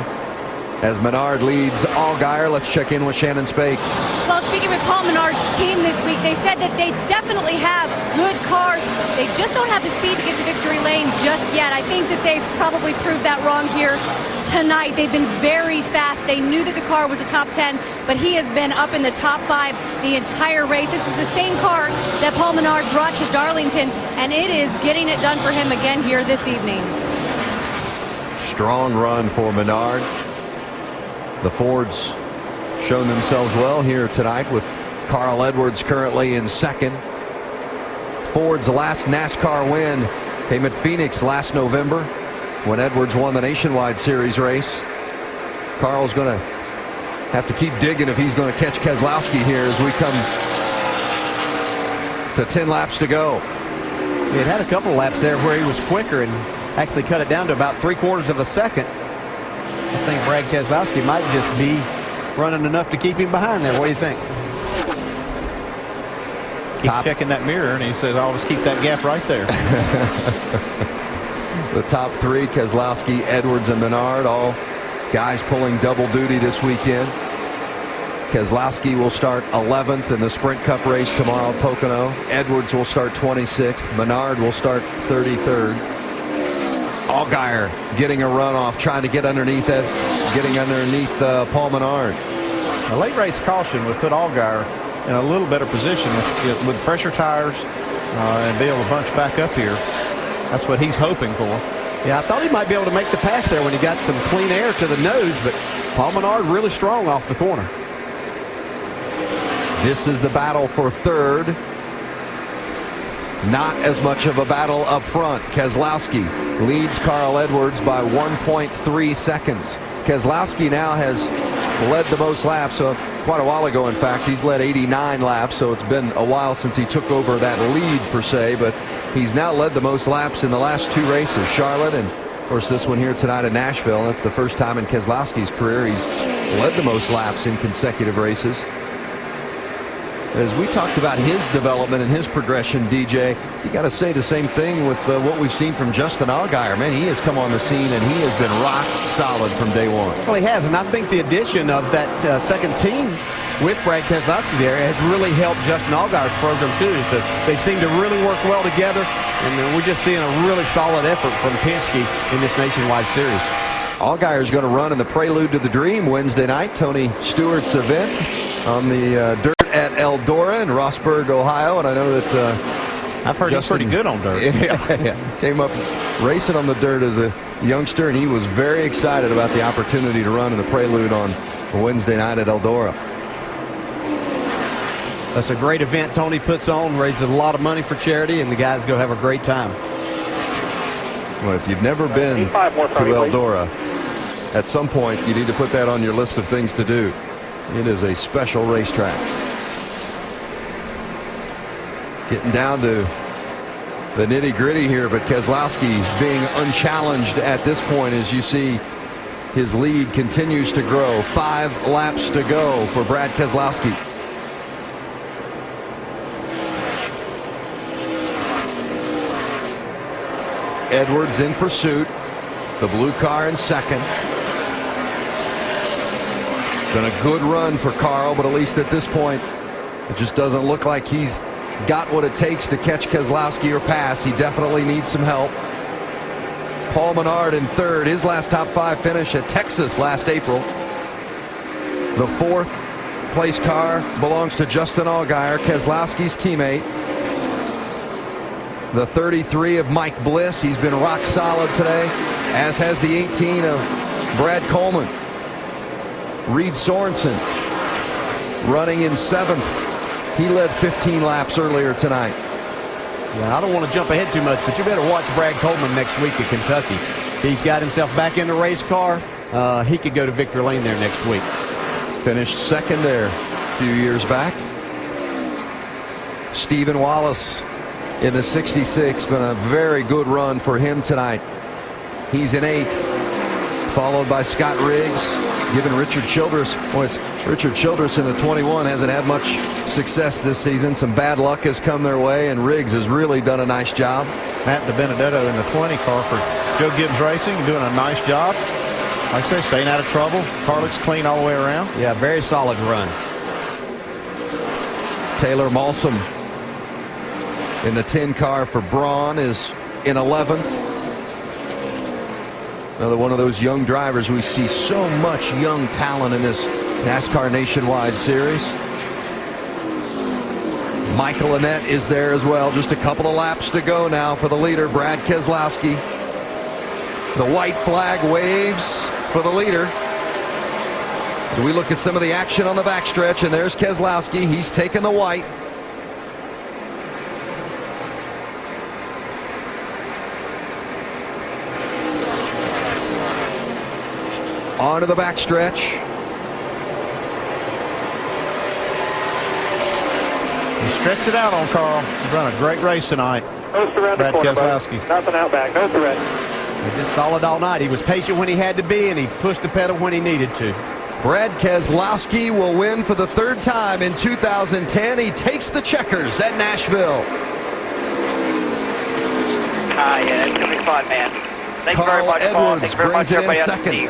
As Menard leads Allgaier, let's check in with Shannon Spake. Well, speaking with Paul Menard's team this week, they said that they definitely have good cars. They just don't have the speed to get to victory lane just yet. I think that they've probably proved that wrong here tonight. They've been very fast. They knew that the car was a top 10, but he has been up in the top 5 the entire race. This is the same car that Paul Menard brought to Darlington, and it is getting it done for him again here this evening. Strong run for Menard. The Fords shown themselves well here tonight with Carl Edwards currently in 2nd. Ford's last NASCAR win came at Phoenix last November when Edwards won the Nationwide Series race. Carl's going to have to keep digging if he's going to catch Keselowski here as we come to 10 laps to go. He had a couple of laps there where he was quicker and actually cut it down to about 3/4 of a second. I think Brad Keselowski might just be running enough to keep him behind there. What do you think? Keep checking that mirror, and he says, I'll just keep that gap right there. The top three, Keselowski, Edwards, and Menard, all guys pulling double duty this weekend. Keselowski will start 11th in the Sprint Cup race tomorrow at Pocono. Edwards will start 26th. Menard will start 33rd. Allgaier getting a run off, trying to get underneath Paul Menard. A late race caution would put Allgaier in a little better position with fresher tires and be able to bunch back up here. That's what he's hoping for. Yeah, I thought he might be able to make the pass there when he got some clean air to the nose, but Paul Menard really strong off the corner. This is the battle for third. Not as much of a battle up front. Keselowski leads Carl Edwards by 1.3 seconds. Keselowski now has led the most laps. Quite a while ago, in fact, he's led 89 laps, so it's been a while since he took over that lead per se, but he's now led the most laps in the last two races, Charlotte and, of course, this one here tonight in Nashville. That's the first time in Keselowski's career he's led the most laps in consecutive races. As we talked about his development and his progression, DJ, you got to say the same thing with what we've seen from Justin Allgaier. Man, he has come on the scene and he has been rock solid from day one. Well, he has, and I think the addition of that second team with Brad Keselowski there has really helped Justin Allgaier's program too. So they seem to really work well together, and we're just seeing a really solid effort from Penske in this Nationwide Series. Allgaier is going to run in the Prelude to the Dream Wednesday night, Tony Stewart's event on the dirt at Eldora in Rossburg, Ohio, and I know that I've heard Justin, he's pretty good on dirt. Came up racing on the dirt as a youngster, and he was very excited about the opportunity to run in the Prelude on Wednesday night at Eldora. That's a great event Tony puts on, raises a lot of money for charity, and the guys go have a great time. Well, if you've never been to Eldora, at some point you need to put that on your list of things to do. It is a special racetrack. Getting down to the nitty-gritty here, but Keselowski being unchallenged at this point as you see his lead continues to grow. 5 laps to go for Brad Keselowski. Edwards in pursuit. The blue car in second. Been a good run for Carl, but at least at this point, it just doesn't look like he's got what it takes to catch Keselowski or pass. He definitely needs some help. Paul Menard in third. His last top 5 finish at Texas last April. The 4th place car belongs to Justin Allgaier, Keselowski's teammate. The 33 of Mike Bliss. He's been rock solid today, as has the 18 of Brad Coleman. Reed Sorensen running in 7th. He led 15 laps earlier tonight. Yeah, I don't want to jump ahead too much, but you better watch Brad Coleman next week at Kentucky. He's got himself back in the race car. He could go to victory lane there next week. Finished second there a few years back. Stephen Wallace in the 66. Been a very good run for him tonight. He's in 8th, followed by Scott Riggs. Given Richard Childress, Richard Childress in the 21 hasn't had much success this season. Some bad luck has come their way, and Riggs has really done a nice job. Matt DiBenedetto in the 20 car for Joe Gibbs Racing, doing a nice job. Like I say, staying out of trouble. Car looks clean all the way around. Yeah, very solid run. Taylor Malsom in the 10 car for Braun is in 11th. Another one of those young drivers. We see so much young talent in this NASCAR Nationwide Series. Michael Annett is there as well. Just a couple of laps to go now for the leader, Brad Keselowski. The white flag waves for the leader. So we look at some of the action on the backstretch, and there's Keselowski. He's taken the white. onto the backstretch. He stretched it out on Carl. He's run a great race tonight. No surrender Brad corner, Keselowski. buddy. Nothing out back. No surrender. He's just solid all night. He was patient when he had to be, and he pushed the pedal when he needed to. Brad Keselowski will win for the third time in 2010. He takes the checkers at Nashville. Yeah, it's going to be fun, man. Thank you very Carl much, Paul. Edwards Thank you very much, brings it in everybody on the second. team.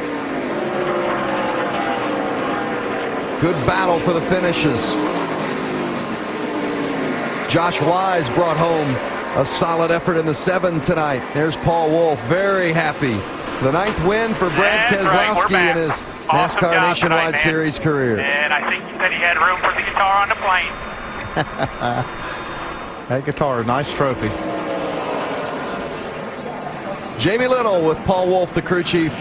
Good battle for the finishes. Josh Wise brought home a solid effort in the 7 tonight. There's Paul Wolf, very happy. The 9th win for Brad Keselowski in his Awesome NASCAR job Nationwide tonight, man. Series career. And I think he said he had room for the guitar on the plane. That guitar, nice trophy. Jamie Little with Paul Wolf, the crew chief.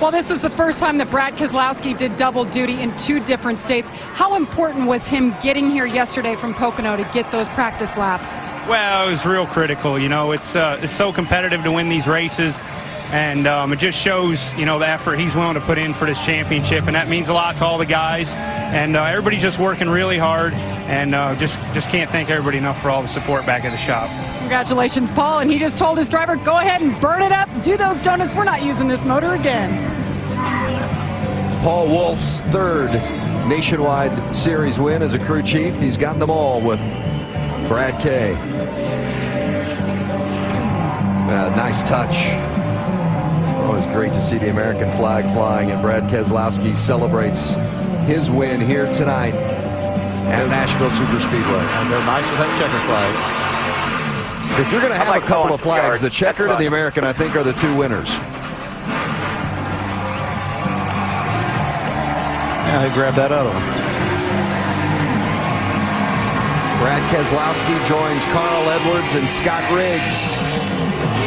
Well, this was the first time that Brad Keselowski did double duty in 2 different states. How important was him getting here yesterday from Pocono to get those practice laps? Well, it was real critical. You know, it's so competitive to win these races, and it just shows, you know, the effort he's willing to put in for this championship, and that means a lot to all the guys. And everybody's just working really hard, and just can't thank everybody enough for all the support back at the shop. Congratulations, Paul. And he just told his driver, go ahead and burn it up, do those donuts. We're not using this motor again. Paul Wolf's 3rd Nationwide Series win as a crew chief. He's gotten them all with Brad K. Nice touch. Always great to see the American flag flying, and Brad Keselowski celebrates his win here tonight at Nashville Superspeedway. And they're nice with that checker flag. If you're going to have a couple of flags, the checkered and the American, I think, are the 2 winners. Yeah, he grabbed that other one. Brad Keselowski joins Carl Edwards and Scott Riggs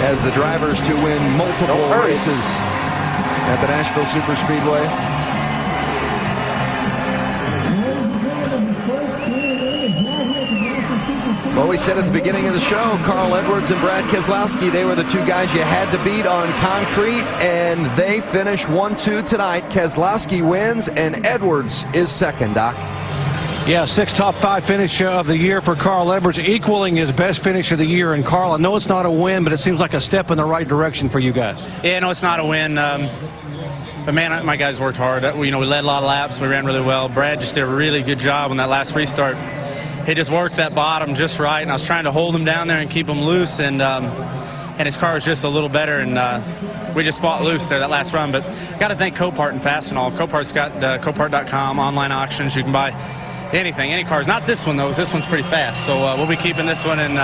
as the drivers to win multiple races at the Nashville Superspeedway. Well, we said at the beginning of the show, Carl Edwards and Brad Keselowski, they were the 2 guys you had to beat on concrete, and they finish 1-2 tonight. Keselowski wins, and Edwards is second, Doc. Yeah, 6th top 5 finish of the year for Carl Edwards, equaling his best finish of the year. And Carl, I know it's not a win, but it seems like a step in the right direction for you guys. Yeah, no, it's not a win. But, man, my guys worked hard. We led a lot of laps. We ran really well. Brad just did a really good job on that last restart. He just worked that bottom just right, and I was trying to hold him down there and keep him loose, and his car was just a little better, and we just fought loose there that last run. But got to thank Copart and Fastenal. Copart's got Copart.com, online auctions. You can buy anything, any cars. Not this one, though. This one's pretty fast, so we'll be keeping this one, and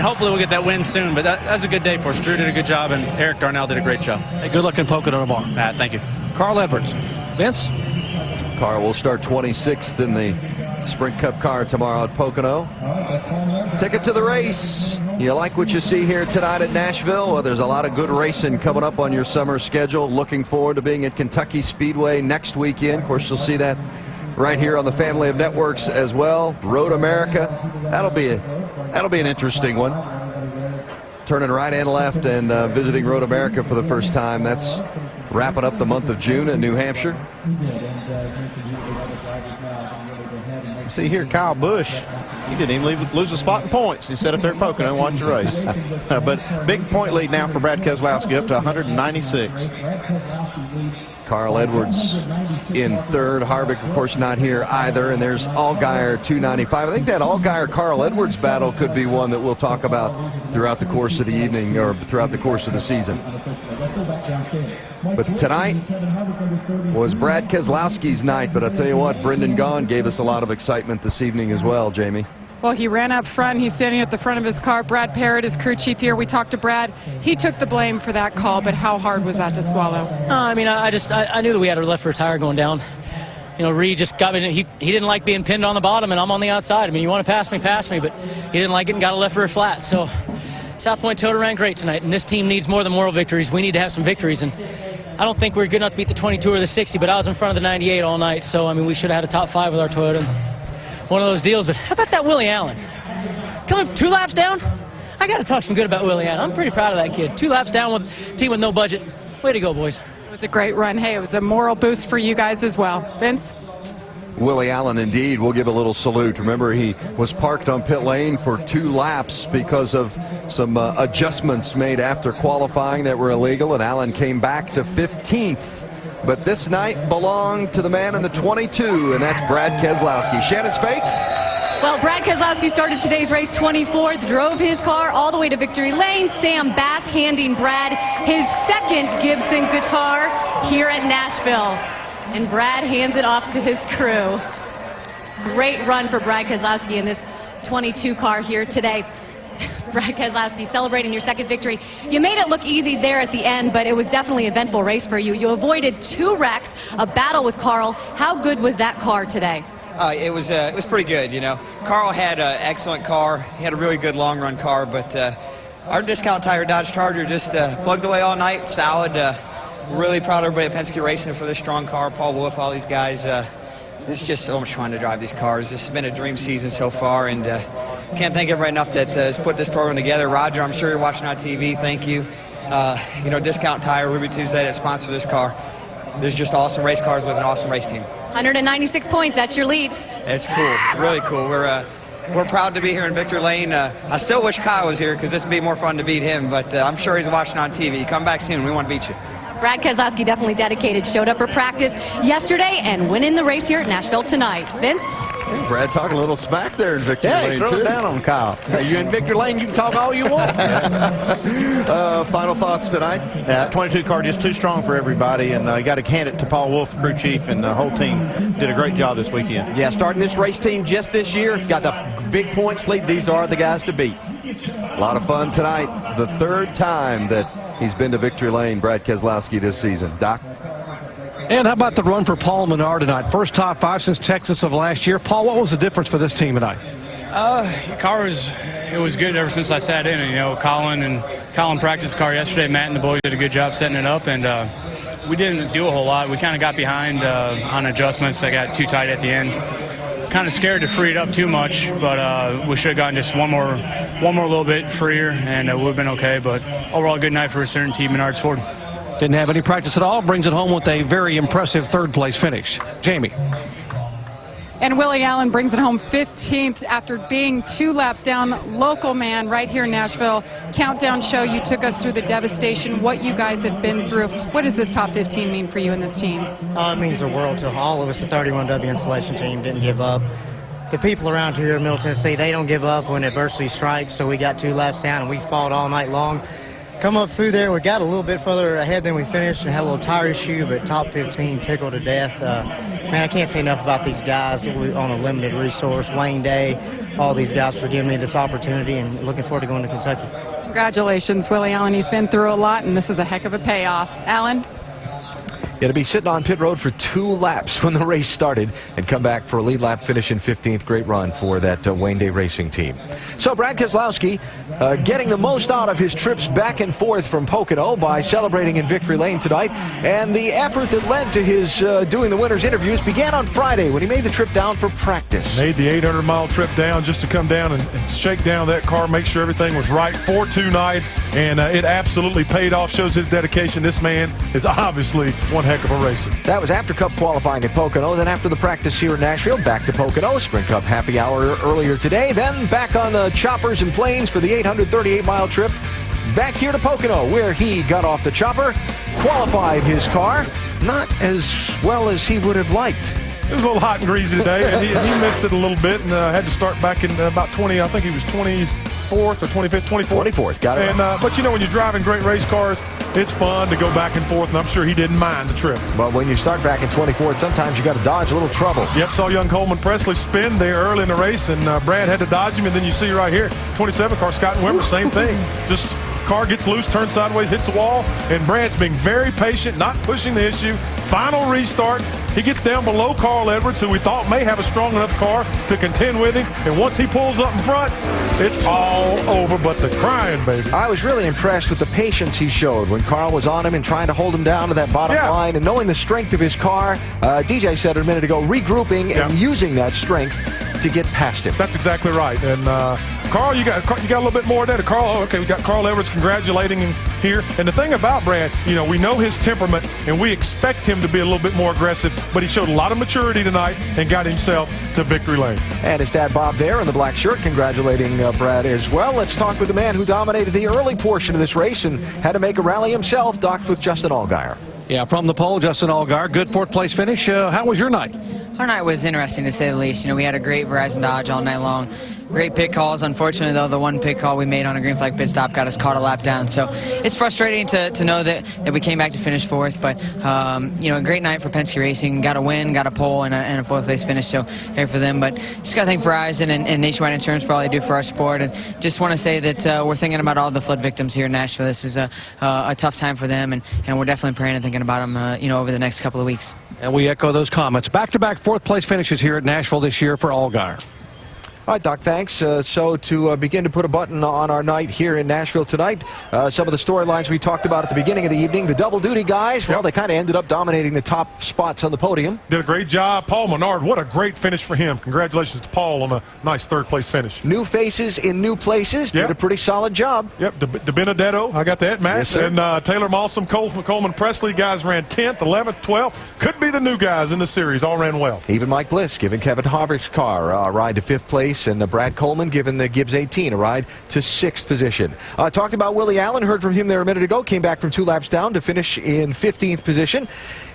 hopefully we'll get that win soon. But that's a good day for us. Drew did a good job, and Eric Darnell did a great job. Hey, good luck in Pocono tomorrow. Thank you. Carl Edwards. Vince? Carl will start 26th in the Sprint Cup car tomorrow at Pocono. Ticket to the race. You like what you see here tonight at Nashville? Well, there's a lot of good racing coming up on your summer schedule. Looking forward to being at Kentucky Speedway next weekend. Of course, you'll see that right here on the family of networks as well. Road America. That'll be an interesting one. Turning right and left and visiting Road America for the first time. That's wrapping up the month of June in New Hampshire. See here, Kyle Busch, he didn't even lose a spot in points. He sat up there at Pocono and watched the race. But big point lead now for Brad Keselowski, up to 196. Carl Edwards in 3rd. Harvick, of course, not here either. And there's Allgaier, 295. I think that Allgaier-Carl Edwards battle could be one that we'll talk about throughout the course of the evening or throughout the course of the season. But tonight was Brad Keselowski's night. But I'll tell you what, Brendan Gaughan gave us a lot of excitement this evening as well, Jamie. Well, he ran up front. He's standing at the front of his car. Brad Parrott, his crew chief here. We talked to Brad. He took the blame for that call, but how hard was that to swallow? I mean, I knew that we had a left rear tire going down. You know, Reed just got me. He didn't like being pinned on the bottom, and I'm on the outside. I mean, you want to pass me, but he didn't like it and got a left rear flat. So South Point Toyota ran great tonight, and this team needs more than moral victories. We need to have some victories, and I don't think we're good enough to beat the 22 or the 60, but I was in front of the 98 all night, so, I mean, we should have had a top 5 with our Toyota. One of those deals, but how about that Willie Allen? Coming 2 laps down? I got to talk some good about Willie Allen. I'm pretty proud of that kid. 2 laps down with a team with no budget. Way to go, boys. It was a great run. Hey, it was a moral boost for you guys as well. Vince? Willie Allen, indeed, will give a little salute. Remember, he was parked on pit lane for 2 laps because of some adjustments made after qualifying that were illegal, and Allen came back to 15th. But this night belonged to the man in the 22, and that's Brad Keselowski. Shannon Spake? Well, Brad Keselowski started today's race 24th, drove his car all the way to victory lane. Sam Bass handing Brad his second Gibson guitar here at Nashville. And Brad hands it off to his crew. Great run for Brad Keselowski in this 22 car here today. Brad Keselowski celebrating your second victory. You made it look easy there at the end, but it was definitely an eventful race for you. You avoided 2 wrecks, a battle with Carl. How good was that car today? It was pretty good, you know. Carl had an excellent car. He had a really good long-run car, but our discount tire Dodge Charger just plugged away all night, solid. Really proud of everybody at Penske Racing for this strong car. Paul Wolf, all these guys. It's just so much fun to drive these cars. This has been a dream season so far, and can't thank everybody enough that has put this program together. Roger, I'm sure you're watching on TV. Thank you. You know, Discount Tire, Ruby Tuesday, that sponsor this car. There's just awesome race cars with an awesome race team. 196 points, that's your lead. It's cool, really cool. We're proud to be here in Victory Lane. I still wish Kyle was here because this would be more fun to beat him, but I'm sure he's watching on TV. Come back soon. We want to beat you. Brad Keselowski definitely dedicated, showed up for practice yesterday and winning the race here at Nashville tonight. Vince? Hey, Brad talking a little smack there in Victory Lane, throw too. it down on Kyle. You in Victory Lane, you can talk all you want. Final thoughts tonight? Yeah, 22 car just too strong for everybody, and you got to hand it to Paul Wolf, crew chief, and the whole team did a great job this weekend. Yeah, starting this race team just this year, got the big points lead. These are the guys to beat. A lot of fun tonight. The 3rd time that he's been to Victory Lane, Brad Keselowski, this season. Doc? And how about the run for Paul Menard tonight? First top 5 since Texas of last year. Paul, what was the difference for this team tonight? Car was good ever since I sat in. You know, Colin practiced car yesterday. Matt and the boys did a good job setting it up, and we didn't do a whole lot. We kind of got behind on adjustments. I got too tight at the end. Kind of scared to free it up too much, but we should have gotten just one more little bit freer, and it would have been okay. But overall, good night for a certain team, Menards Ford. Didn't have any practice at all. Brings it home with a very impressive 3rd place finish. Jamie. And Willie Allen brings it home 15th after being 2 laps down. Local man right here in Nashville. Countdown show, you took us through the devastation, what you guys have been through. What does this top 15 mean for you and this team? It means the world to all of us. The 31W installation team didn't give up. The people around here in Middle Tennessee, they don't give up when adversity strikes, so we got 2 laps down and we fought all night long. Come up through there, we got a little bit further ahead than we finished and had a little tire issue, but top 15 tickled to death. Man, I can't say enough about these guys on a limited resource. Wayne Day, all these guys for giving me this opportunity, and looking forward to going to Kentucky. Congratulations, Willie Allen. He's been through a lot, and this is a heck of a payoff. Allen? Yeah, to be sitting on pit road for 2 laps when the race started and come back for a lead lap finish in 15th. Great run for that Wayne Day Racing team. So Brad Keselowski getting the most out of his trips back and forth from Pocono by celebrating in Victory Lane tonight. And the effort that led to his doing the winners' interviews began on Friday when he made the trip down for practice. Made the 800-mile trip down just to come down and shake down that car, make sure everything was right for tonight. And it absolutely paid off, shows his dedication. This man is obviously one heck of a racer. That was after Cup qualifying at Pocono. Then after the practice here in Nashville, back to Pocono. Sprint Cup happy hour earlier today. Then back on the choppers and planes for the 838-mile trip. Back here to Pocono, where he got off the chopper, qualified his car, not as well as he would have liked. It was a little hot and greasy today, and he missed it a little bit and had to start back in about 20, I think he was 24th or 25th, 24th. 24th, got it. And, but you know, when you're driving great race cars, it's fun to go back and forth, and I'm sure he didn't mind the trip. But when you start back in 24th, sometimes you got to dodge a little trouble. Yep, saw young Coleman Presley spin there early in the race, and Brad had to dodge him, and then you see right here, 27 car, Scott and Wimmer, same thing. Just car gets loose, turns sideways, hits the wall, and Brad's being very patient, not pushing the issue. Final restart. He gets down below Carl Edwards, who we thought may have a strong enough car to contend with him. And once he pulls up in front, it's all over but the crying, baby. I was really impressed with the patience he showed when Carl was on him and trying to hold him down to that bottom line. And knowing the strength of his car, DJ said a minute ago, regrouping and using that strength to get past him. That's exactly right. And Carl, you got a little bit more of that. Carl, okay, we got Carl Edwards congratulating him here. And the thing about Brad, we know his temperament, and we expect him to be a little bit more aggressive, but he showed a lot of maturity tonight and got himself to victory lane. And his dad, Bob, there in the black shirt, congratulating Brad as well. Let's talk with the man who dominated the early portion of this race and had to make a rally himself, docked with Justin Allgaier. Yeah, from the pole, Justin Allgaier, good fourth-place finish. How was your night? Our night was interesting, to say the least. We had a great Verizon Dodge all night long. Great pit calls. Unfortunately, though, the one pit call we made on a green flag pit stop got us caught a lap down. So it's frustrating to know that we came back to finish fourth. But, a great night for Penske Racing. Got a win, got a pole, and a fourth-place finish. So here for them. But just got to thank Verizon and Nationwide Insurance for all they do for our sport. And just want to say that we're thinking about all the flood victims here in Nashville. This is a tough time for them, and we're definitely praying and thinking about them, over the next couple of weeks. And we echo those comments. Back-to-back fourth-place finishes here at Nashville this year for Allgaier. All right, Doc, thanks. So to begin to put a button on our night here in Nashville tonight, some of the storylines we talked about at the beginning of the evening, the double-duty guys, well, they kind of ended up dominating the top spots on the podium. Did a great job. Paul Menard, what a great finish for him. Congratulations to Paul on a nice third-place finish. New faces in new places. Did a pretty solid job. Yep, De Benedetto, I got that, Matt. Yes, sir. And Taylor Mawson, Coleman Presley, guys ran 10th, 11th, 12th. Could be the new guys in the series. All ran well. Even Mike Bliss giving Kevin Harvick's car a ride to 5th place, and Brad Coleman giving the Gibbs 18 a ride to 6th position. Talked about Willie Allen, heard from him there a minute ago, came back from 2 laps down to finish in 15th position.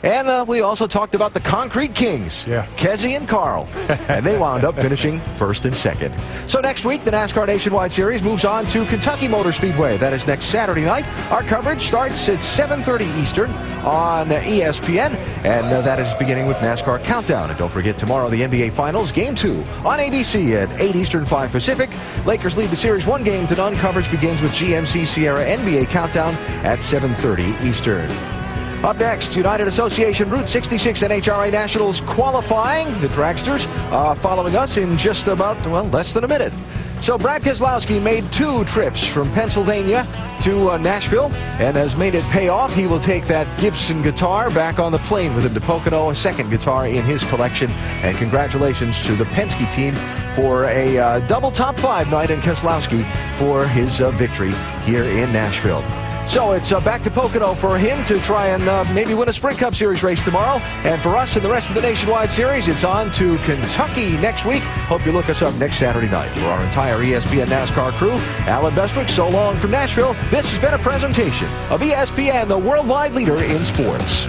And we also talked about the Concrete Kings, Kezzy and Carl, and they wound up finishing 1st and 2nd. So next week, the NASCAR Nationwide Series moves on to Kentucky Motor Speedway. That is next Saturday night. Our coverage starts at 7:30 Eastern on ESPN, and that is beginning with NASCAR Countdown. And don't forget, tomorrow, the NBA Finals, Game 2 on ABC at 8 Eastern, 5 Pacific. Lakers lead the series 1-0. Coverage begins with GMC Sierra NBA Countdown at 7:30 Eastern. Up next, United Association Route 66 NHRA Nationals qualifying. The dragsters following us in just about, less than a minute. So Brad Keselowski made 2 trips from Pennsylvania to Nashville and has made it pay off. He will take that Gibson guitar back on the plane with him to Pocono, a 2nd guitar in his collection. And congratulations to the Penske team for a double top 5 night, and Keselowski for his victory here in Nashville. So it's back to Pocono for him to try and maybe win a Sprint Cup Series race tomorrow. And for us and the rest of the Nationwide Series, it's on to Kentucky next week. Hope you look us up next Saturday night. For our entire ESPN NASCAR crew, Alan Bestwick, so long from Nashville. This has been a presentation of ESPN, the worldwide leader in sports.